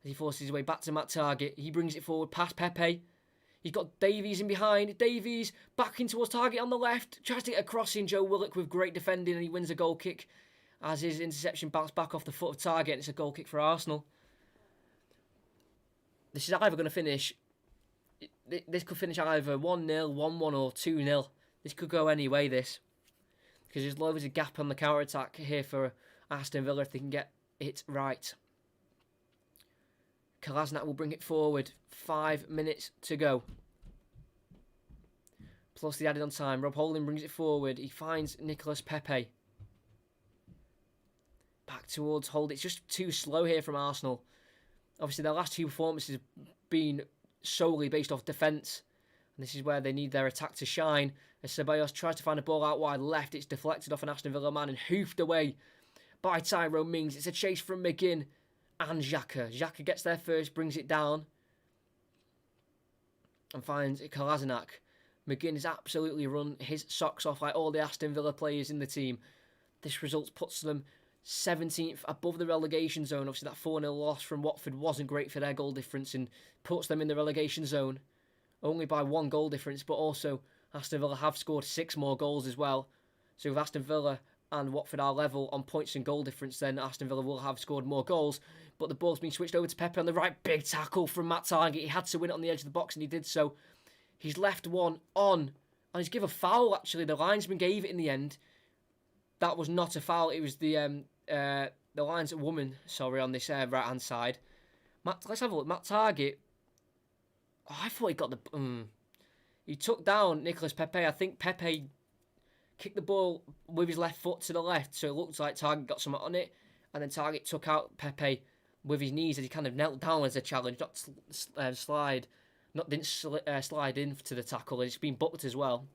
S1: as he forces his way back to Matt Target. He brings it forward past Pepe. He's got Davies in behind. Davies back in towards target on the left. Tries to get a cross in. Joe Willock with great defending, and he wins a goal kick as his interception bounced back off the foot of target, and it's a goal kick for Arsenal. This is either going to finish... This could finish either 1-0, 1-1 or 2-0. This could go any way, this. Because there's always a gap on the counter-attack here for Aston Villa if they can get it right. Kolasinac will bring it forward. 5 minutes to go. Plus the added on time. Rob Holding brings it forward. He finds Nicolas Pepe. Back towards Holding. It's just too slow here from Arsenal. Obviously, their last two performances have been solely based off defence. And this is where they need their attack to shine. As Ceballos tries to find a ball out wide left, it's deflected off an Aston Villa man and hoofed away by Tyrone Mings. It's a chase from McGinn and Xhaka. Xhaka gets there first, brings it down, and finds Kolasinac. McGinn has absolutely run his socks off like all the Aston Villa players in the team. This result puts them 17th above the relegation zone. Obviously, that 4-0 loss from Watford wasn't great for their goal difference and puts them in the relegation zone. Only by 1 goal difference, but also Aston Villa have scored 6 more goals as well. So if Aston Villa and Watford are level on points and goal difference, then Aston Villa will have scored more goals. But the ball's been switched over to Pepe on the right. Big tackle from Matt Targett. He had to win it on the edge of the box, and he did so. He's left one on, and he's given a foul, actually. The linesman gave it in the end. That was not a foul. It was the lineswoman, on this right-hand side. Let's have a look. Matt Targett. Oh, I thought he got the... He took down Nicolas Pepe. I think Pepe kicked the ball with his left foot to the left, so it looked like Targett got something on it, and then Targett took out Pepe with his knees as he kind of knelt down as a challenge, not slide into the tackle. It's been booked as well.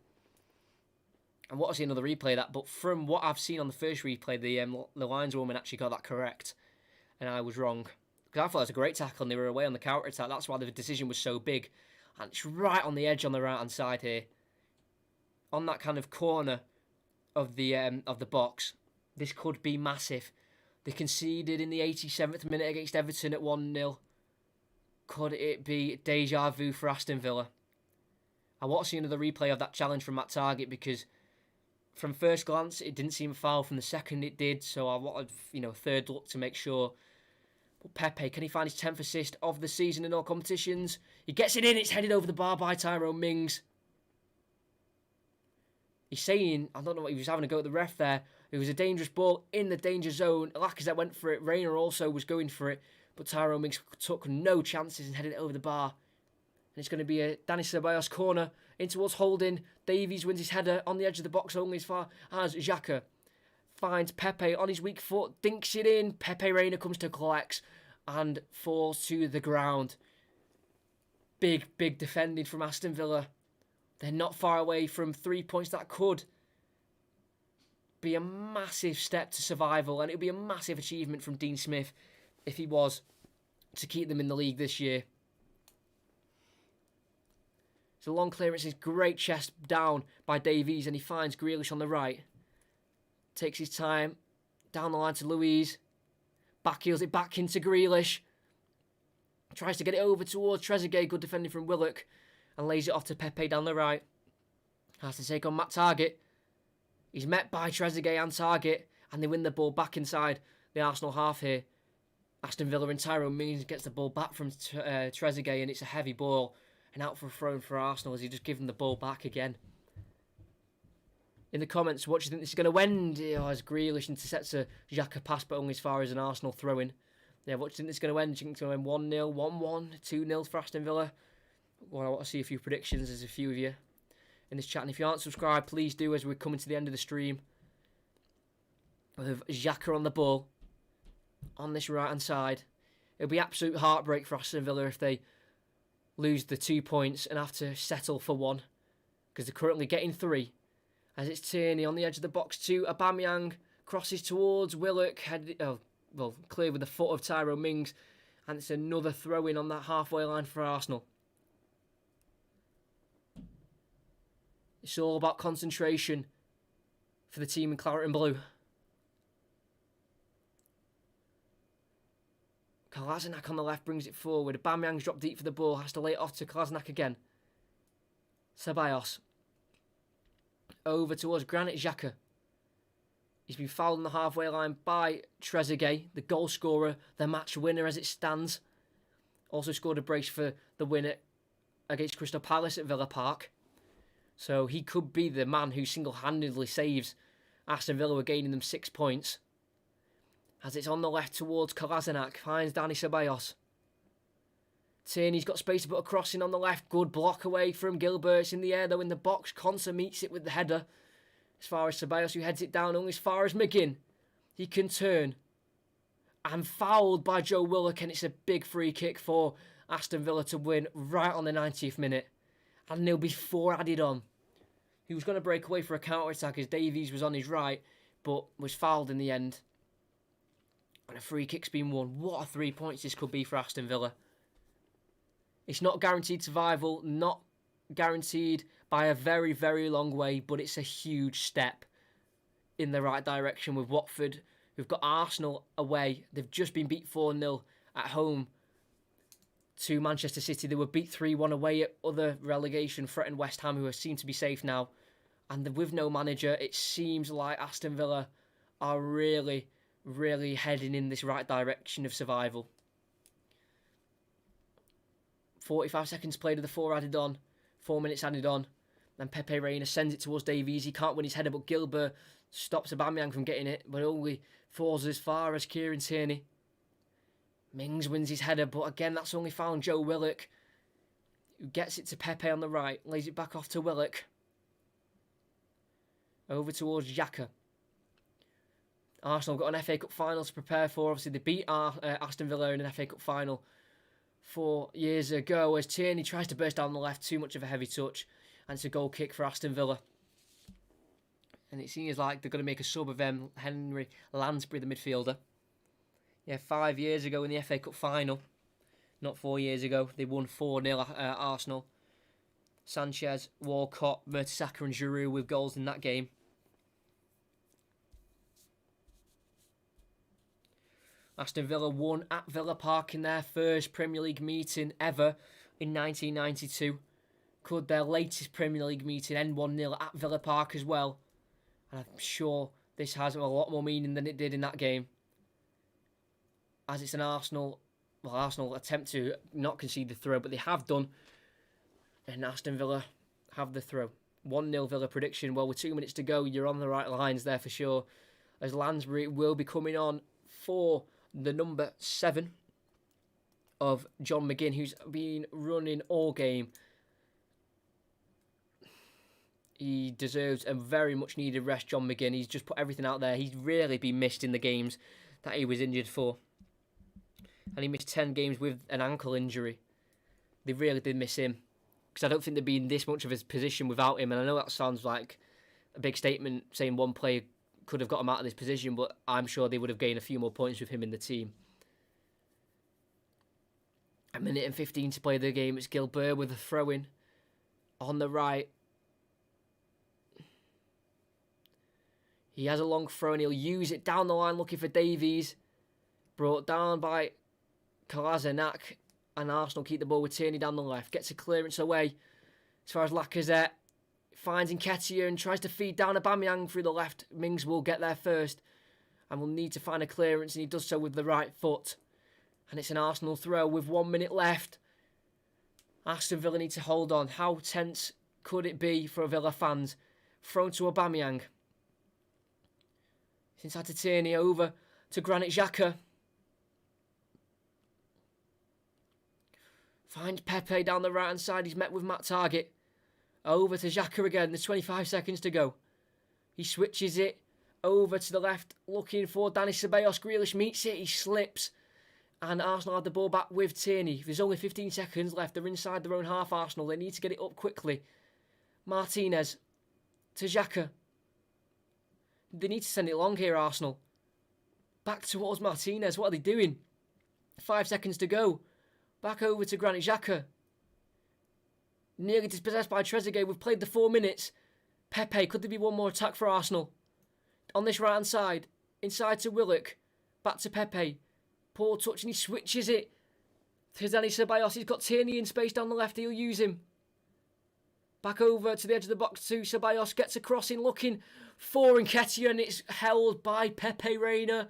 S1: And what I see another replay of that, but from what I've seen on the first replay, the lineswoman actually got that correct, and I was wrong. Because I thought it was a great tackle and they were away on the counter-attack. That's why the decision was so big. And it's right on the edge on the right-hand side here. On that kind of corner of the box. This could be massive. They conceded in the 87th minute against Everton at 1-0. Could it be deja vu for Aston Villa? I want to see another replay of that challenge from Matt Targett, because from first glance it didn't seem a foul. From the second it did. So I wanted, a third look to make sure. But Pepe, can he find his 10th assist of the season in all competitions? He gets it in. It's headed over the bar by Tyrone Mings. He's saying, I don't know what he was having a go at the ref there. It was a dangerous ball in the danger zone. Lacazette went for it. Reina also was going for it. But Tyrone Mings took no chances and headed it over the bar. And it's going to be a Dani Ceballos corner in towards Holding. Davies wins his header on the edge of the box only as far as Xhaka finds Pepe on his weak foot. Dinks it in. Pepe Reina comes to collect and falls to the ground. Big defending from Aston Villa. They're not far away from 3 points. That could be a massive step to survival, and it would be a massive achievement from Dean Smith if he was to keep them in the league this year. So long clearance is great chest down by Davies, and he finds Grealish on the right. Takes his time down the line to Louise. Backheels it back into Grealish. Tries to get it over towards Trezeguet. Good defending from Willock. And lays it off to Pepe down the right. Has to take on Matt Targett. He's met by Trezeguet and Targett. And they win the ball back inside the Arsenal half here. Aston Villa and Tyrone Mings gets the ball back from Trezeguet. And it's a heavy ball. And out for a throw for Arsenal as he just gives them the ball back again. In the comments, what do you think this is going to end? As Grealish intercepts a Xhaka pass, but only as far as an Arsenal throw-in. Yeah, what do you think this is going to end? Do you think it's going to end 1-0, 1-1, 2-0 for Aston Villa? Well, I want to see a few predictions. There's a few of you in this chat. And if you aren't subscribed, please do, as we're coming to the end of the stream. With Xhaka on the ball. On this right-hand side. It'll be absolute heartbreak for Aston Villa if they lose the 2 points and have to settle for 1. Because they're currently getting 3. As it's Tierney on the edge of the box to Aubameyang. Crosses towards Willock. Clear with the foot of Tyrone Mings. And it's another throw-in on that halfway line for Arsenal. It's all about concentration for the team in claret and blue. Kolasinac on the left brings it forward. Aubameyang's dropped deep for the ball. Has to lay it off to Kolasinac again. Ceballos. Over towards Granit Xhaka. He's been fouled on the halfway line by Trezeguet, the goal scorer, the match winner as it stands. Also scored a brace for the winner against Crystal Palace at Villa Park. So he could be the man who single-handedly saves Aston Villa, gaining them 6 points. As it's on the left towards Kolasinac, finds Dani Ceballos. Tierney's got space to put a crossing on the left. Good block away from Gilbert. It's in the air though in the box. Konsa meets it with the header. As far as Ceballos, who heads it down only as far as McGinn. He can turn. And fouled by Joe Willock, and it's a big free kick for Aston Villa to win right on the 90th minute. And there'll be 4 added on. He was going to break away for a counter-attack as Davies was on his right, but was fouled in the end. And a free kick's been won. What a 3 points this could be for Aston Villa. It's not guaranteed survival, not guaranteed by a very, very long way, but it's a huge step in the right direction with Watford. We've got Arsenal away. They've just been beat 4-0 at home to Manchester City. They were beat 3-1 away at other relegation threatened West Ham, who seem to be safe now. And with no manager, it seems like Aston Villa are really, really heading in this right direction of survival. 45 seconds played of the 4 added on. 4 minutes added on. Then Pepe Reina sends it towards Davies. He can't win his header, but Gilbert stops Aubameyang from getting it, but only falls as far as Kieran Tierney. Mings wins his header, but again, that's only found Joe Willock, who gets it to Pepe on the right, lays it back off to Willock. Over towards Xhaka. Arsenal got an FA Cup final to prepare for. Obviously, they beat Aston Villa in an FA Cup final 4 years ago, as Tierney tries to burst down the left, too much of a heavy touch, and it's a goal kick for Aston Villa. And it seems like they're going to make a sub of Henry Lansbury, the midfielder. Yeah, 5 years ago in the FA Cup final, not 4 years ago, they won 4-0 at Arsenal. Sanchez, Walcott, Mertesacker and Giroud with goals in that game. Aston Villa won at Villa Park in their first Premier League meeting ever in 1992. Could their latest Premier League meeting end 1-0 at Villa Park as well? And I'm sure this has a lot more meaning than it did in that game. As it's an Arsenal attempt to not concede the throw, but they have done. And Aston Villa have the throw. 1-0 Villa prediction. Well, with 2 minutes to go, you're on the right lines there for sure. As Lansbury will be coming on for the number 7 of John McGinn, who's been running all game. He deserves a very much needed rest, John McGinn. He's just put everything out there. He's really been missed in the games that he was injured for. And he missed 10 games with an ankle injury. They really did miss him. Because I don't think they'd be in this much of his position without him. And I know that sounds like a big statement, saying one player could have got him out of this position, but I'm sure they would have gained a few more points with him in the team. A minute and 15 to play the game. It's Gilbert with a throw-in on the right. He has a long throw and he'll use it down the line looking for Davies. Brought down by Kolasinac, and Arsenal keep the ball with Tierney down the left. Gets a clearance away as far as Lacazette. Finds Nketiah and tries to feed down Aubameyang through the left. Mings will get there first and will need to find a clearance, and he does so with the right foot. And it's an Arsenal throw with 1 minute left. Aston Villa need to hold on. How tense could it be for Villa fans? Thrown to Aubameyang. It's inside to Tierney, over to Granit Xhaka. Finds Pepe down the right hand side. He's met with Matt Target. Over to Xhaka again. There's 25 seconds to go. He switches it over to the left, looking for Dani Ceballos. Grealish meets it. He slips. And Arsenal have the ball back with Tierney. There's only 15 seconds left. They're inside their own half, Arsenal. They need to get it up quickly. Martinez to Xhaka. They need to send it long here, Arsenal. Back towards Martinez. What are they doing? 5 seconds to go. Back over to Granit Xhaka. Nearly dispossessed by Trezeguet. We've played the 4 minutes. Pepe, could there be one more attack for Arsenal? On this right hand side. Inside to Willock. Back to Pepe. Poor touch and he switches it. To Dani Ceballos. He's got Tierney in space down the left. He'll use him. Back over to the edge of the box to Ceballos. Gets a crossing, looking for Nketiah, and it's held by Pepe Reina.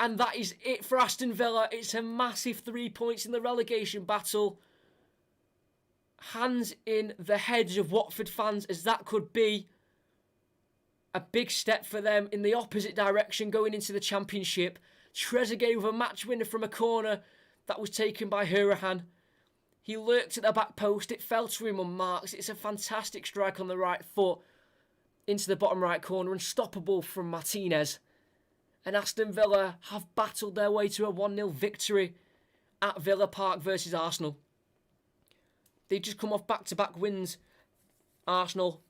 S1: And that is it for Aston Villa. It's a massive 3 points in the relegation battle. Hands in the heads of Watford fans, as that could be a big step for them in the opposite direction going into the Championship. Trezeguet with a match winner from a corner that was taken by Hurahan. He lurked at the back post. It fell to him unmarked. It's a fantastic strike on the right foot into the bottom right corner. Unstoppable from Martinez. And Aston Villa have battled their way to a 1-0 victory at Villa Park versus Arsenal. They just come off back-to-back wins. Arsenal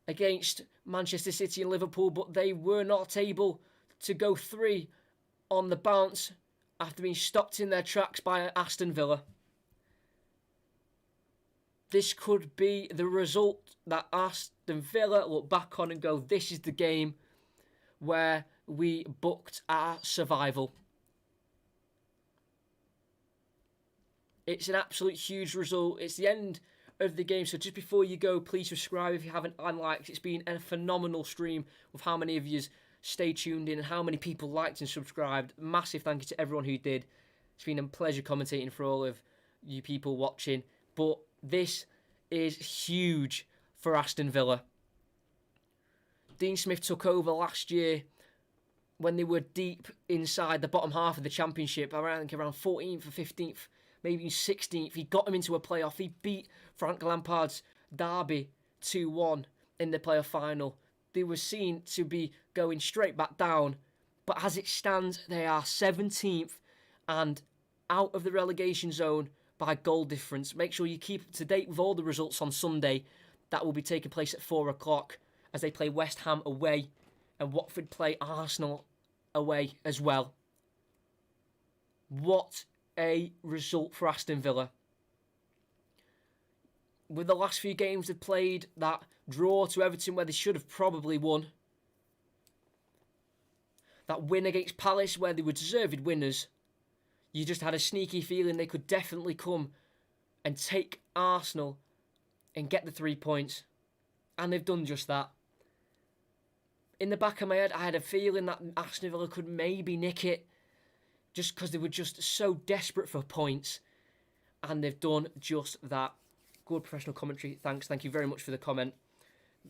S1: against Manchester City and Liverpool, but they were not able to go 3 on the bounce after being stopped in their tracks by Aston Villa. This could be the result that Aston Villa look back on and go, this is the game where we booked our survival. It's an absolute huge result. It's the end of the game. So just before you go, please subscribe if you haven't unliked. It's been a phenomenal stream with how many of you stay tuned in and how many people liked and subscribed. Massive thank you to everyone who did. It's been a pleasure commentating for all of you people watching. But this is huge for Aston Villa. Dean Smith took over last year when they were deep inside the bottom half of the Championship, around 14th or 15th, maybe 16th. He got them into a playoff. He beat Frank Lampard's Derby 2-1 in the playoff final. They were seen to be going straight back down, but as it stands, they are 17th and out of the relegation zone by goal difference. Make sure you keep up to date with all the results on Sunday. That will be taking place at 4 o'clock as they play West Ham away and Watford play Arsenal away as well. What a result for Aston Villa. With the last few games they've played, that draw to Everton where they should have probably won. That win against Palace where they were deserved winners. You just had a sneaky feeling they could definitely come and take Arsenal and get the 3 points. And they've done just that. In the back of my head, I had a feeling that Aston Villa could maybe nick it just because they were just so desperate for points. And they've done just that. Good professional commentary. Thanks. Thank you very much for the comment.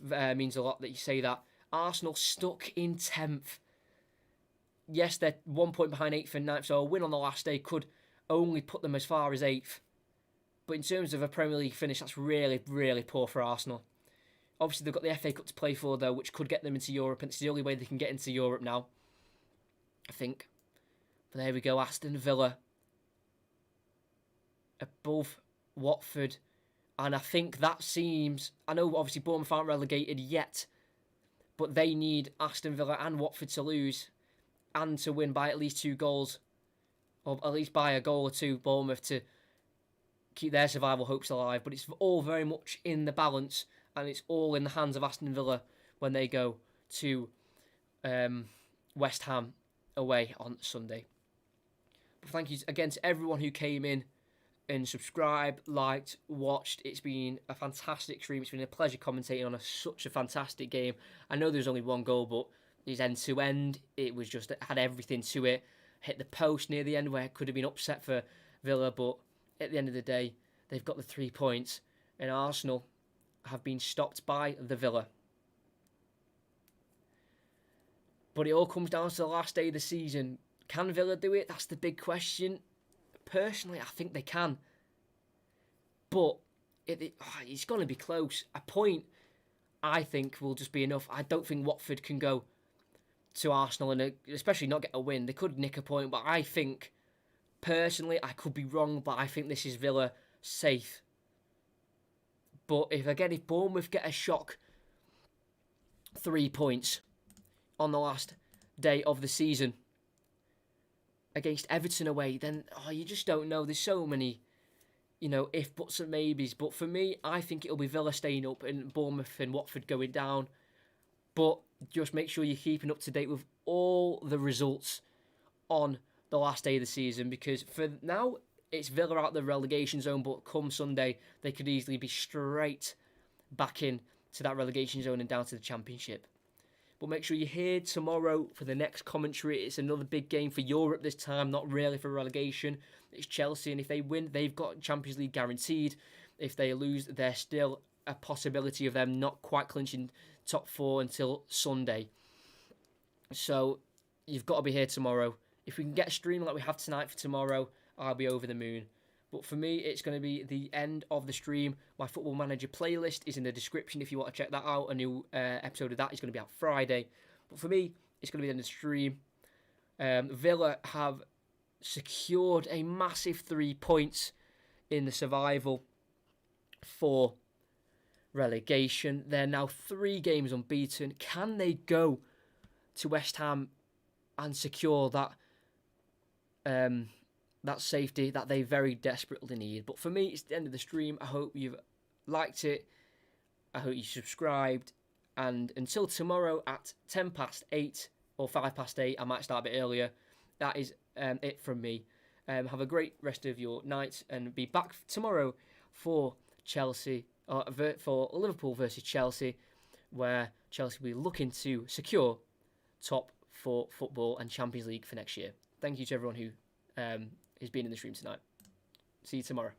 S1: Means a lot that you say that. Arsenal stuck in 10th. Yes, they're 1 point behind 8th and 9th, so a win on the last day could only put them as far as 8th. But in terms of a Premier League finish, that's really, really poor for Arsenal. Obviously, they've got the FA Cup to play for, though, which could get them into Europe, and it's the only way they can get into Europe now, I think. But there we go, Aston Villa above Watford. And I think that seems... I know, obviously, Bournemouth aren't relegated yet, but they need Aston Villa and Watford to lose and to win by at least 2 goals, or at least by a goal or 2, Bournemouth, to keep their survival hopes alive. But it's all very much in the balance, and it's all in the hands of Aston Villa when they go to West Ham away on Sunday. But thank you again to everyone who came in and subscribed, liked, watched. It's been a fantastic stream. It's been a pleasure commentating on such a fantastic game. I know there's only 1 goal, but it's end to end. It was just, it had everything to it. Hit the post near the end where it could have been upset for Villa, but at the end of the day, they've got the 3 points, and Arsenal have been stopped by the Villa. But it all comes down to the last day of the season. Can Villa do it? That's the big question. Personally, I think they can. But it's going to be close. A point, I think, will just be enough. I don't think Watford can go to Arsenal and especially not get a win. They could nick a point, but I think, personally, I could be wrong, but I think this is Villa safe. But if Bournemouth get a shock 3 points on the last day of the season against Everton away, then you just don't know. There's so many, if, buts and maybes. But for me, I think it'll be Villa staying up and Bournemouth and Watford going down. But just make sure you're keeping up to date with all the results on the last day of the season, because for now, it's Villa out the relegation zone, but come Sunday, they could easily be straight back in to that relegation zone and down to the Championship. But make sure you're here tomorrow for the next commentary. It's another big game for Europe this time, not really for relegation. It's Chelsea, and if they win, they've got Champions League guaranteed. If they lose, there's still a possibility of them not quite clinching top 4 until Sunday. So you've got to be here tomorrow. If we can get a stream like we have tonight for tomorrow, I'll be over the moon. But for me, it's going to be the end of the stream. My Football Manager playlist is in the description if you want to check that out. A new episode of that is going to be out Friday. But for me, it's going to be the end of the stream. Villa have secured a massive 3 points in the survival for relegation. They're now 3 games unbeaten. Can they go to West Ham and secure that that safety that they very desperately need? But for me, it's the end of the stream. I hope you've liked it. I hope you subscribed. And until tomorrow at 10 past 8 or 5 past 8, I might start a bit earlier. That is it from me. Have a great rest of your night and be back tomorrow for for Liverpool versus Chelsea, where Chelsea will be looking to secure top 4 football and Champions League for next year. Thank you to everyone who has been in the stream tonight. See you tomorrow.